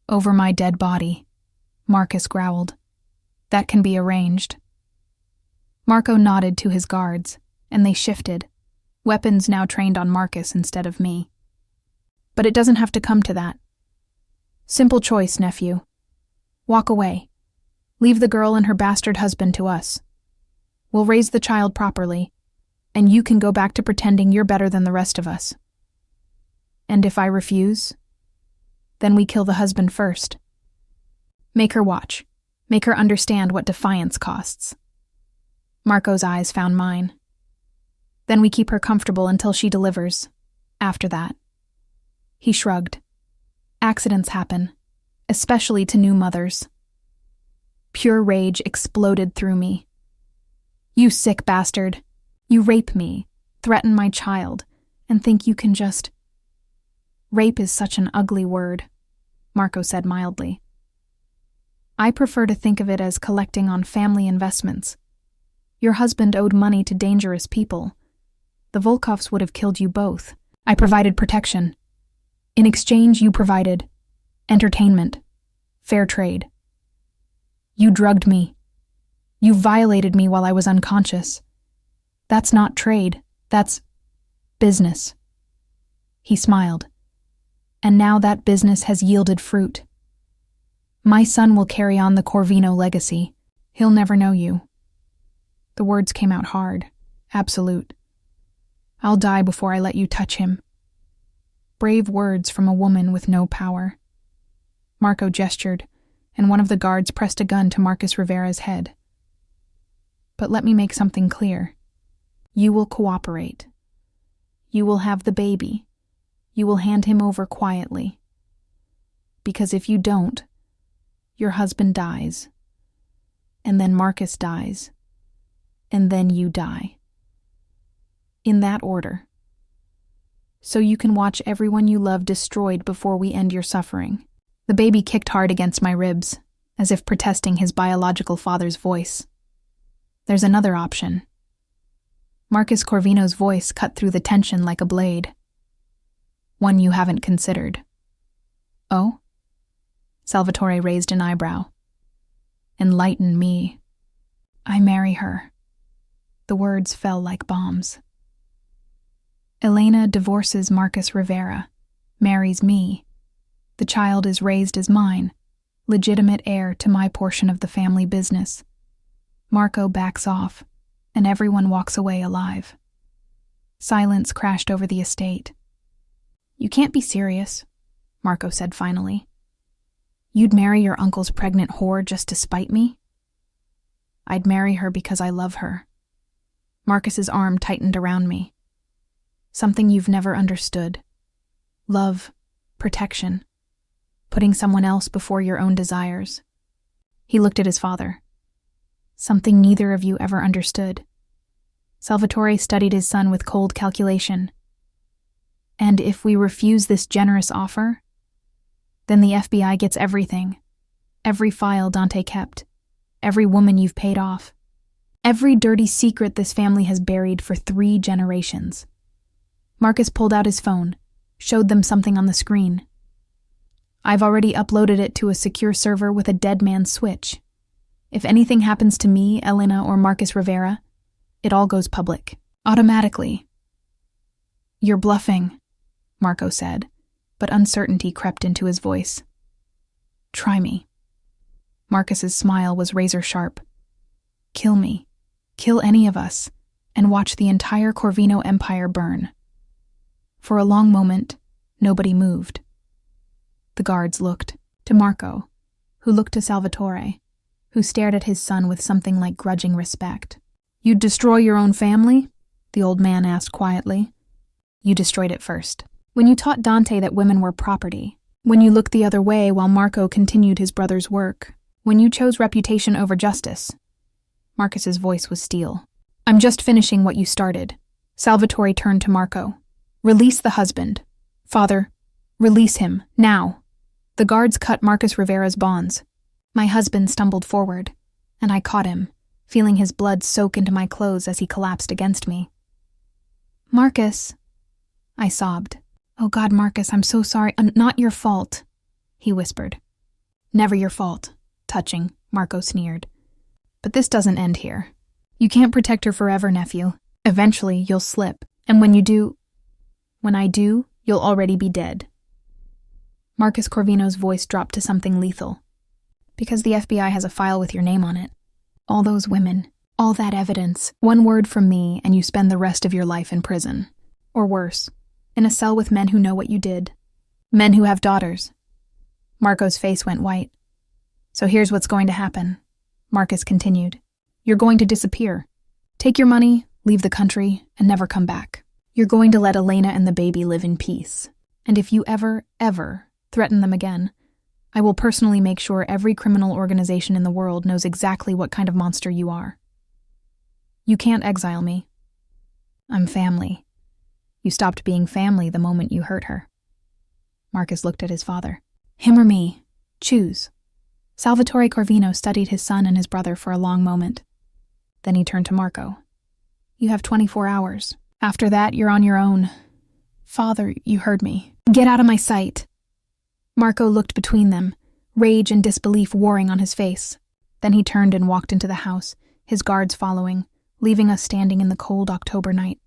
Over my dead body, Marcus growled. That can be arranged. Marco nodded to his guards, and they shifted, weapons now trained on Marcus instead of me. But it doesn't have to come to that. Simple choice, nephew. Walk away. Leave the girl and her bastard husband to us. We'll raise the child properly, and you can go back to pretending you're better than the rest of us. And if I refuse, then we kill the husband first. Make her watch. Make her understand what defiance costs. Marco's eyes found mine. Then we keep her comfortable until she delivers. After that. He shrugged. Accidents happen, especially to new mothers. Pure rage exploded through me. You sick bastard. You rape me, threaten my child, and think you can just... Rape is such an ugly word, Marco said mildly. I prefer to think of it as collecting on family investments. Your husband owed money to dangerous people. The Volkovs would have killed you both. I provided protection. In exchange, you provided entertainment, fair trade. You drugged me. You violated me while I was unconscious. That's not trade, that's business. He smiled. And now that business has yielded fruit. My son will carry on the Corvino legacy. He'll never know you. The words came out hard, absolute. I'll die before I let you touch him. Brave words from a woman with no power. Marco gestured, and one of the guards pressed a gun to Marcus Rivera's head. But let me make something clear. You will cooperate. You will have the baby. You will hand him over quietly. Because if you don't, your husband dies. And then Marcus dies. And then you die. In that order. So you can watch everyone you love destroyed before we end your suffering. The baby kicked hard against my ribs, as if protesting his biological father's voice. There's another option. Marcus Corvino's voice cut through the tension like a blade. One you haven't considered. Oh? Salvatore raised an eyebrow. Enlighten me. I marry her. The words fell like bombs. Elena divorces Marcus Rivera, marries me. The child is raised as mine, legitimate heir to my portion of the family business. Marco backs off, and everyone walks away alive. Silence crashed over the estate. You can't be serious, Marco said finally. You'd marry your uncle's pregnant whore just to spite me? I'd marry her because I love her. Marcus's arm tightened around me. Something you've never understood. Love, protection, putting someone else before your own desires. He looked at his father. Something neither of you ever understood. Salvatore studied his son with cold calculation. And if we refuse this generous offer, then the FBI gets everything. Every file Dante kept. Every woman you've paid off. Every dirty secret this family has buried for 3 generations. Marcus pulled out his phone, showed them something on the screen. I've already uploaded it to a secure server with a dead man's switch. If anything happens to me, Elena, or Marcus Rivera, it all goes public. Automatically. You're bluffing, Marco said, but uncertainty crept into his voice. Try me. Marcus's smile was razor sharp. Kill me. Kill any of us, and watch the entire Corvino empire burn. For a long moment, nobody moved. The guards looked to Marco, who looked to Salvatore, who stared at his son with something like grudging respect. You'd destroy your own family? The old man asked quietly. You destroyed it first. When you taught Dante that women were property, when you looked the other way while Marco continued his brother's work, when you chose reputation over justice. Marcus's voice was steel. I'm just finishing what you started. Salvatore turned to Marco. Release the husband. Father, release him, now. The guards cut Marcus Rivera's bonds. My husband stumbled forward, and I caught him, feeling his blood soak into my clothes as he collapsed against me. Marcus, I sobbed. Oh God, Marcus, I'm so sorry. Not your fault, he whispered. Never your fault, touching, Marco sneered. But this doesn't end here. You can't protect her forever, nephew. Eventually, you'll slip, and when I do, you'll already be dead. Marcus Corvino's voice dropped to something lethal. Because the FBI has a file with your name on it. All those women, all that evidence, one word from me and you spend the rest of your life in prison. Or worse, in a cell with men who know what you did. Men who have daughters. Marco's face went white. So here's what's going to happen, Marcus continued. You're going to disappear. Take your money, leave the country, and never come back. You're going to let Elena and the baby live in peace. And if you ever threaten them again, I will personally make sure every criminal organization in the world knows exactly what kind of monster you are. You can't exile me. I'm family. You stopped being family the moment you hurt her. Marcus looked at his father. Him or me? Choose. Salvatore Corvino studied his son and his brother for a long moment. Then he turned to Marco. You have 24 hours. After that, you're on your own. Father, you heard me. Get out of my sight. Marco looked between them, rage and disbelief warring on his face. Then he turned and walked into the house, his guards following, leaving us standing in the cold October night.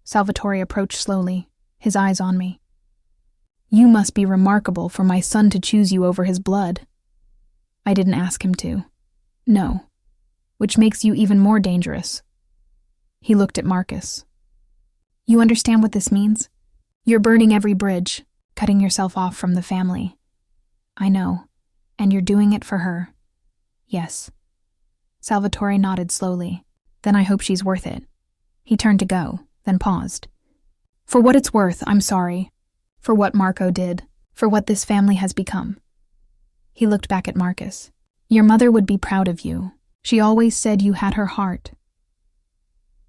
Salvatore approached slowly, his eyes on me. You must be remarkable for my son to choose you over his blood. I didn't ask him to. No. Which makes you even more dangerous. He looked at Marcus. You understand what this means? You're burning every bridge, cutting yourself off from the family. I know, and you're doing it for her. Yes. Salvatore nodded slowly. Then I hope she's worth it. He turned to go, then paused. For what it's worth, I'm sorry. For what Marco did, for what this family has become. He looked back at Marcus. Your mother would be proud of you. She always said you had her heart.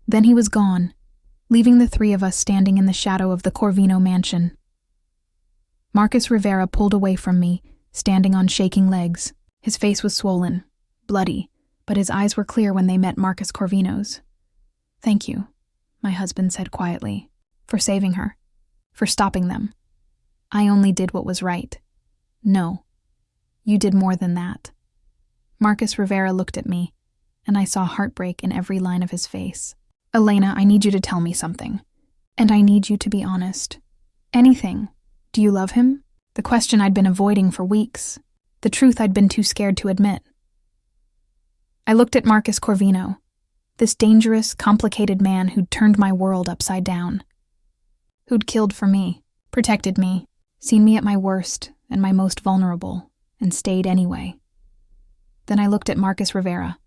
Then he was gone, leaving the 3 of us standing in the shadow of the Corvino mansion. Marcus Rivera pulled away from me, standing on shaking legs. His face was swollen, bloody, but his eyes were clear when they met Marcus Corvino's. Thank you, my husband said quietly, for saving her, for stopping them. I only did what was right. No, you did more than that. Marcus Rivera looked at me, and I saw heartbreak in every line of his face. Elena, I need you to tell me something. And I need you to be honest. Anything. Do you love him? The question I'd been avoiding for weeks. The truth I'd been too scared to admit. I looked at Marcus Corvino, this dangerous, complicated man who'd turned my world upside down. Who'd killed for me, protected me, seen me at my worst and my most vulnerable, and stayed anyway. Then I looked at Marcus Rivera,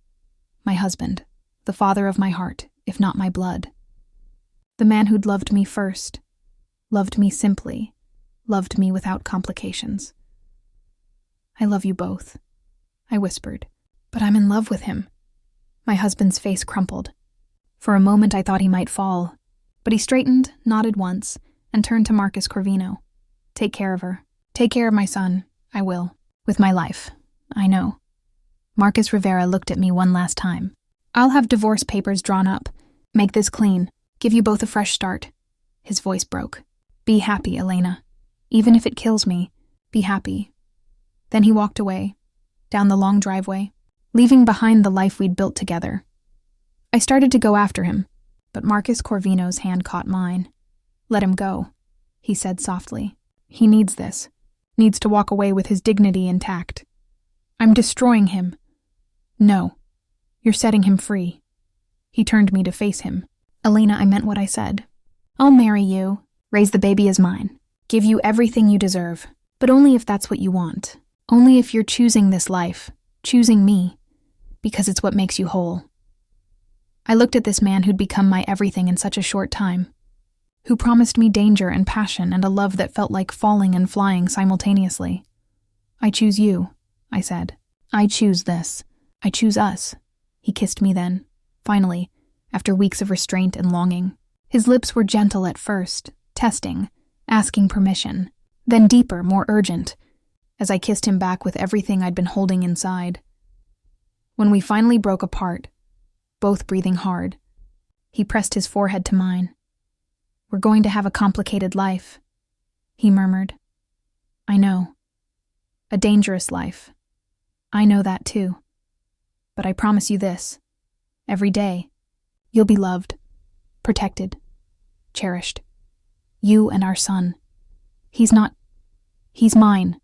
My husband, the father of my heart, if not my blood. The man who'd loved me first, loved me simply, loved me without complications. I love you both, I whispered. But I'm in love with him. My husband's face crumpled. For a moment I thought he might fall, but he straightened, nodded once, and turned to Marcus Corvino. Take care of her. Take care of my son. I will. With my life. I know. Marcus Rivera looked at me one last time. I'll have divorce papers drawn up. Make this clean. Give you both a fresh start. His voice broke. Be happy, Elena. Even if it kills me, be happy. Then he walked away, down the long driveway, leaving behind the life we'd built together. I started to go after him, but Marcus Corvino's hand caught mine. Let him go, he said softly. He needs this. Needs to walk away with his dignity intact. I'm destroying him. No, you're setting him free. He turned me to face him. Elena, I meant what I said. I'll marry you, raise the baby as mine, give you everything you deserve, but only if that's what you want. Only if you're choosing this life, choosing me, because it's what makes you whole. I looked at this man who'd become my everything in such a short time, who promised me danger and passion and a love that felt like falling and flying simultaneously. I choose you, I said. I choose this. I choose us. He kissed me then, finally, after weeks of restraint and longing. His lips were gentle at first, testing, asking permission, then deeper, more urgent, as I kissed him back with everything I'd been holding inside. When we finally broke apart, both breathing hard, he pressed his forehead to mine. We're going to have a complicated life, he murmured. I know. A dangerous life. I know that too. But I promise you this. Every day, you'll be loved, protected, cherished. You and our son. He's mine.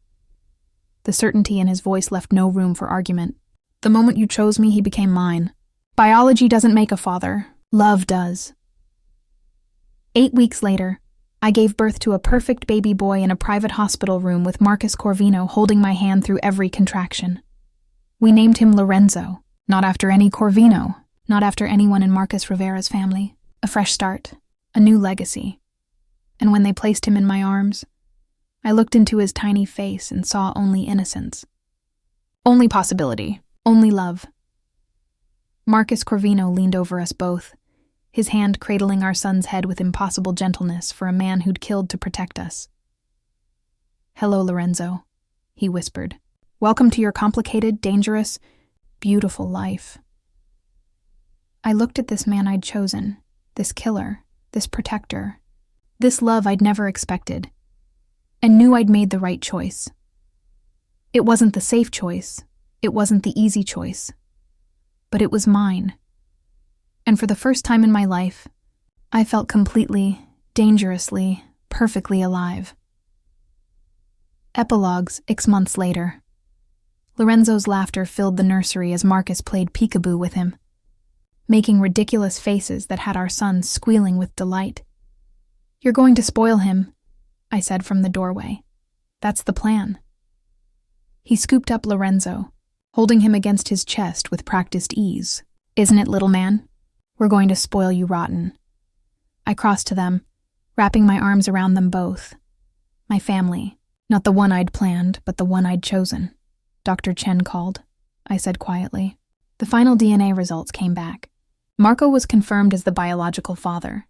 The certainty in his voice left no room for argument. The moment you chose me, he became mine. Biology doesn't make a father. Love does. 8 weeks later, I gave birth to a perfect baby boy in a private hospital room with Marcus Corvino holding my hand through every contraction. We named him Lorenzo, not after any Corvino, not after anyone in Marcus Rivera's family. A fresh start, a new legacy. And when they placed him in my arms, I looked into his tiny face and saw only innocence. Only possibility, only love. Marcus Corvino leaned over us both, his hand cradling our son's head with impossible gentleness for a man who'd killed to protect us. Hello, Lorenzo, he whispered. Welcome to your complicated, dangerous, beautiful life. I looked at this man I'd chosen, this killer, this protector, this love I'd never expected, and knew I'd made the right choice. It wasn't the safe choice, it wasn't the easy choice, but it was mine. And for the first time in my life, I felt completely, dangerously, perfectly alive. Epilogues 6 months later. Lorenzo's laughter filled the nursery as Marcus played peekaboo with him, making ridiculous faces that had our son squealing with delight. You're going to spoil him, I said from the doorway. That's the plan. He scooped up Lorenzo, holding him against his chest with practiced ease. Isn't it, little man? We're going to spoil you rotten. I crossed to them, wrapping my arms around them both. My family, not the one I'd planned, but the one I'd chosen. Dr. Chen called, I said quietly. The final DNA results came back. Marco was confirmed as the biological father.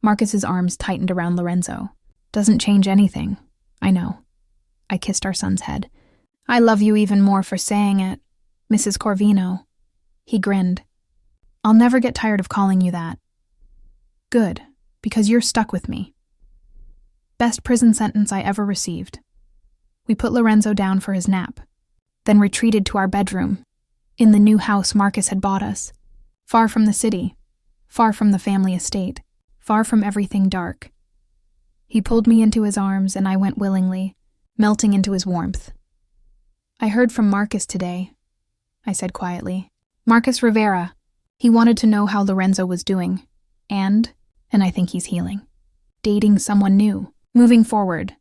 Marcus's arms tightened around Lorenzo. Doesn't change anything, I know. I kissed our son's head. I love you even more for saying it, Mrs. Corvino. He grinned. I'll never get tired of calling you that. Good, because you're stuck with me. Best prison sentence I ever received. We put Lorenzo down for his nap, then retreated to our bedroom, in the new house Marcus had bought us, far from the city, far from the family estate, far from everything dark. He pulled me into his arms and I went willingly, melting into his warmth. I heard from Marcus today, I said quietly. Marcus Rivera. He wanted to know how Lorenzo was doing, and I think he's healing. Dating someone new, moving forward.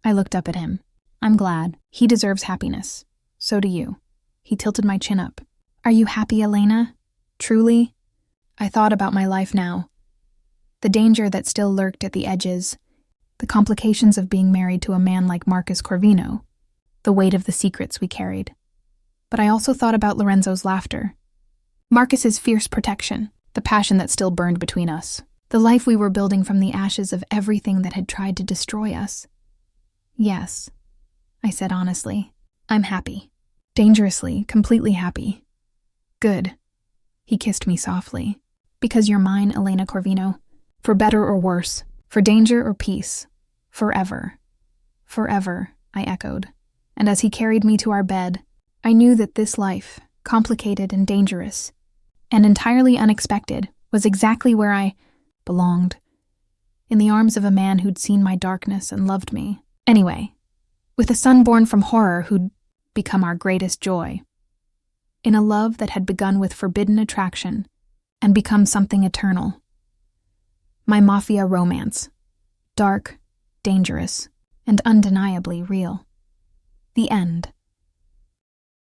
I looked up at him. I'm glad. He deserves happiness. So do you. He tilted my chin up. Are you happy, Elena? Truly? I thought about my life now. The danger that still lurked at the edges, the complications of being married to a man like Marcus Corvino, the weight of the secrets we carried. But I also thought about Lorenzo's laughter, Marcus's fierce protection, the passion that still burned between us, the life we were building from the ashes of everything that had tried to destroy us. Yes, I said honestly, I'm happy. Dangerously, completely happy. Good. He kissed me softly. Because you're mine, Elena Corvino. For better or worse, for danger or peace. Forever. Forever, I echoed. And as he carried me to our bed, I knew that this life, complicated and dangerous, and entirely unexpected, was exactly where I belonged. In the arms of a man who'd seen my darkness and loved me. Anyway, with a son born from horror who'd become our greatest joy. In a love that had begun with forbidden attraction and become something eternal. My Mafia romance. Dark, dangerous, and undeniably real. The end.